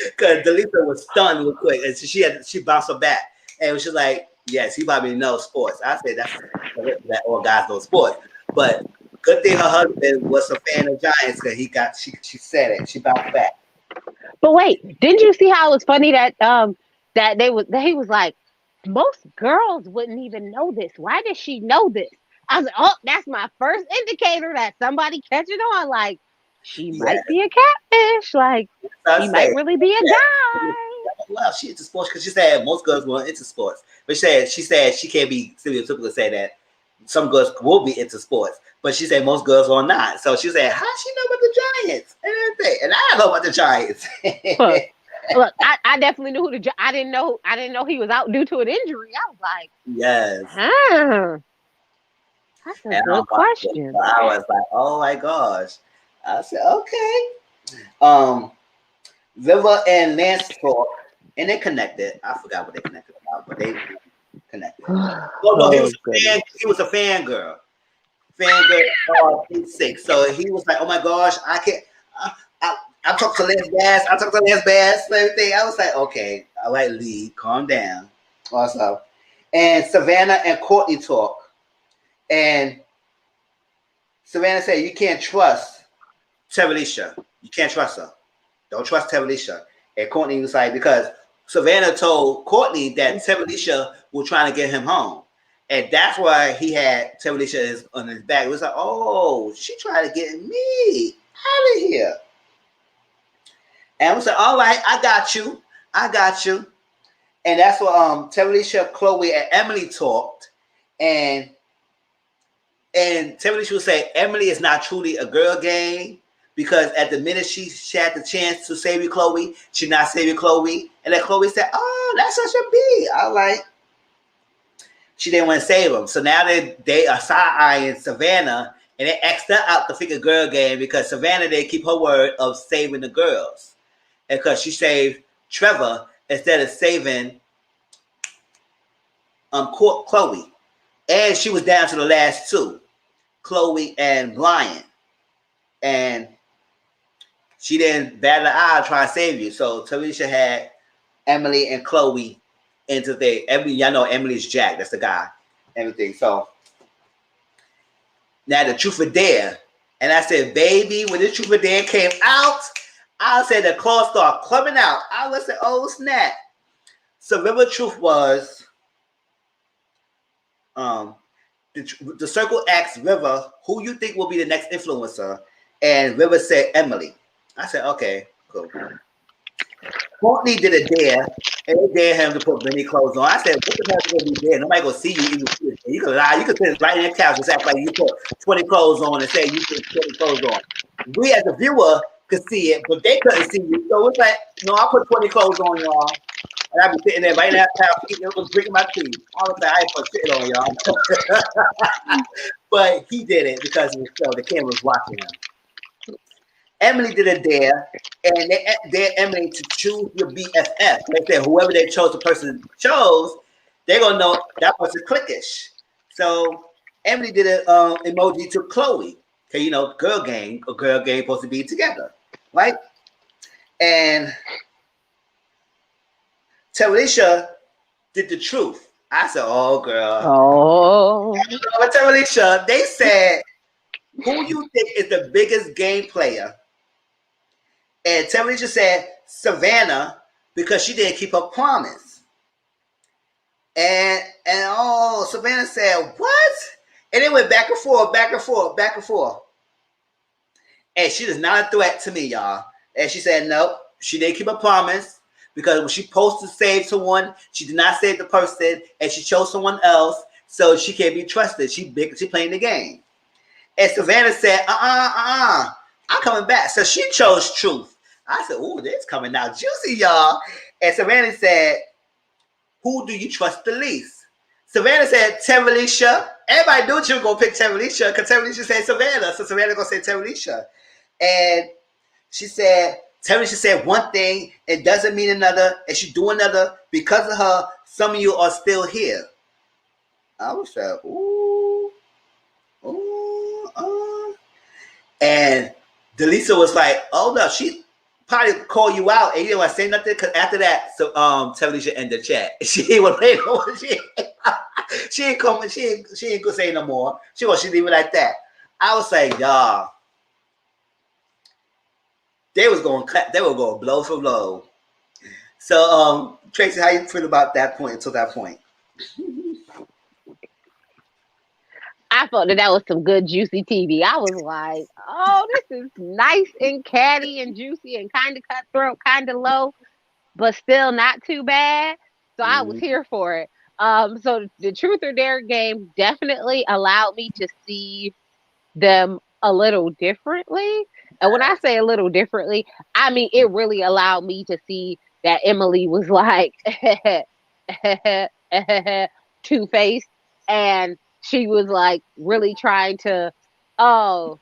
Because Delisa was stunned real quick. And she bounced her back. And she was like, yes, he probably knows sports. I said that's that all guys know sports. But good thing her husband was a fan of Giants because she said it. She bounced back. But wait, didn't you see how it was funny that he was like, most girls wouldn't even know this. Why does she know this? I was like, oh, that's my first indicator that somebody catching on. Like, she Yeah. might be a catfish. Like, I she might said, really be a yeah. guy. Wow, she into sports because she said most girls weren't into sports. But she said she can't be stereotypical to say that some girls will be into sports, but she said most girls are not. So she said, how she know about the Giants and everything? And I know about the Giants. Huh. Look, I definitely knew I didn't know he was out due to an injury. I was like, Yes. huh, that's a And good question. I was like, oh my gosh. I said, okay. Um, River and Lance talk, and they connected. I forgot what they connected about, but they connected. Oh no, Oh goodness. he was a fangirl. Fangirl six. So he was like, oh my gosh, I can't I talked to Les Bass, and everything. I was like, okay, all right, Lee, calm down. Also. And Savannah and Courtney talk. And Savannah said, you can't trust Terelisha. You can't trust her. Don't trust Terelisha. And Courtney was like, because Savannah told Courtney that Terelisha was trying to get him home. And that's why he had Terelisha on his back. It was like, oh, she tried to get me out of here. And I was like, all right, I got you. And that's what Terelisha, Chloe, and Emily talked. And Terelisha would say, Emily is not truly a girl gang. Because at the minute she had the chance to save you, Chloe, she not saving Chloe. And then Chloe said, oh, that's such a B. I like, she didn't want to save him. So now they are side-eyeing Savannah, and they asked her out to figure girl game because Savannah didn't keep her word of saving the girls. And because she saved Trevor instead of saving Chloe, and she was down to the last two, Chloe and Lion, and she didn't bat an eye trying to save you. So Talisha had Emily and Chloe into the Emily. Y'all know Emily's Jack. That's the guy. Everything. So now the truth or dare, and I said, baby, when the truth or dare came out, I said the claws start clubbing out. I was like, oh snap. So River Truth was the circle asked River, who you think will be the next influencer? And River said Emily. I said, okay, cool. Courtney did a dare, and they dared him to put many clothes on. I said, what the hell is going to be there? Nobody going to see you even. You can lie. You can sit right in the couch and act like you put 20 clothes on and say you put 20 clothes on. We as a viewer could see it, but they couldn't see you. So it's like, no, I put 20 clothes on, y'all. And I'd be sitting there right in that couch, eating, drinking my tea. I was like, I ain't put shit on, y'all. But he did it because the camera was watching him. Emily did a dare, and they dared Emily to choose your BFF. They said whoever they chose, the person chose, they're gonna know that person clickish. So Emily did an emoji to Chloe, because you know, girl gang supposed to be together, right? And Talisha did the truth. I said, "Oh, girl." Oh. But Talisha, they said, "Who you think is the biggest game player?" And Talisha said Savannah because she didn't keep her promise. And Savannah said, what? And it went back and forth, back and forth, back and forth. And she is not a threat to me, y'all. And she said, nope, she didn't keep her promise because when she supposed to save someone, she did not save the person and she chose someone else, so she can't be trusted. She playing the game. And Savannah said, I'm coming back. So she chose truth. I said, ooh, this coming out juicy, y'all. And Savannah said, who do you trust the least? Savannah said, Talisha. Everybody knew she was going to pick Talisha because Talisha said Savannah. So Savannah going to say Talisha. And she said, Talisha said one thing, it doesn't mean another, and she do another. Because of her, some of you are still here. I was like, ooh. And Delisa was like, oh no, she probably call you out and you didn't want to say nothing because after that, so Talisha ended the chat. She ain't want to play no more. She ain't coming, she ain't gonna say no more. She leave it like that. I was like, y'all, they were going blow for blow. So Tracy, how you feel about that point until that point? I thought that was some good juicy TV. I was like, oh, this is nice and catty and juicy and kind of cutthroat, kind of low, but still not too bad. So I was here for it. So the truth or dare game definitely allowed me to see them a little differently. And when I say a little differently, I mean it really allowed me to see that Emily was like two-faced, and she was like really trying to, oh,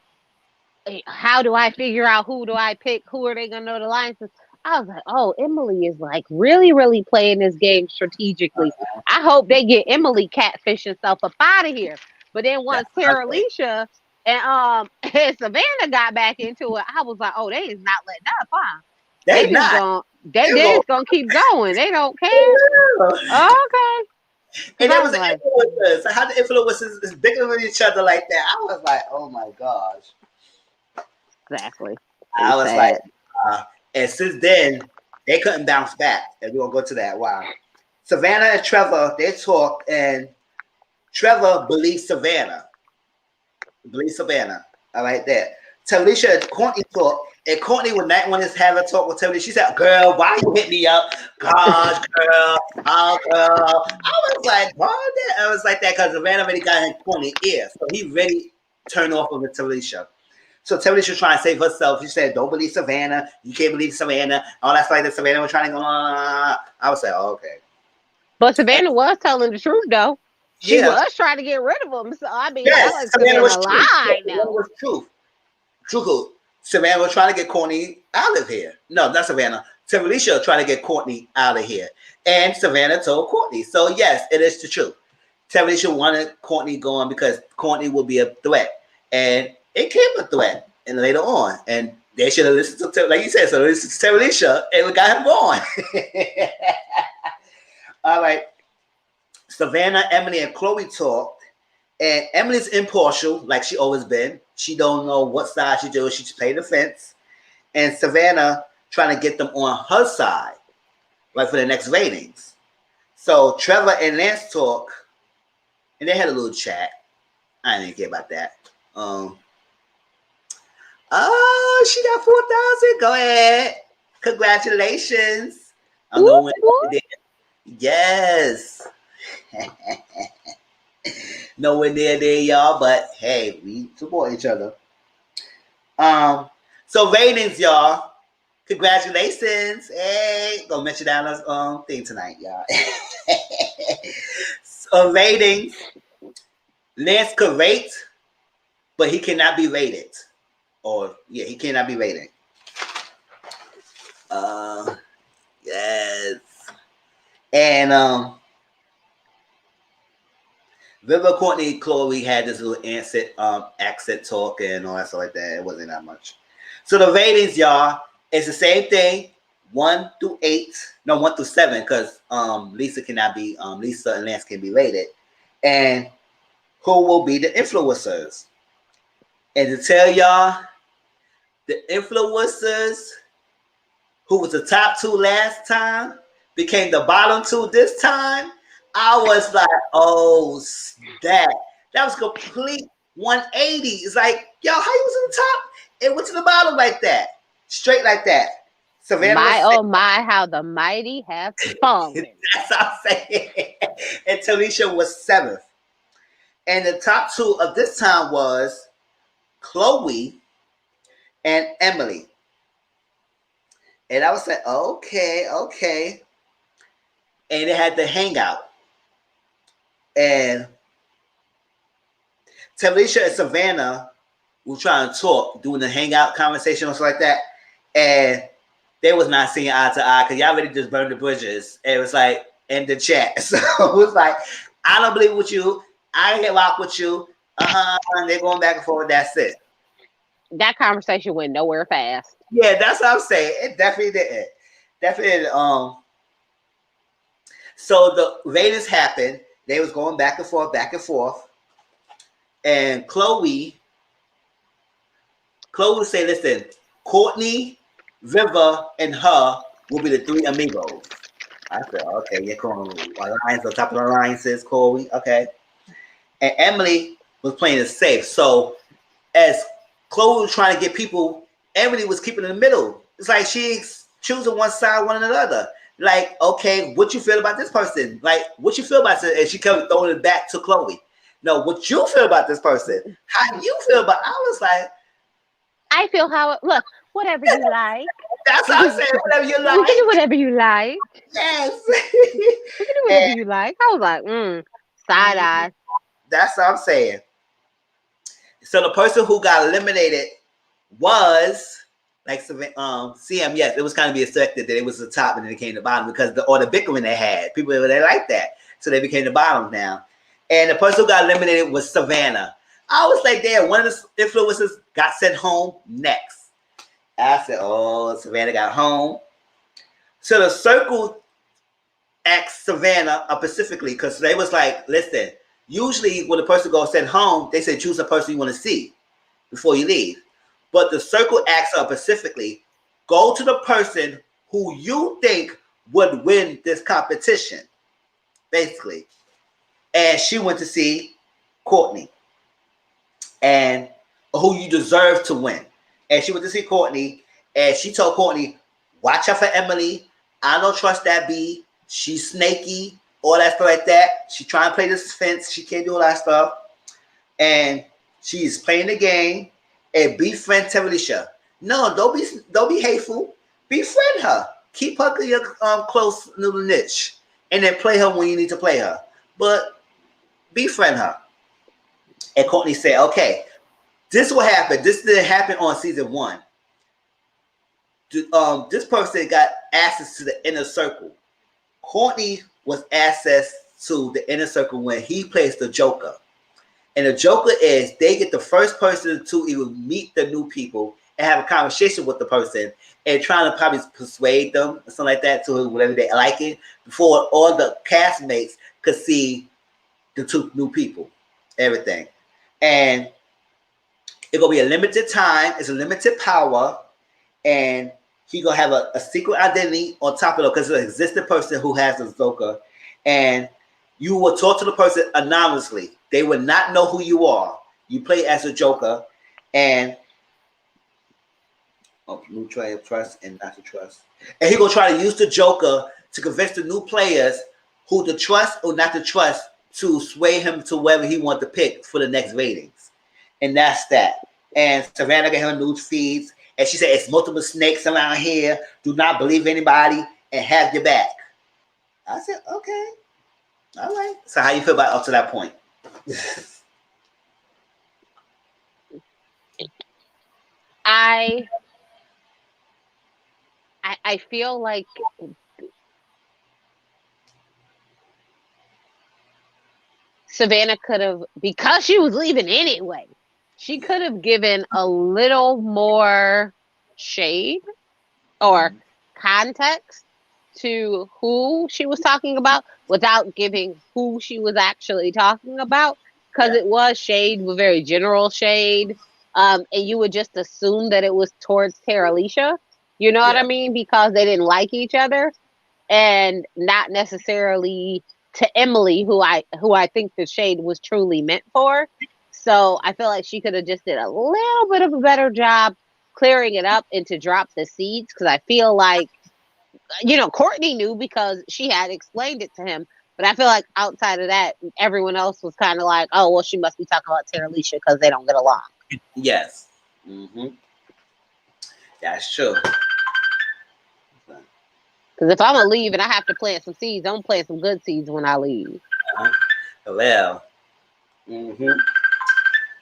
how do I figure out who do I pick? Who are they gonna know the lines? I was like, oh, Emily is like really, really playing this game strategically. I hope they get Emily catfishing stuff up out of here. But then once Tara Alicia and and Savannah got back into it, I was like, oh, they is not letting up, huh? They just gonna keep going. They don't care. Okay. And it was like, influencers. So how the influencers is bigger than each other like that. I was like, oh my gosh. Exactly. I was like, and since then, they couldn't bounce back. And we're going to go to that. Wow. Savannah and Trevor, they talk, and Trevor believes Savannah. All right, there. Talisha and Courtney talk, and Courtney would not want to have a talk with Talisha. She said, girl, why you hit me up? Gosh, girl. Oh, girl. I was like, what? I was like that because Savannah already got in Courtney's ear. So he really turned off of Talisha. So Talisha was trying to save herself. She said, don't believe Savannah. You can't believe Savannah. All that like that Savannah was trying to go on. I was like, oh, okay. But Savannah was telling the truth, though. She was trying to get rid of him. So, I mean, yes, Savannah was lying. Savannah was truth. Savannah was trying to get Courtney out of here. No, not Savannah. Talisha trying to get Courtney out of here. And Savannah told Courtney. So yes, it is the truth. Talisha wanted Courtney going because Courtney will be a threat. And it came a threat. And later on. And they should have listened to, like you said, so listen to Talisha and we got him going. All right. Savannah, Emily, and Chloe talked. And Emily's impartial, like she always been. She don't know what side she do. She just played the fence. And Savannah trying to get them on her side, right, for the next ratings. So Trevor and Lance talk, and they had a little chat. I didn't care about that. Oh, she got 4,000. Go ahead. Congratulations. I'm the winner. Yes. Nowhere near there, y'all, but hey, we support each other. So ratings, y'all. Congratulations. Hey, gonna mention down this thing tonight, y'all. So ratings. Lance could rate, but he cannot be rated. Or yeah, he cannot be rated. Yes. And River, Courtney, Chloe had this little accent talk and all that stuff like that. It wasn't that much. So the ratings, y'all, it's the same thing. 1 through 8. No, 1 through 7, because Lisa cannot be Lisa and Lance can be rated. And who will be the influencers? And to tell y'all, the influencers who was the top 2 last time became the bottom 2 this time. I was like, oh, that was complete 180. It's like, yo, how you was in the top? It went to the bottom like that. Straight like that. Savannah my, oh my, how the mighty have fallen. That's what I'm saying. And Talisha was 7th. And the top 2 of this time was Chloe and Emily. And I was like, okay. And they had the hangout. And Talisha and Savannah were trying to talk, doing the hangout conversation or something like that. And they was not seeing eye to eye because y'all really just burned the bridges. And it was like in the chat. So it was like, I don't believe with you. I can't rock with you. And they're going back and forth. That's it. That conversation went nowhere fast. Yeah, that's what I'm saying. It definitely didn't. Definitely. So the ratings happened. They was going back and forth. And Chloe would say, listen, Courtney, River, and her will be the 3 amigos. I said, okay, yeah, cool. Alliance on top of the alliances, Chloe. Okay. And Emily was playing it safe. So as Chloe was trying to get people, Emily was keeping in the middle. It's like she's choosing one side, one another. Like, okay, what you feel about this person? Like, what you feel about this? And she kept throwing it back to Chloe. No, what you feel about this person? How you feel about? I was like, I feel how. Look, whatever you like. That's what I'm saying. Whatever you like. We can do whatever you like. Yes. We can do whatever you like. I was like, side eye. That's what I'm saying. So the person who got eliminated was like CM. Yes, it was kind of be expected that it was the top and then it came to the bottom because the bickering they had. People they like that, so they became the bottom now. And the person who got eliminated was Savannah. I was like, damn, one of the influencers got sent home next. I said, oh, Savannah got home. So the circle asked Savannah specifically because they was like, listen, usually when a person goes sent home, they say choose a person you want to see before you leave. But the circle asked her specifically, go to the person who you think would win this competition, basically. And she went to see Courtney, and who you deserve to win. And she went to see Courtney, and she told Courtney, watch out for Emily. I don't trust that B. She's snaky, all that stuff like that. She trying to play this fence. She can't do all that stuff. And she's playing the game. And befriend Talisha. No, don't be hateful. Befriend her. Keep her in your close little niche. And then play her when you need to play her. But befriend her. And Courtney said, okay, this will happen. This didn't happen on season 1. this person got access to the inner circle. Courtney was access to the inner circle when he plays the Joker. And the Joker is they get the first person to even meet the new people and have a conversation with the person and trying to probably persuade them or something like that to whatever they like it before all the castmates could see the two new people, everything. And it's gonna be a limited time, it's a limited power, and he gonna have a secret identity on top of it because it's an existing person who has the Joker, and you will talk to the person anonymously. They will not know who you are. You play as a Joker, and new try of trust and not to trust. And he gonna try to use the Joker to convince the new players who to trust or not to trust to sway him to wherever he wants to pick for the next ratings. And that's that. And Savannah got her news feeds, and she said it's multiple snakes around here. Do not believe anybody and have your back. I said, okay. All right. So how you feel about up to that point? I feel like Savannah could have, because she was leaving anyway, she could have given a little more shade or context to who she was talking about without giving who she was actually talking about, because it was shade, with very general shade, and you would just assume that it was towards Tara Alicia, you know what I mean, because they didn't like each other, and not necessarily to Emily, who I think the shade was truly meant for. So I feel like she could have just did a little bit of a better job clearing it up and to drop the seeds, because I feel like, Courtney knew because she had explained it to him. But I feel like outside of that, everyone else was kind of like, oh, well, she must be talking about Tara Alicia because they don't get along. Yes. Mm-hmm. That's true. Because if I'm going to leave and I have to plant some seeds, I'm planting some good seeds when I leave. Well. Mm-hmm.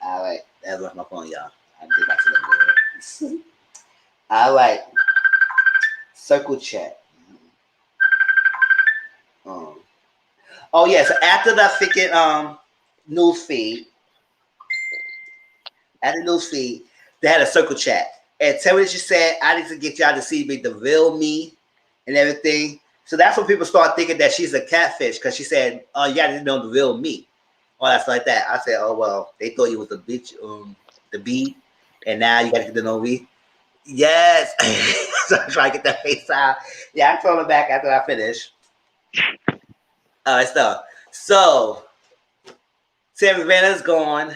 All right. That's off my phone, y'all. I get back to the word. All right. Circle chat. Oh yeah, so after that freaking news feed, they had a circle chat. And tell me what she said, I need to get y'all to see me, the real me and everything. So that's when people start thinking that she's a catfish, because she said, oh, you gotta know the real me. All that stuff like that. I said, oh well, they thought you was the bitch, the B, and now you gotta get to know me. Yes. So I try to get that face out. Yeah, I told her back after I finished. All right, so Terry Vanna's gone.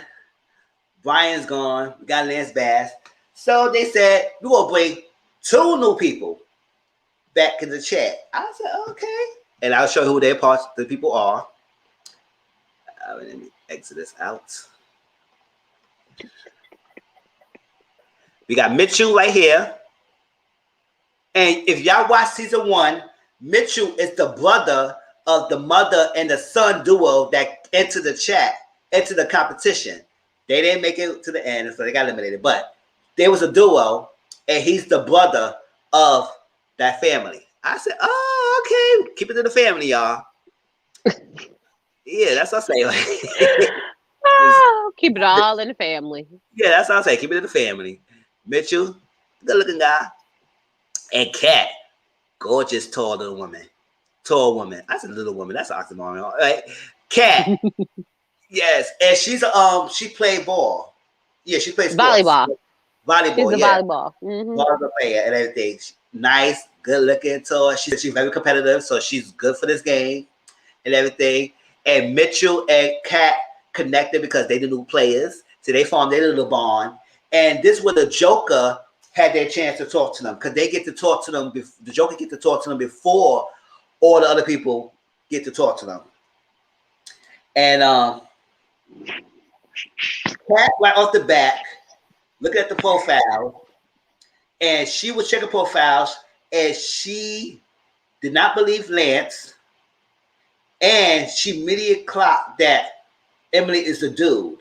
Brian's gone. We got Lance Bass. So they said, we're going to bring 2 new people back in the chat. I said, okay. And I'll show you who their parts, the people are. Let me exit this out. We got Mitchell right here. And if y'all watch season 1, Mitchell is the brother of the mother and the son duo that entered the chat, entered the competition. They didn't make it to the end, so they got eliminated. But there was a duo, and he's the brother of that family. I said, oh, okay. Keep it in the family, y'all. Yeah, that's what I say. Keep it all in the family. Yeah, that's what I say. Keep it in the family. Mitchell, good looking guy. And Kat, gorgeous, tall little woman. Tall woman. I said little woman. That's an oxymoron. All right. Kat. Yes. And she's she played ball. Yeah, she plays volleyball. Volleyball. She's a yeah. volleyball. Mm-hmm. Volleyball player and everything. Nice, good looking, tall. She's very competitive, so she's good for this game and everything. And Mitchell and Kat connected because they the new players. So they formed their little bond. And this was the Joker had their chance to talk to them, because they get to talk to them. The Joker get to talk to them before all the other people get to talk to them. And Kat right off the back, looking at the profile, and she was checking profiles, and she did not believe Lance, and she immediately clocked that Emily is the dude.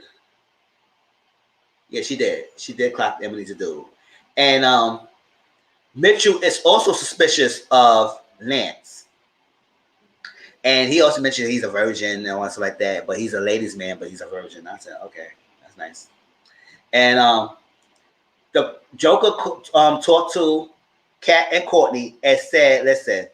Yeah, she did. She did clock Emily's a dude. And Mitchell is also suspicious of Lance. And he also mentioned he's a virgin and all stuff like that, but he's a ladies' man, but he's a virgin. I said, okay, that's nice. And the Joker talked to Kat and Courtney and said, listen,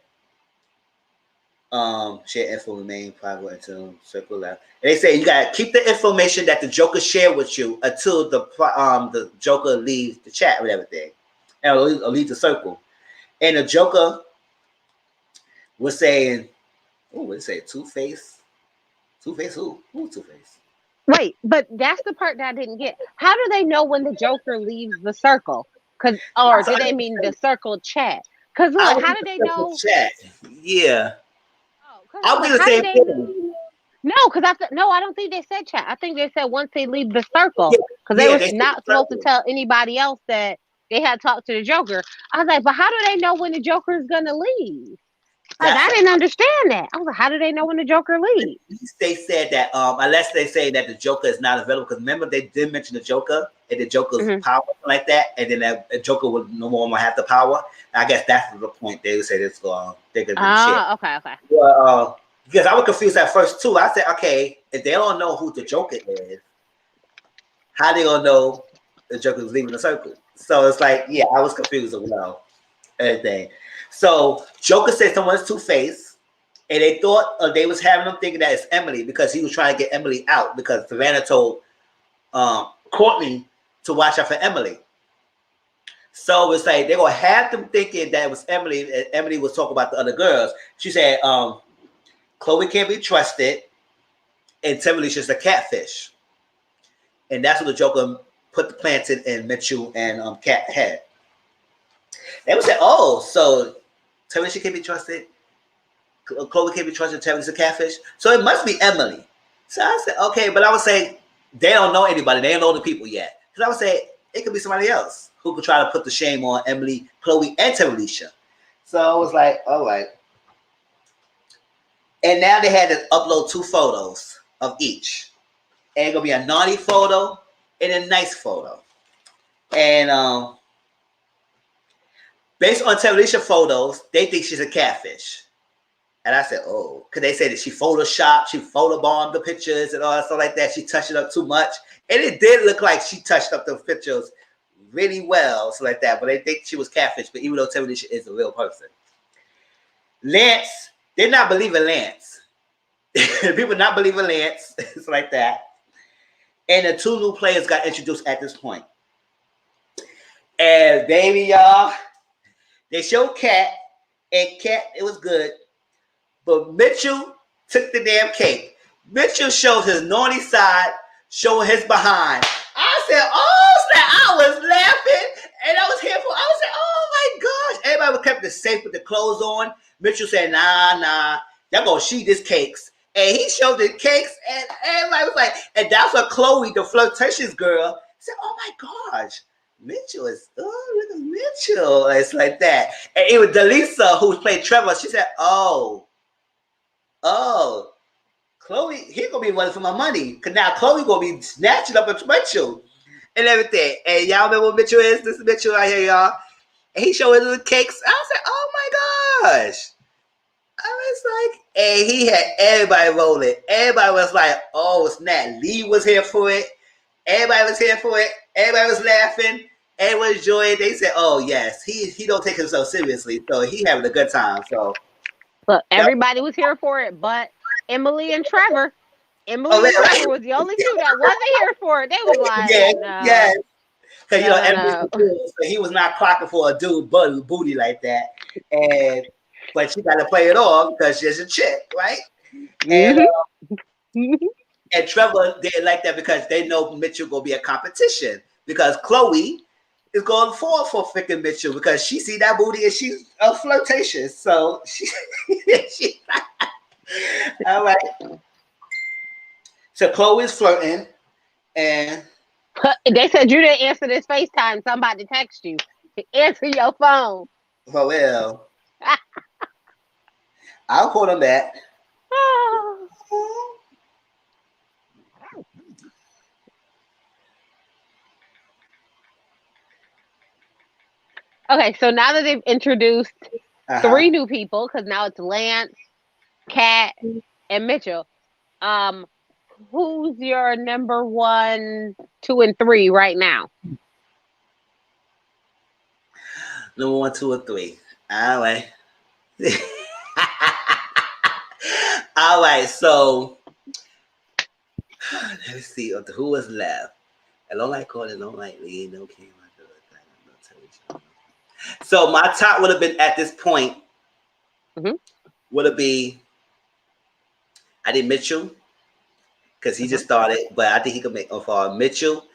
share info remain private until circle left. And they say you gotta keep the information that the Joker shared with you until the Joker leaves the chat with everything, and or leave the circle. And the Joker was saying, "Oh, what did it say? Two-Face? Two-Face who? Who's Two-Face?" Wait, but that's the part that I didn't get. How do they know when the Joker leaves the circle? Cause, or That's do what they mean the circle chat? Cause I look, was how in do they the circle know? chat. Yeah, Oh, cause I I was was like, in the how do same they? thing. No, cause no, I don't think they said chat. I think they said once they leave the circle, Yeah, cause they yeah, was they said the not supposed to circle. tell anybody else that they had talked to the Joker. I was like, but how do they know when the Joker is gonna leave? Like, I That's didn't understand that. I was like, how do they know when the Joker leaves? they said that unless they say that the Joker is not available, because remember they did mention the Joker and the Joker's Mm-hmm. power like that, and then that Joker would no more have the power. I guess that's the point they would say this they're gonna do the shit. Oh, okay, okay. Because I was confused at first too. I said, okay, if they don't know who the Joker is, how they gonna know the Joker's leaving the circle? So it's like, yeah, I was confused as well. Everything. So Joker said someone's Two-Face. And they thought they was having them thinking that it's Emily because he was trying to get Emily out because Savannah told Courtney to watch out for Emily. So it's like they're gonna have them thinking that it was Emily, and Emily was talking about the other girls. She said, Chloe can't be trusted, and Tiffany's just a catfish. And that's what the Joker put the plants in Mitchell and Cat head. They would say, oh, so Tiffany she can't be trusted. Chloe can't be trusted. Tiffany's a catfish. So it must be Emily. So I said, okay, but I would say they don't know anybody. They don't know the people yet. Because I would say it could be somebody else who could try to put the shame on Emily, Chloe, and Talisha. So I was like, all right. And now they had to upload 2 photos of each. And it's going to be a naughty photo and a nice photo. And based on Talisha photos, they think she's a catfish. And I said, oh, because they said that she photoshopped, she photobombed the pictures and all that stuff like that. She touched it up too much. And it did look like she touched up the pictures really well, so like that. But they think she was catfish, but even though Tiffany is a real person. Lance, they're not believing Lance. People not believing Lance. It's like that. And the 2 new players got introduced at this point. And baby, y'all, they showed Cat. And Cat, it was good. But Mitchell took the damn cake. Mitchell showed his naughty side, showing his behind. I said, oh, snap. I was laughing. And I was here for, I was saying, oh my gosh. Everybody was kept it safe with the clothes on. Mitchell said, nah. Y'all gonna shoot his cakes. And he showed the cakes, and everybody was like, and that's what Chloe, the flirtatious girl, said, oh my gosh. Mitchell is, oh, look at Mitchell. It's like that. And it was Delisa who played Trevor. She said, oh, Chloe, he gonna be running for my money. Cause now Chloe gonna be snatching up a Mitchell and everything. And y'all remember what Mitchell is? This is Mitchell right here, y'all. And he showing little cakes. I was like, oh my gosh. I was like, and he had everybody rolling. Everybody was like, oh snap. Lee was here for it. Everybody was here for it. Everybody was laughing. Everybody was enjoying. They said, oh yes, he don't take himself seriously. So he having a good time. So Look, that everybody was here for it, but Emily and Trevor. oh, Emily and Trevor was the only 2 that wasn't here for it. They was like, yeah, no, yes. Because no, no, Emily's no. the dude, so he was not clocking for a dude booty like that. And but she got to play it off because she's a chick, right? And Mm-hmm. and Trevor didn't like that because they know Mitchell gonna be a competition because Chloe is going fall for freaking Mitchell because she see that booty and she's flirtatious. So she all right. So Chloe's flirting and They said you didn't answer this FaceTime. Somebody text you. Answer your phone. oh well, I'll call them back. Okay, so now that they've introduced Uh-huh. 3 new people, because now it's Lance, Kat, and Mitchell. Um, who's your number 1, 2, and 3 right now? Number 1, 2, or 3. All right. All right. So let's see who was left. I don't like calling, don't like Lee, no Kim. So my top would have been at this point Hmm. would have been I did Mitchell because he Hmm. just started, but I think he could make for Mitchell.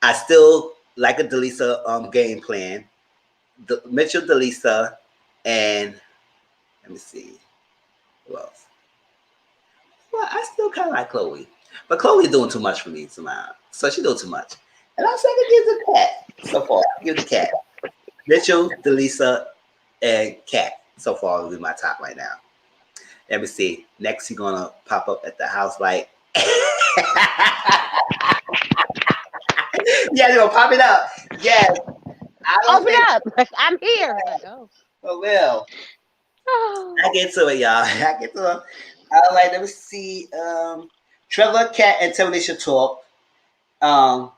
I still like a Delisa game plan. Mitchell, Delisa, and let me see who else. Well, I still kind of like Chloe, but Chloe's doing too much for me somehow. So she doing too much, and I'm saying to give the cat so far. Give the cat Mitchell, Delisa, and Cat so far will be my top right now. Let me see. Next, he's gonna pop up at the house like. Yeah, they're gonna pop it up. Yes, I don't Open think up! Like, I'm here. Like, oh. for real. I get to it, y'all. I get to it. All right, let me see. Trevor, Cat, and Tony should talk. Um,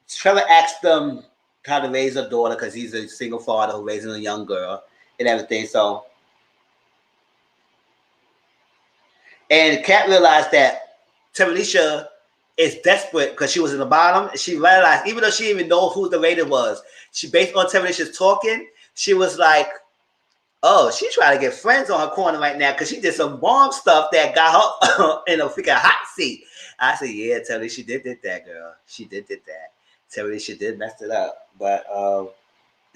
Trevor asked them how to raise a daughter because he's a single father who's raising a young girl and everything. So, and Cat realized that Tamisha is desperate because she was in the bottom. She realized, even though she didn't even know who the rated was, she based on Tamisha's talking, she was like, oh, she's trying to get friends on her corner right now because she did some bomb stuff that got her in a freaking hot seat. I said, yeah, Tony, she did that, girl. She did that. Tony, she did mess it up. But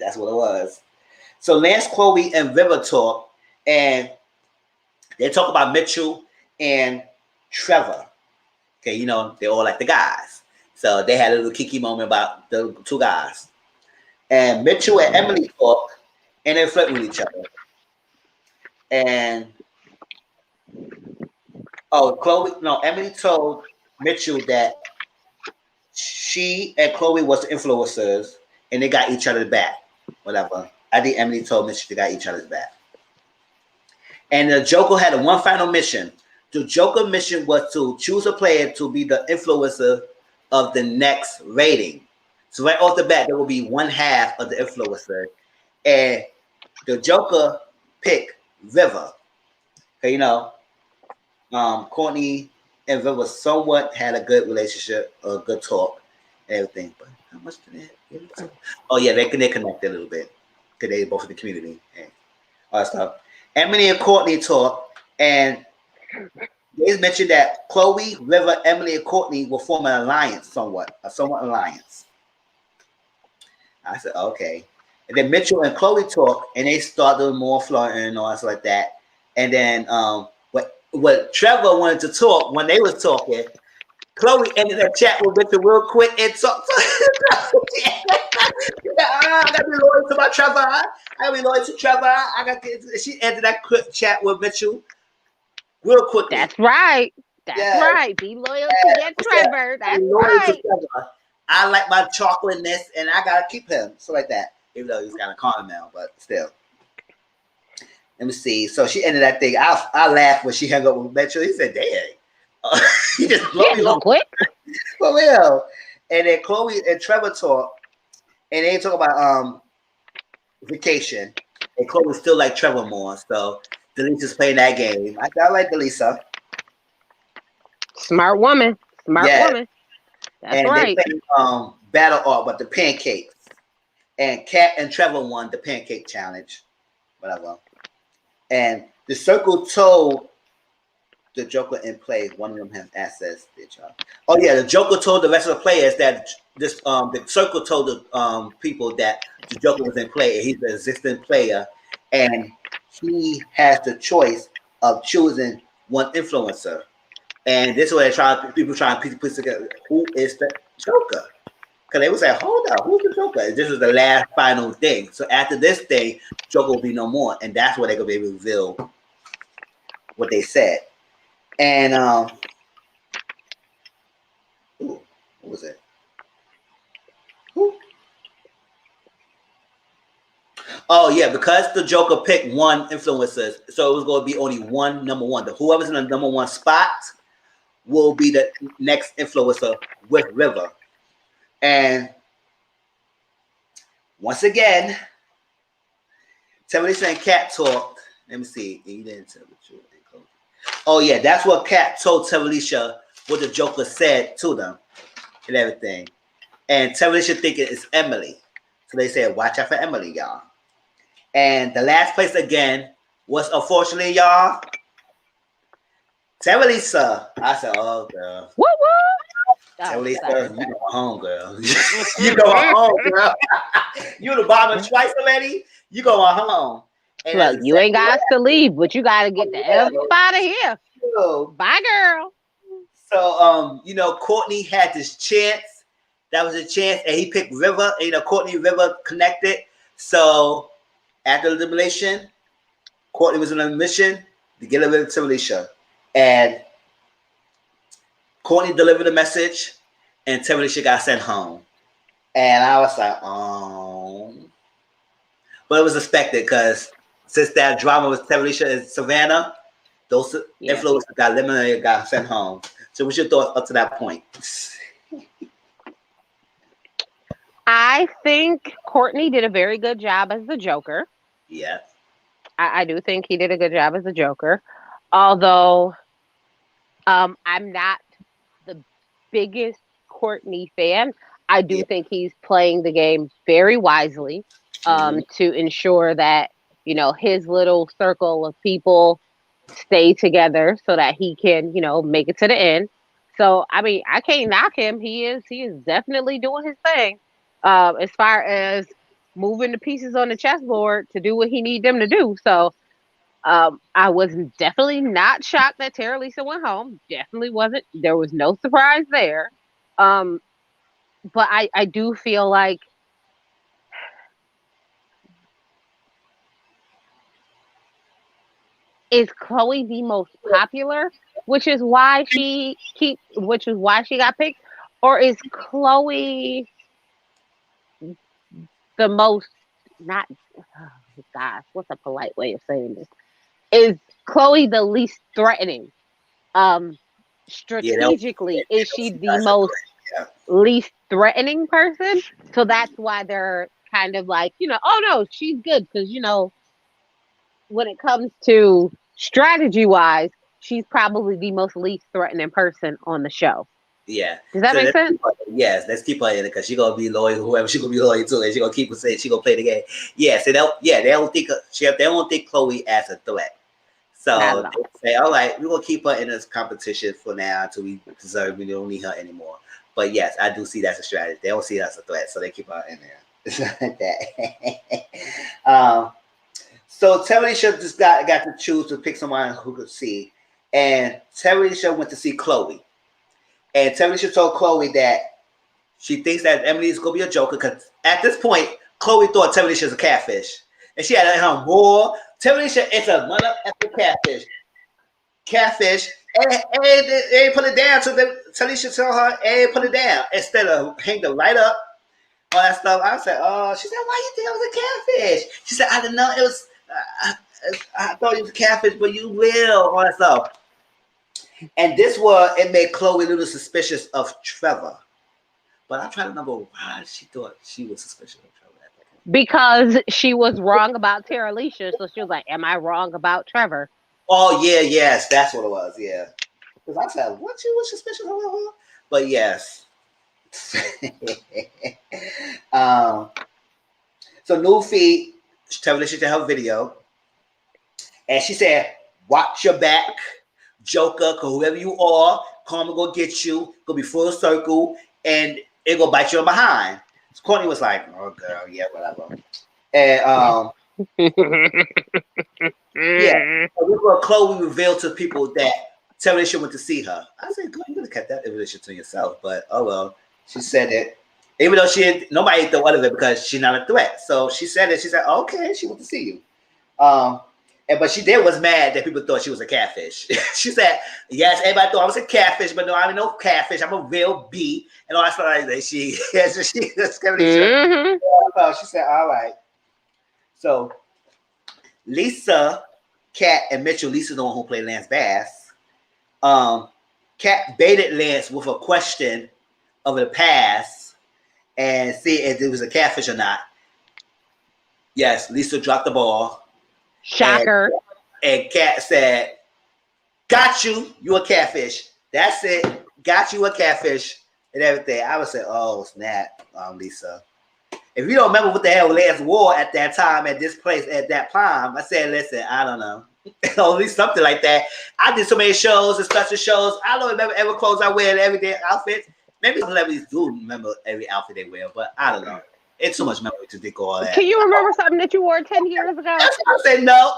that's what it was. So Lance, Chloe, and River talk, and they talk about Mitchell and Trevor. Okay, you know, they all like the guys. So they had a little kiki moment about the 2 guys. And Mitchell and Emily talk, and they flirt with each other. And Emily told Mitchell that she and Chloe was influencers, and they got each other's back. Whatever. I think Emily told Mitchell they got each other's back. And the Joker had one final mission. The Joker mission was to choose a player to be the influencer of the next rating. So right off the bat, there will be one half of the influencer, and the Joker picked River. Okay, you know, Courtney and River somewhat had a good relationship, a good talk, and everything. But how much did they? Oh yeah, they connected a little bit because they both in the community and all that stuff. Emily and Courtney talk, and they mentioned that Chloe, River, Emily, and Courtney will form an alliance, a somewhat alliance. I said, okay. And then Mitchell and Chloe talk, and they start doing more flirting and all that stuff like that. And then what Trevor wanted to talk when they was talking, Chloe ended that chat with Mitchell real quick and talk. I gotta be loyal to my Trevor. I gotta be loyal to Trevor. She ended that quick chat with Mitchell real quickly. That's right. That's Yeah. right. Be loyal to your Trevor. I That's mean, loyal to right. Trevor. I like my chocolateness, and I gotta keep him, so like that. Even though he's kind of calm now, but still. Let me see. So she ended that thing. I laughed when she hung up with Metro. He said, "Dang, he just She blow had me to go long quick. for real." And then Chloe and Trevor talk, and they talk about vacation. And Chloe still like Trevor more, so Delisa's playing that game. I like Delisa. Smart woman. Smart Yeah, woman. That's and they right. play battle art, but the pancakes. And Kat and Trevor won the pancake challenge, whatever. And the circle told the Joker in play one of them has access, bitch. Oh yeah, the Joker told the rest of the players that the circle told the people that the Joker was in play and he's an existing player, and he has the choice of choosing one influencer. And this is where people trying to put together who is the Joker. Because they would say, hold up, who's the Joker? This is the last final thing. So after this thing, Joker will be no more. And that's where they're going to be able to reveal what they said. And, ooh, what was it? Who? Oh yeah, because the Joker picked one influencer, so it was going to be only one number one. Whoever's in the number one spot will be the next influencer with River. And once again, Tevalisha and Cat talked. Let me see. He didn't tell the truth. Oh yeah, that's what Cat told Tevalisha what the Joker said to them and everything. And Tevalisha thinking it's Emily. So they said, watch out for Emily, y'all. And the last place again was unfortunately, y'all, Tevalisha. I said, oh girl. Woo woo. Tevalisha, you going home, girl. You going home, girl. You the bomber twice already. You going home. And look, you ain't got to leave, but you got to get the F out of here. Bye, girl. So, Courtney had this chance. That was a chance, and he picked River. And, Courtney River connected. So, after the elimination, Courtney was on a mission to get rid of Tevalisha. And Courtney delivered a message, and Tevalisha got sent home. And I was like, oh. But it was expected because since that drama with Tevalisha and Savannah, those influencers got eliminated, got sent home. So what's your thoughts up to that point? I think Courtney did a very good job as the Joker. Yeah. I do think he did a good job as the Joker. Although I'm not the biggest Courtney fan, I do think he's playing the game very wisely to ensure that, his little circle of people stay together so that he can, make it to the end. So, I mean, I can't knock him. He is definitely doing his thing. As far as moving the pieces on the chessboard to do what he need them to do. So, I was definitely not shocked that Tara Lisa went home. Definitely wasn't. There was no surprise there. But I do feel like is Chloe the most popular, which is why she got picked, or is Chloe the most not? Oh gosh, what's a polite way of saying this? Is Chloe the least threatening? Strategically, is she the most least threatening person? So that's why they're kind of like, oh no, she's good because when it comes to strategy wise, she's probably the most least threatening person on the show. Yeah. Does that make sense? Yes, let's keep playing it because she's gonna be loyal, whoever she's gonna be loyal to, and she's gonna keep her saying she's gonna play the game. Yes, and they don't think Chloe as a threat. So they say, all right, we're gonna keep her in this competition for now until we deserve we don't need her anymore. But yes, I do see that's a strategy. They don't see her as a threat, so they keep her in there. So Tevalisha just got to choose to pick someone who could see. And Tevalisha went to see Chloe. And Tevalisha told Chloe that she thinks that Emily is going to be a joker because at this point, Chloe thought Tevalisha is a catfish. And she had her more. Tevalisha is a mother-effing catfish. Catfish. And they put it down. So Tevalisha told her, hey, put it down. Instead of hang the light up, all that stuff. I said, oh, she said, why you think I was a catfish? She said, I didn't know it was, I thought it was a catfish, but you will. All that stuff. And it made Chloe a little suspicious of Trevor. But I'm trying to remember why she thought she was suspicious of Trevor at that point. Because she was wrong about Tara Alicia, so she was like, am I wrong about Trevor? Oh, yeah, yes, that's what it was, yeah. Because I said, what, you was suspicious of her? But yes. So new feed, Tevalisha to her video. And she said, watch your back. Joker, cause whoever you are, karma gonna get you, gonna be full circle, and it gonna bite you in behind. So Courtney was like, oh girl, yeah, whatever. And yeah, so Chloe revealed to people that Tevalisha went to see her. I said, girl, you could have kept that information to yourself, but oh well. She said it. Even though nobody thought of it because she's not a threat. So she said it, she said, okay, she went to see you. But she was mad that people thought she was a catfish. She said, yes, everybody thought I was a catfish, but no, I'm no catfish. I'm a real bee. And all that stuff like that. She said, all right. So Lisa, Kat, and Mitchell. Lisa's the one who played Lance Bass. Kat baited Lance with a question of the past and see if it was a catfish or not. Yes, Lisa dropped the ball. Shocker. And Kat said, "Got you. You a catfish. That's it. Got you a catfish and everything." I would say, "Oh snap, Lisa. If you don't remember what the hell Lance wore at that time at this place at that time," I said, "Listen, I don't know." At least something like that. I did so many shows and special shows. I don't remember every clothes I wear and everyday outfits. Maybe some celebrities do remember every outfit they wear, but I don't know. It's too much memory to think all that. Can you remember something that you wore 10 years ago? That's why I said no.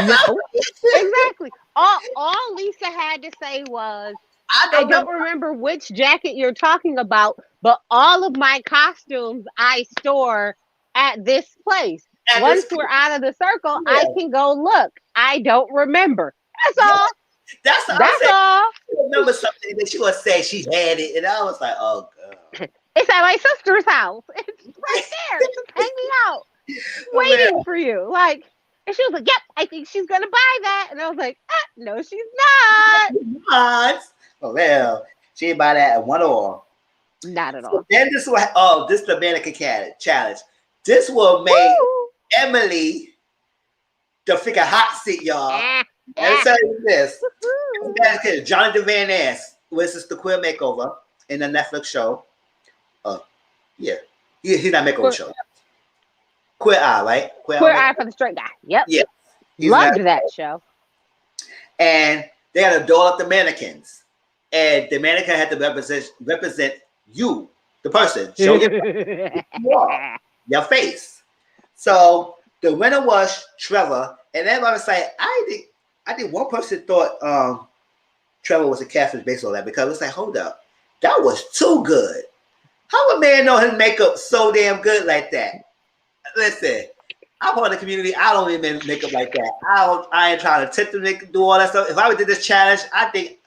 No. Exactly. All Lisa had to say was, I don't remember which jacket you're talking about, but all of my costumes I store at this place. Once we're out of the circle, I can go look. I don't remember. That's all. That's all. I remember something that she would say she had it, and I was like, "Oh God." It's at my sister's house. It's right there. Just hanging out, waiting for you. Like, and she was like, "Yep, I think she's gonna buy that." And I was like, "No, she's not." Oh well, she didn't buy that at one or. Not at all. So then this was this is the mannequin challenge. This will make Emily the figure hot seat, y'all. Let me tell you this. Jonathan Van Ness, which is the Queer Makeover in the Netflix show. Yeah. He's not makeover show. Queer Eye, right? Queer Eye for the Straight Guy. Yep. Yeah. Loved that show. And they had to doll up the mannequins. And the mannequin had to represent you, the person. Show your face. So the winner was Trevor. And everybody was like, I think one person thought Trevor was a catfish based on that, because it's like, hold up, that was too good. How a man know his makeup so damn good like that? Listen, I'm part of the community. I don't even make makeup like that. I ain't trying to tip them, do all that stuff. If I would did this challenge, I think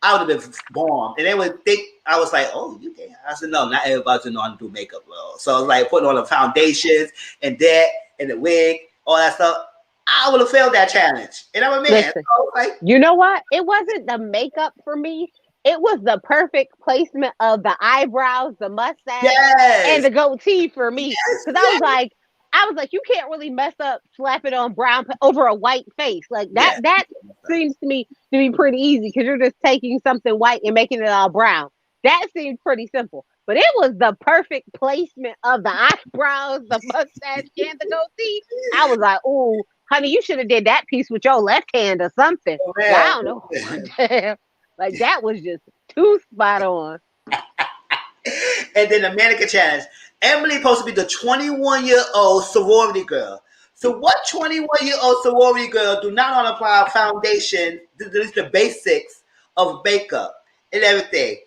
I would have been bombed. And they would think I was like, "Oh, you can." I said, "No, not everybody know how to do makeup, bro." So it's like putting on the foundations and that and the wig, all that stuff. I would have failed that challenge. And I'm a man. Listen, so like, you know what? It wasn't the makeup for me. It was the perfect placement of the eyebrows, the mustache, and the goatee for me. Because I was like, you can't really mess up slapping on brown over a white face. Like that seems to me to be pretty easy, because you're just taking something white and making it all brown. That seems pretty simple. But it was the perfect placement of the eyebrows, the mustache, and the goatee. I was like, "Ooh, honey, you should have did that piece with your left hand or something." I don't know. Like, that was just too spot on. And then the mannequin challenge. Emily supposed to be the 21-year-old sorority girl. So what 21-year-old sorority girl do not want to apply foundation, the basics of makeup and everything?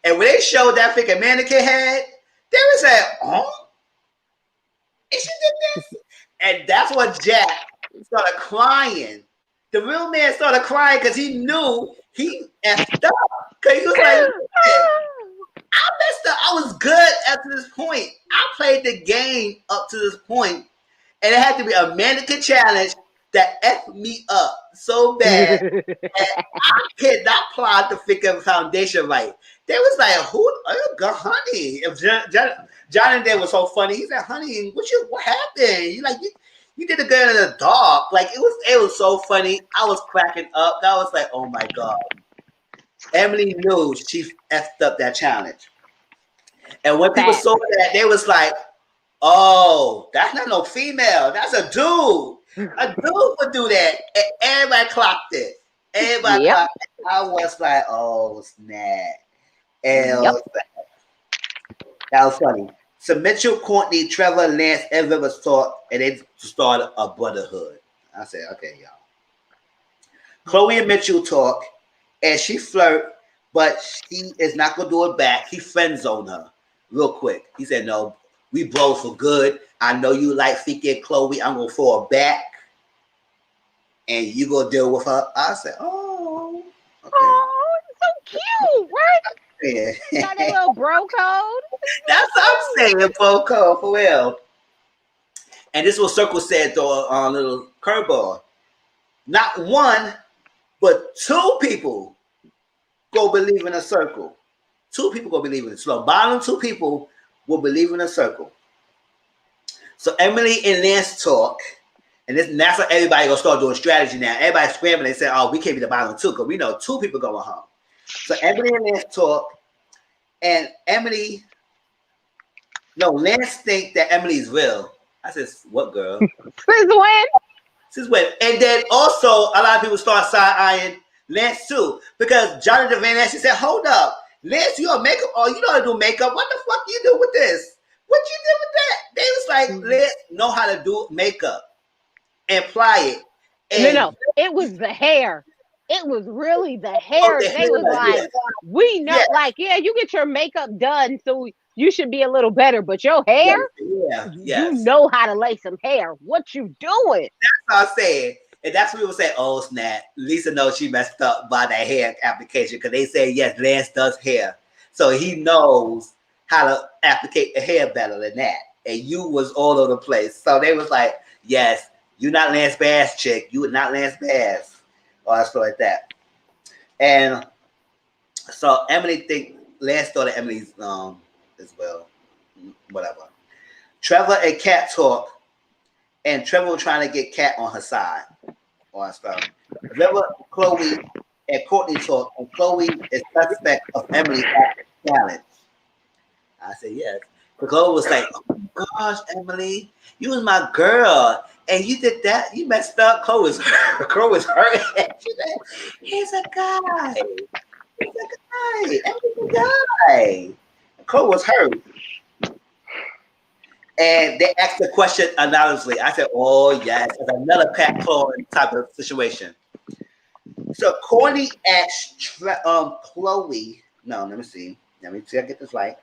And when they showed that figure mannequin head, they was like, "Oh, and she did this?" And that's what Jack started crying. The real man started crying because he knew he effed up. Because he was like, "I messed up. I was good up to this point. I played the game up to this point, and it had to be a mannequin challenge that effed me up so bad that I could not plot the figure foundation right." They was like, "Who? Honey?" If John and Dan was so funny. He said, "Honey, what happened? You did a girl in the dark." Like it was so funny. I was cracking up. I was like, "Oh my God." Emily knew she effed up that challenge. And when people saw that, they was like, "Oh, that's not no female. That's a dude. A dude would do that." And everybody clocked it. Everybody clocked it. I was like, "Oh, snap." And that was funny. So Mitchell, Courtney, Trevor, Lance, and Rivers talked, and they started a brotherhood. I said, "Okay, y'all." Chloe and Mitchell talk, and she flirt, but she is not gonna do it back. He friend zoned her real quick. He said, "No, we bros for good. I know you like Fiki and Chloe. I'm gonna fall back, and you gonna deal with her." I said, "Oh, okay." Oh, it's so cute, right? Yeah. Got that little bro code. That's what I'm saying, bro code for real. And this was Circle said though on a little curveball. Not one, but two people go believe in a circle. Two people go believe in it. So the bottom two people will believe in a circle. So Emily and Lance talk, and that's what everybody gonna start doing strategy now. Everybody scrambling. They say, "Oh, we can't be the bottom two because we know two people going home." So Emily and Lance talk, and Lance think that Emily's real. I said, "What girl?" Since when? Since when? And then also a lot of people start side eyeing Lance too because Jonathan Van Ness said, "Hold up, Lance, you on makeup? Oh, you know how to do makeup? What the fuck you do with this? What you did with that?" They was like, "Lance know how to do makeup and apply it." And No, it was the hair. It was really the oh, hair. the They was hair, like, yeah, we know, yeah, like, yeah, you get your makeup done, so you should be a little better. But your hair, yeah, you yes. know how to lay some hair. What you doing? That's what I'm saying. And that's what people say, "Oh, snap. Lisa knows she messed up by that hair application." Because they say, yes, Lance does hair. So he knows how to applicate the hair better than that. And you was all over the place. So they was like, yes, you not Lance Bass chick. You not Lance Bass. Or stuff like that. And so Emily think Lance thought of Emily's as well. Whatever. Trevor and Kat talk. And Trevor was trying to get Kat on her side. On stuff. Remember Chloe and Courtney talk, and Chloe is suspect of Emily's talent. I said yes. But Chloe was like, "Oh my gosh, Emily, you was my girl, and you did that. You messed up." Chloe was hurt. Chloe was hurt. She said, "He's a guy. He's a guy. Emily's a guy." Chloe was hurt. And they asked the question anonymously. I said, "Oh yes, it's another Pat Chloe type of situation." So Courtney asked Chloe. No, let me see. Let me see. I get this right.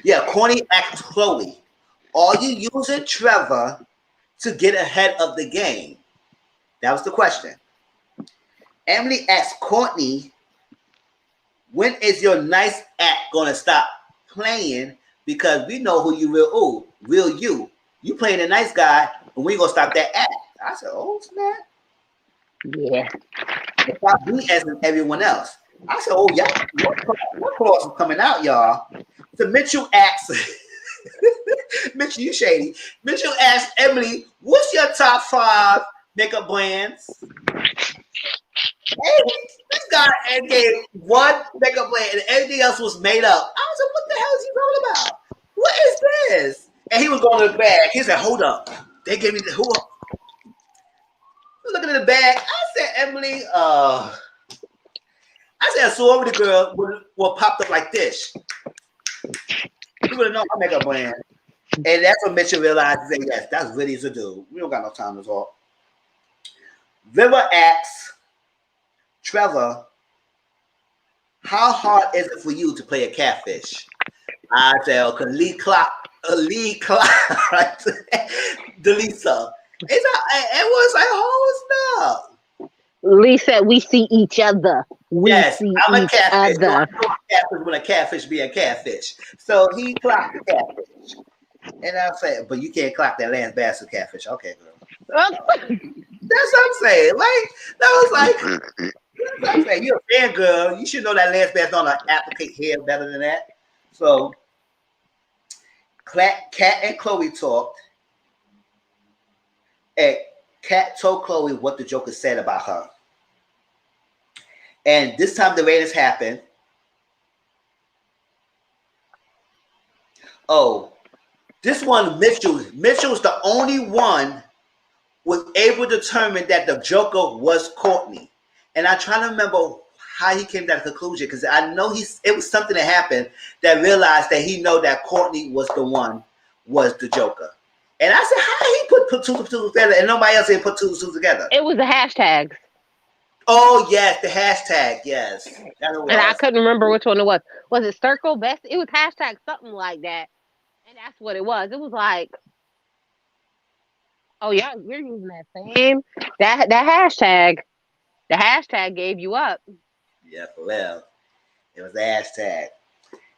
Yeah, Courtney asked Chloe, "Are you using Trevor to get ahead of the game?" That was the question. Emily asked Courtney, "When is your nice act gonna stop playing? Because we know who you real you. You playing a nice guy, and we gonna stop that act." I said, "Oh snap!" Yeah. Stop BSing everyone else. I said, "Oh y'all, your claws are coming out, y'all." So Mitchell asks, Mitchell, you shady. Mitchell asked Emily, "What's your top 5 makeup brands?" Hey, this guy gave one makeup brand and everything else was made up. I was like, "What the hell is he talking about? What is this?" And he was going to the bag. He said, "Hold up. They gave me the who?" Looking at the bag. I said, "Emily, I said, a sorority girl would popped up like this. You would have known my makeup brand." And that's when Mitchell realized, he said, "Yes, that's really to do. We don't got no time to talk." River asks Trevor, "How hard is it for you to play a catfish?" I said, "Oh, cause Lee Clark, right? Delisa." It was like, "Oh, snap." Lee said, we see each other. We Yes, see I'm a each catfish. So I other. know a catfish when a catfish be a catfish. So he clocked the catfish. And I said, "But you can't clock that Lance Bass catfish." Okay, girl. That's what I'm saying. Like, that was like, that's what I'm saying. You're a fan girl. You should know that Lance Bass don't applicate hair better than that. So, Kat and Chloe talked. And Kat told Chloe what the Joker said about her. And this time the ratings happened. Oh, this one, Mitchell's the only one was able to determine that the Joker was Courtney. And I try to remember how he came to that conclusion because I know it was something that happened that realized that he know that Courtney was the Joker. And I said, how did he put two together and nobody else didn't put two together? It was the hashtags. Oh yes, the hashtag, yes. That it And I was. couldn't remember which one it was. Was it circle best? It was hashtag something like that. And that's what it was. It was like, oh yeah, you're using that same that hashtag. The hashtag gave you up. Yeah, for real. It was the hashtag.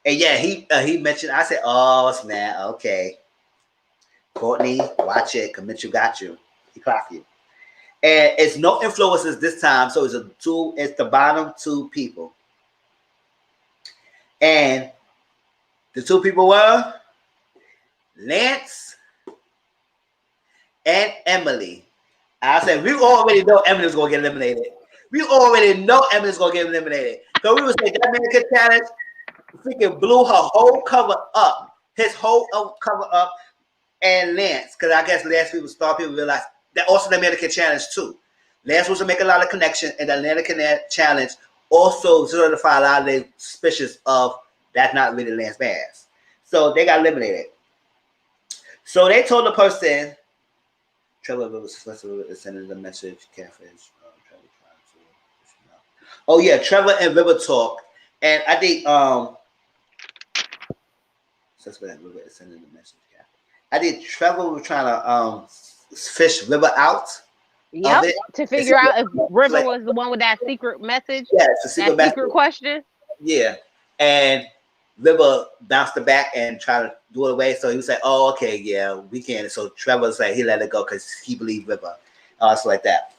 And yeah, he mentioned. I said, "Oh snap, okay." Courtney, watch it. Commit you got you. He clock you. And it's no influencers this time, so it's the bottom two people. And the two people were Lance and Emily. I said, we already know Emily's going to get eliminated. We already know Emily's going to get eliminated. So we would say that American Challenge freaking blew her whole cover up. His whole cover up. And Lance, because I guess Lance people realize that also the American Challenge too. Lance was to make a lot of connections, and the American Challenge also solidified a lot of the suspicions of that's not really Lance Bass. So they got eliminated. So they told the person, Trevor was sending the message, Catfish. Oh yeah, Trevor and River talk, and I think suspect River is sending the message. I think Trevor was trying to fish River out. Yep, to figure out if River was the one with that secret message. Yeah, it's a secret message. Secret question. Yeah, and River bounced it back and tried to do it away. So he was like, "Oh, okay, yeah, we can." So Trevor's like, he let it go because he believed River. So like that.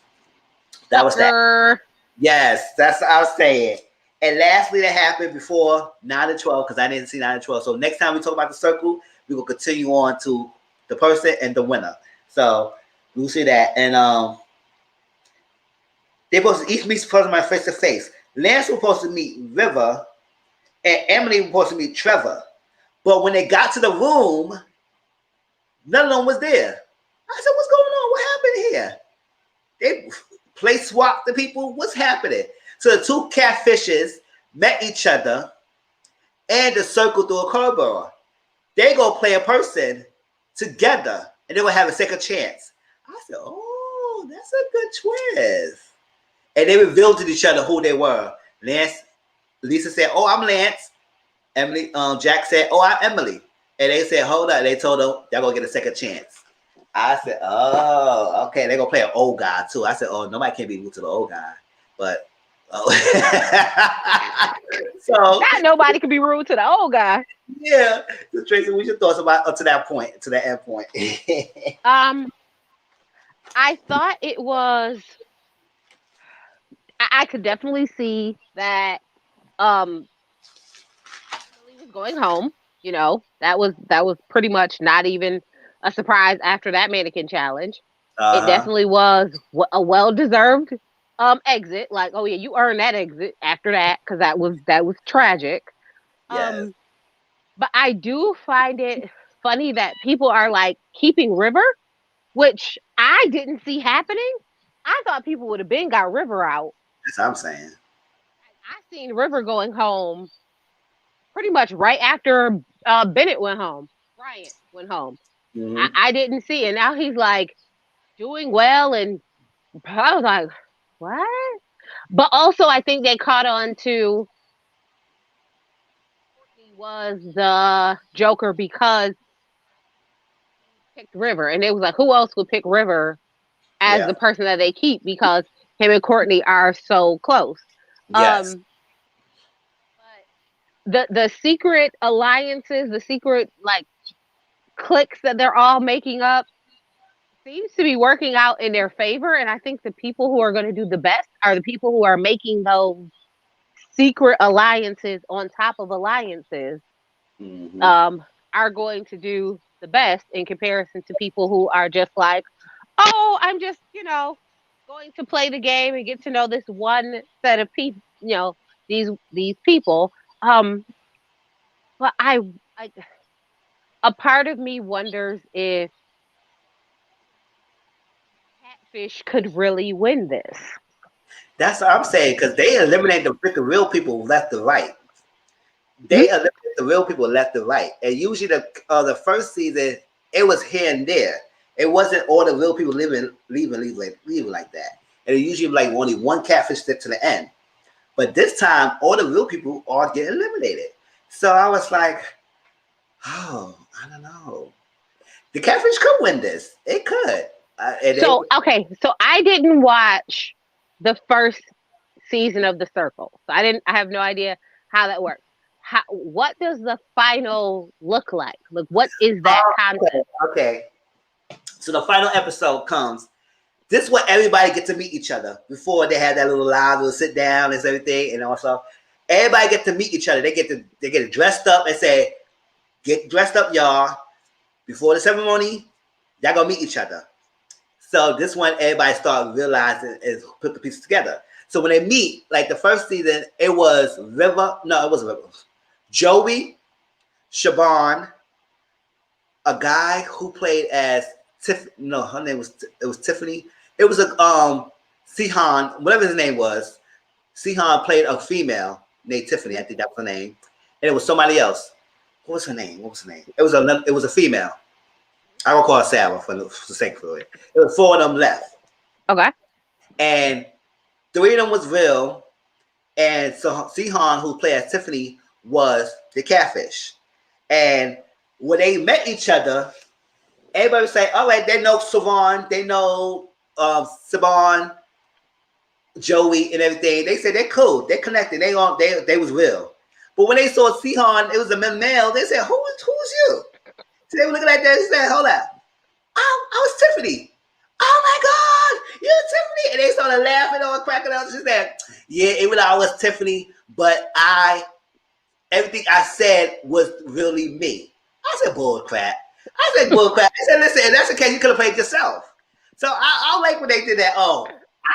That was that. Yes, that's what I was saying. And lastly, that happened before 9 to 12 because I didn't see 9 to 12. So next time we talk about the circle, we will continue on to the person and the winner. So we'll see that. And they're supposed to each meet my face to face. Lance was supposed to meet River, and Emily was supposed to meet Trevor. But when they got to the room, none of them was there. I said, "What's going on? What happened here?" They place swapped the people. What's happening? So the two catfishes met each other, and the circle through a corridor. They go play a person together, and they will have a second chance. I said, "Oh, that's a good twist." And they revealed to each other who they were. Lisa said, "Oh, I'm Lance." Emily, Jack said, "Oh, I'm Emily." And they said, "Hold up." They told them they're gonna get a second chance. I said, "Oh, okay." They're gonna play an old guy too. I said, "Oh, nobody can be rude to the old guy," but. Oh. So not nobody can be rude to the old guy. Yeah, so Tracy, what's your thoughts about to that point, to that end point? I thought it was. I could definitely see that. Emily was going home. You know, that was pretty much not even a surprise after that mannequin challenge. It definitely was a well-deserved exit. Like, oh yeah, you earned that exit after that because that was tragic. Yes. But I do find it funny that people are like keeping River, which I didn't see happening. I thought people would have been got River out. That's what I'm saying. I seen River going home pretty much right after Bennett went home. Bryant went home. Mm-hmm. I didn't see it. Now he's like doing well, and I was like, what? But also, I think they caught on to Courtney was the Joker because he picked River, and it was like, who else would pick River as the person that they keep because him and Courtney are so close. Yes. But the secret alliances, the secret like cliques that they're all making up seems to be working out in their favor. And I think the people who are going to do the best are the people who are making those secret alliances on top of alliances. Mm-hmm. Are going to do the best in comparison to people who are just like, oh, I'm just, going to play the game and get to know this one set of people, these people. But I, a part of me wonders if Catfish could really win this. That's what I'm saying, because they eliminate the freaking real people left and right. They eliminate the real people left and right. And usually the first season, it was here and there. It wasn't all the real people leaving like that. And it usually like only one catfish stick to the end. But this time, all the real people are getting eliminated. So I was like, oh, I don't know. The catfish could win this. It could. So I didn't watch the first season of The Circle. So I have no idea how that works. What does the final look like? Like, what is that concept? Okay. So the final episode comes. This is where everybody get to meet each other before they had that little live little sit down and everything, and also everybody get to meet each other. They get dressed up and say, "Get dressed up, y'all." Before the ceremony, y'all gonna meet each other. So this one, everybody start realizing is put the pieces together. So when they meet, like the first season, it was River. No, it wasn't River. Joey, Siobhan, a guy who played as Tiff. No, her name was Tiffany. It was a Sihan, whatever his name was. Sihan played a female named Tiffany. I think that was her name, and it was somebody else. What was her name? It was a female. I will call her Sarah for the sake of it. It was 4 of them left. Okay. And 3 of them was real. And so Sihan, who played as Tiffany, was the catfish. And when they met each other, everybody would say, all right, they know Savon, they know Saban, Joey, and everything. They said they're cool, they're connected, they was real. But when they saw Sihan, it was a male, they said, who's you? So they were looking like that and said, hold up. I was Tiffany. Oh my God, you're Tiffany. And they started laughing or cracking up. She said, yeah, I was Tiffany, but everything I said was really me. I said, bull crap. I said, listen, if that's the case, you could have played yourself. So I like when they did that. Oh,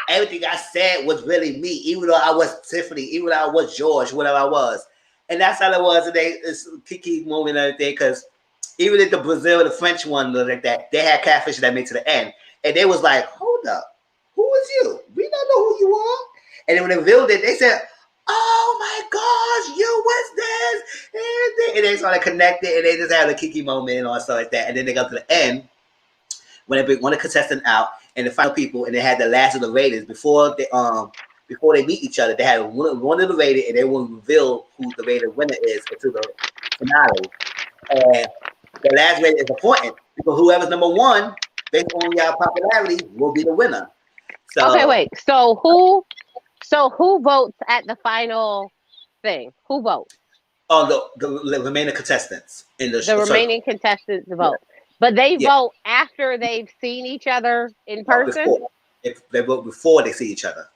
everything I said was really me, even though I was Tiffany, even though I was George, whatever I was. And that's how it was today. It's Kiki moving and everything, because even if the Brazil, the French one like that, they had catfish that made to the end. And they was like, hold up, who is you? We don't know who you are. And then when they revealed it, they said, oh my gosh, you was this. And they started connecting, and they just had a Kiki moment and all stuff like that. And then they got to the end, when they bring one of the contestants out, and the final people, and they had the last of the ratings before they meet each other. They had one of the rated, and they will reveal who the rated winner is until the finale. And the last rating is important because whoever's number 1, based on your popularity, will be the winner. So Okay, wait. So who votes at the final thing? Who votes? Oh, the remaining contestants in the remaining contestants vote, but they vote after they've seen each other in person. If they vote before they see each other,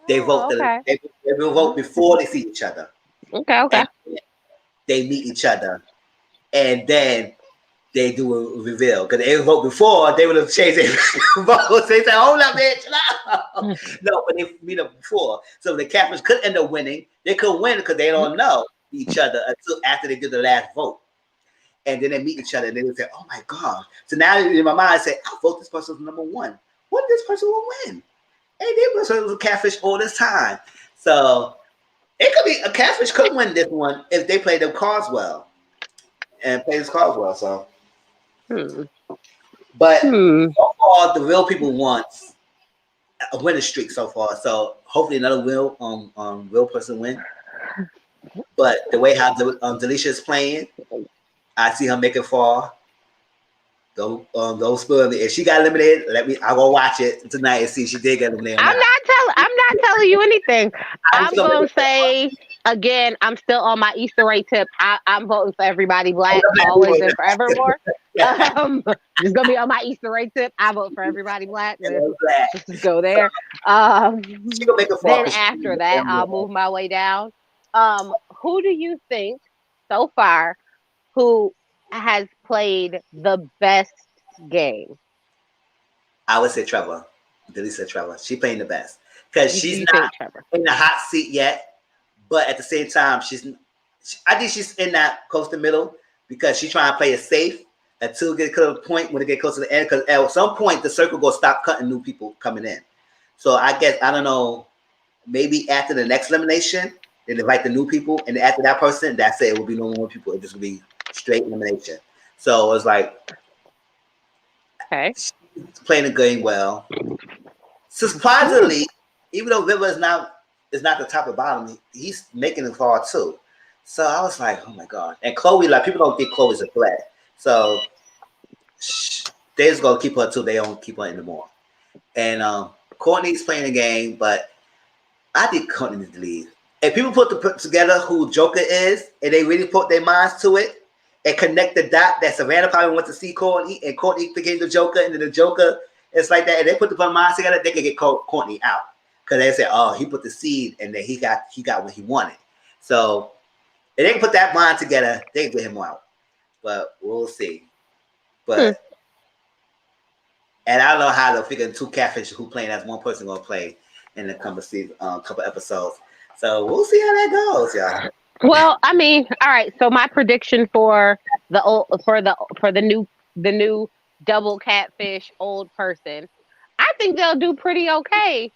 they vote. Okay. They will vote before they see each other. Okay. And they meet each other, and then they do a reveal. Because they vote before, they would have changed their votes. They say, hold up, bitch. No, but they meet up before. So the Catholics could end up winning. They could win because they don't know each other until after they do the last vote. And then they meet each other and they would say, oh my God. So now in my mind, I say, I'll vote this person number 1. What if this person will win? Hey, they was a catfish all this time. So it could be a catfish could win this one if they play their cards well. And play his cards well. So But so far, the real people want a winning streak so far. So hopefully another real person win. But the way how Delisha is playing, I see her make it far. Don't spoil me. If she got eliminated, I'll go watch it tonight and see if she did get eliminated. I'm not telling you anything. I'm gonna say again, I'm still on my Easter egg tip. I'm voting for everybody black, always and forevermore. Just gonna be on my Easter egg tip. I vote for everybody black. Just go there. Then after that, I'll move my way down. Who do you think so far who has played the best game? I would say Trevor. Delisa Trevor. She's playing the best because she's not in the hot seat yet, but at the same time, I think she's in that close to middle because she's trying to play it safe until it gets to the point when it gets close to the end. Because at some point, the circle will stop cutting new people coming in. So I guess I don't know. Maybe after the next elimination, they invite the new people, and after that person, that's it. It will be no more people. It just will be straight elimination. So it's like, she's playing the game well. Surprisingly, even though River is not the top or bottom, he's making it far too. So I was like, oh my God. And Chloe, like people don't think Chloe's a threat. So they're just gonna keep her till they don't keep her anymore. And Courtney's playing the game, but I think Courtney needs to leave. If people put together who Joker is, and they really put their minds to it, and connect the dot that Savannah probably went to see Courtney, and Courtney became the Joker, and then the Joker, it's like that. And they put the minds together, they could get Courtney out. Because they said, oh, he put the seed and then he got what he wanted. So if they can put that bond together, they can get him out. But we'll see. But and I don't know how they'll figure two catfish who playing as one person gonna play in the couple episodes. So we'll see how that goes, y'all. Well, I mean, all right. So my prediction for the new double catfish old person, I think they'll do pretty okay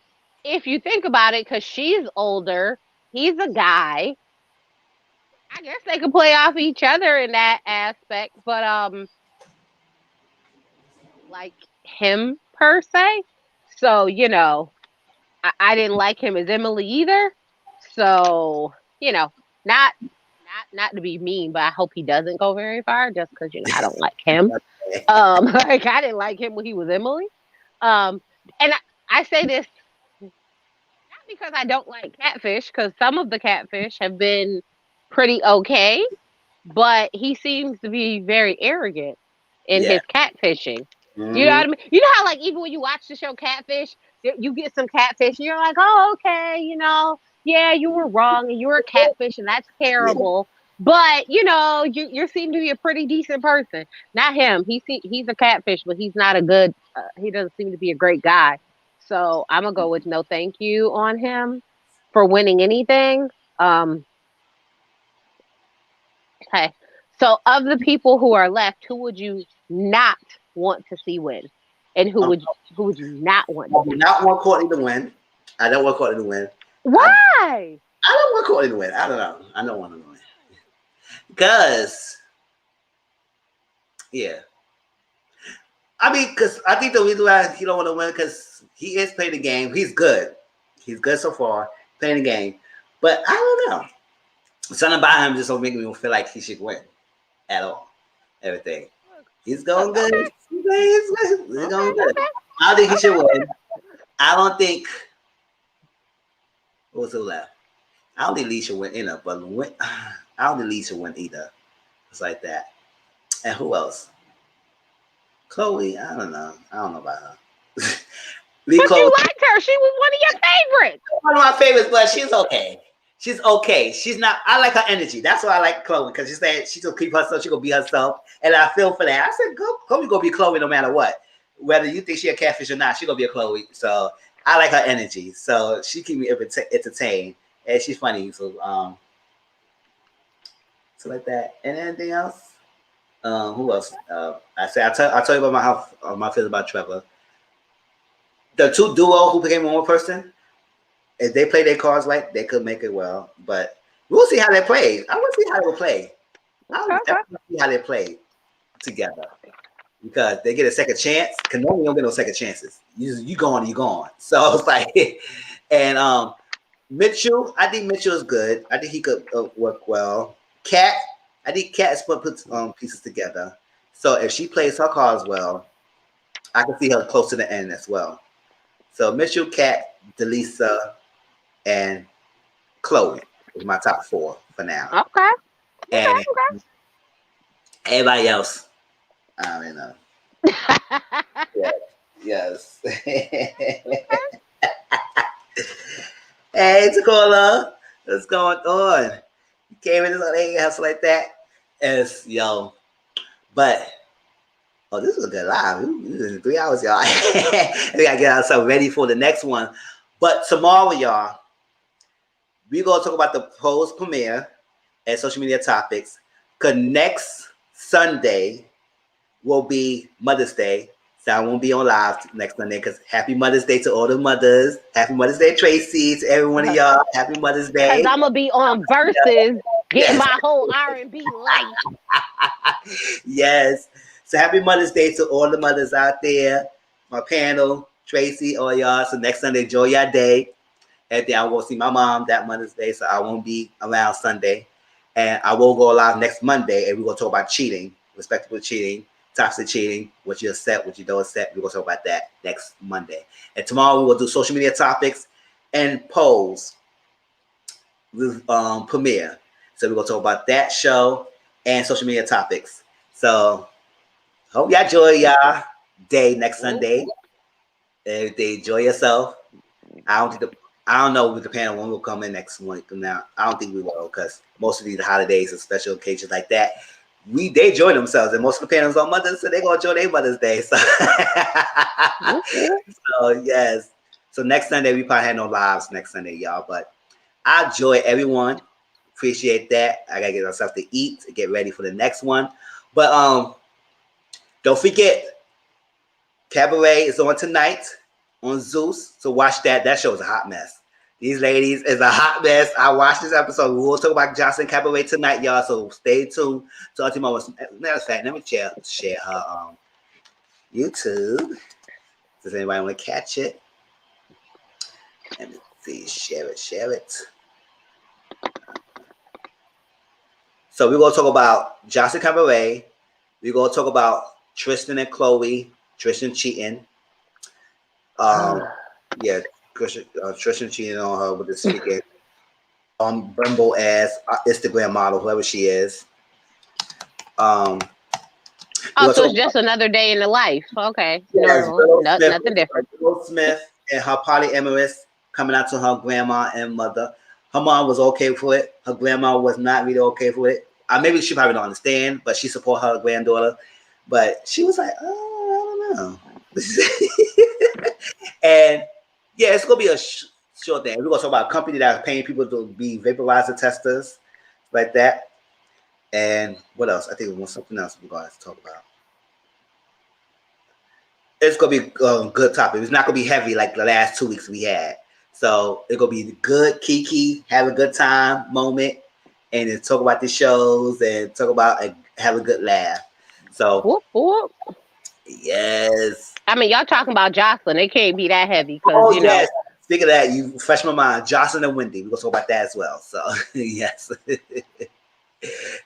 if you think about it, because she's older, he's a guy. I guess they could play off each other in that aspect, but like him per se. So I didn't like him as Emily either. So not not to be mean, but I hope he doesn't go very far, just because I don't like him. Like I didn't like him when he was Emily. And I say this not because I don't like catfish, because some of the catfish have been pretty okay, but he seems to be very arrogant in his catfishing. You know what I mean? You know how, like, even when you watch the show Catfish, you get some catfish and you're like, oh, okay, yeah, you were wrong and you were a catfish and that's terrible. But, you seem to be a pretty decent person. Not him. He's a catfish, but he's not a good, he doesn't seem to be a great guy. So I'm going to go with no thank you on him for winning anything. Okay. So of the people who are left, who would you not want to see win? And who would you not want? I do not want Courtney to win. I don't want Courtney to win. Why? I don't want Courtney to win. I don't know. I don't want him to win. Because, yeah. I mean, because I think the reason why he don't want to win, because he is playing the game. He's good. He's good so far, playing the game. But I don't know. Something about him just don't make me feel like he should win at all. Everything. He's going good. He's going good. I don't think he should win. I don't think. What's the left? I don't think Lee should win either. But I don't think Lee should win either. It's like that. And who else? Chloe. I don't know. I don't know about her. But Chloe, you liked her. She was one of your favorites. One of my favorites, but she's okay. She's okay. She's not. I like her energy. That's why I like Chloe, because she said she's gonna keep herself. She's gonna be herself, and I feel for that. I said, Chloe gonna be Chloe no matter what. Whether you think she a catfish or not, she gonna be a Chloe. So I like her energy. So she keep me entertained, and she's funny. So so like that. And anything else? Who else? I tell you about my feelings about Trevor. The two duo who became one person. If they play their cards right, they could make it well. But we'll see how they play. I want to see how they will play. I want to see how they play together, because they get a second chance. Because normally you don't get no second chances. You gone, you gone. So it's like, and Mitchell, I think Mitchell is good. I think he could work well. Kat, I think Kat is put pieces together. So if she plays her cards well, I can see her close to the end as well. So Mitchell, Kat, Delisa, and Chloe is my top 4 for now. Okay. And everybody else, I don't know. Yes. Hey, Takola, what's going on? You came in this house like that? Yes, yo. But this is a good live. This is 3 hours, y'all. We gotta get ourselves ready for the next one. But tomorrow, y'all, we're gonna talk about the Pose premiere and social media topics. Cause next Sunday will be Mother's Day. So I won't be on live next Sunday, because happy Mother's Day to all the mothers. Happy Mother's Day, Tracy, to every one of y'all. Happy Mother's Day. Because I'm gonna be on Versus, getting my whole R&B life. Yes. So happy Mother's Day to all the mothers out there. My panel, Tracy, all y'all. So next Sunday, enjoy your day. And then I will see my mom that Mother's Day, so I won't be around Sunday. And I will go live next Monday, and we're going to talk about cheating, respectable cheating, toxic cheating, what you accept, what you don't accept. We're going to talk about that next Monday. And tomorrow we will do social media topics and Pose with premiere. So we're going to talk about that show and social media topics. So hope y'all enjoy y'all day next Sunday. If they enjoy yourself, I don't think I don't know, depending on when we'll come in next week. Now I don't think we will, because most of these holidays and special occasions like that, they enjoy themselves, and most of the parents on Mother's, so they're gonna enjoy their Mother's Day. So, so yes. So next Sunday we probably have no lives next Sunday, y'all. But I enjoy everyone. Appreciate that. I gotta get myself to eat to get ready for the next one. But don't forget, Cabaret is on tonight on Zeus. So watch that. That show is a hot mess. These ladies is a hot mess. I watched this episode. We will talk about Jocelyn Cabaret tonight, y'all. So stay tuned to Auntie Mama's. Matter of fact, let me share her YouTube. Does anybody want to catch it? Let me see. Share it. So we're gonna talk about Jocelyn Cabaret. We're gonna talk about Tristan and Chloe. Tristan cheating. Yeah, Tristan cheating on her with this speaking Bumble as Instagram model, whoever she is. So it's just another day in the life. Okay. Yes, nothing different. Will Smith and her polyamorous coming out to her grandma and mother. Her mom was okay for it. Her grandma was not really okay for it. Maybe she probably don't understand, but she support her granddaughter. But she was like, oh, I don't know. And yeah, it's gonna be a short thing. We're gonna talk about a company that's paying people to be vaporizer testers, like that. And what else? I think it was something else we're gonna talk about. It's gonna be a good topic. It's not gonna be heavy like the last 2 weeks we had. So it's gonna be good, kiki, have a good time moment, and then talk about the shows and talk about have a good laugh. So yes. I mean, y'all talking about Jocelyn. It can't be that heavy because you know. Speaking of that, you fresh my mind. Jocelyn and Wendy. We're gonna talk about that as well. So yes.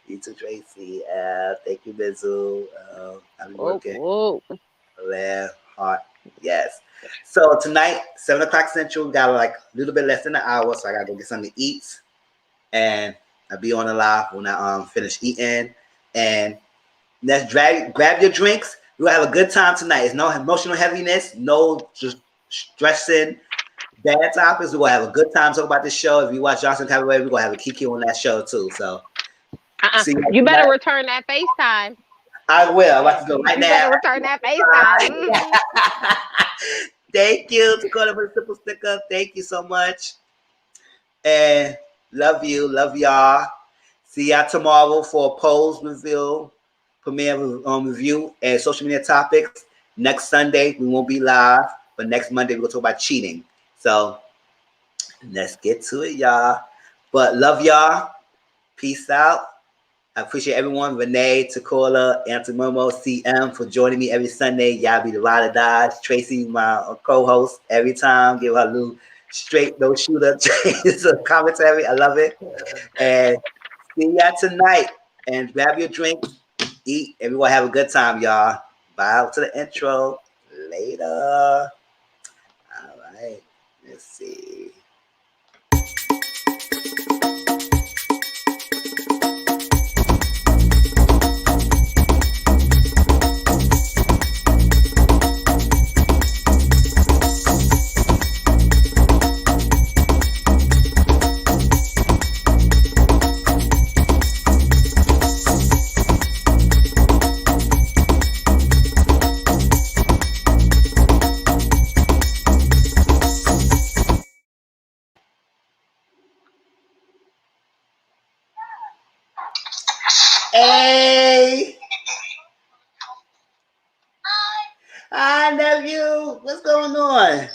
You too, Tracy. Thank you, Mizzle. I've been working. Heart. Yes. So tonight, 7 o'clock Central, we got like a little bit less than an hour, so I gotta go get something to eat. And I'll be on the live when I finish eating. And let's grab your drinks. We'll have a good time tonight. It's no emotional heaviness, no just stressing, bad topics. We're gonna have a good time talking about this show. If you watch Johnson Cabaret, we're gonna have a kiki on that show too. So you better return that FaceTime. I will. I'm about to go right now. You better return that FaceTime. Thank you to go to the simple sticker. Thank you so much. And love you. Love y'all. See y'all tomorrow for a Pose review, premiere review, and social media topics. Next Sunday, we won't be live, but next Monday, we're going to talk about cheating. So let's get to it, y'all. But love y'all. Peace out. I appreciate everyone. Renee, Takola, Anthony Momo, CM for joining me every Sunday. Y'all be the ride or die. Tracy, my co-host, every time. Give her a little straight, no shooter commentary. I love it. And see y'all tonight. And grab your drink, eat. Everyone have a good time, y'all. Bye out to the intro. Later. All right. Let's see. Hey! Hi, nephew. What's going on?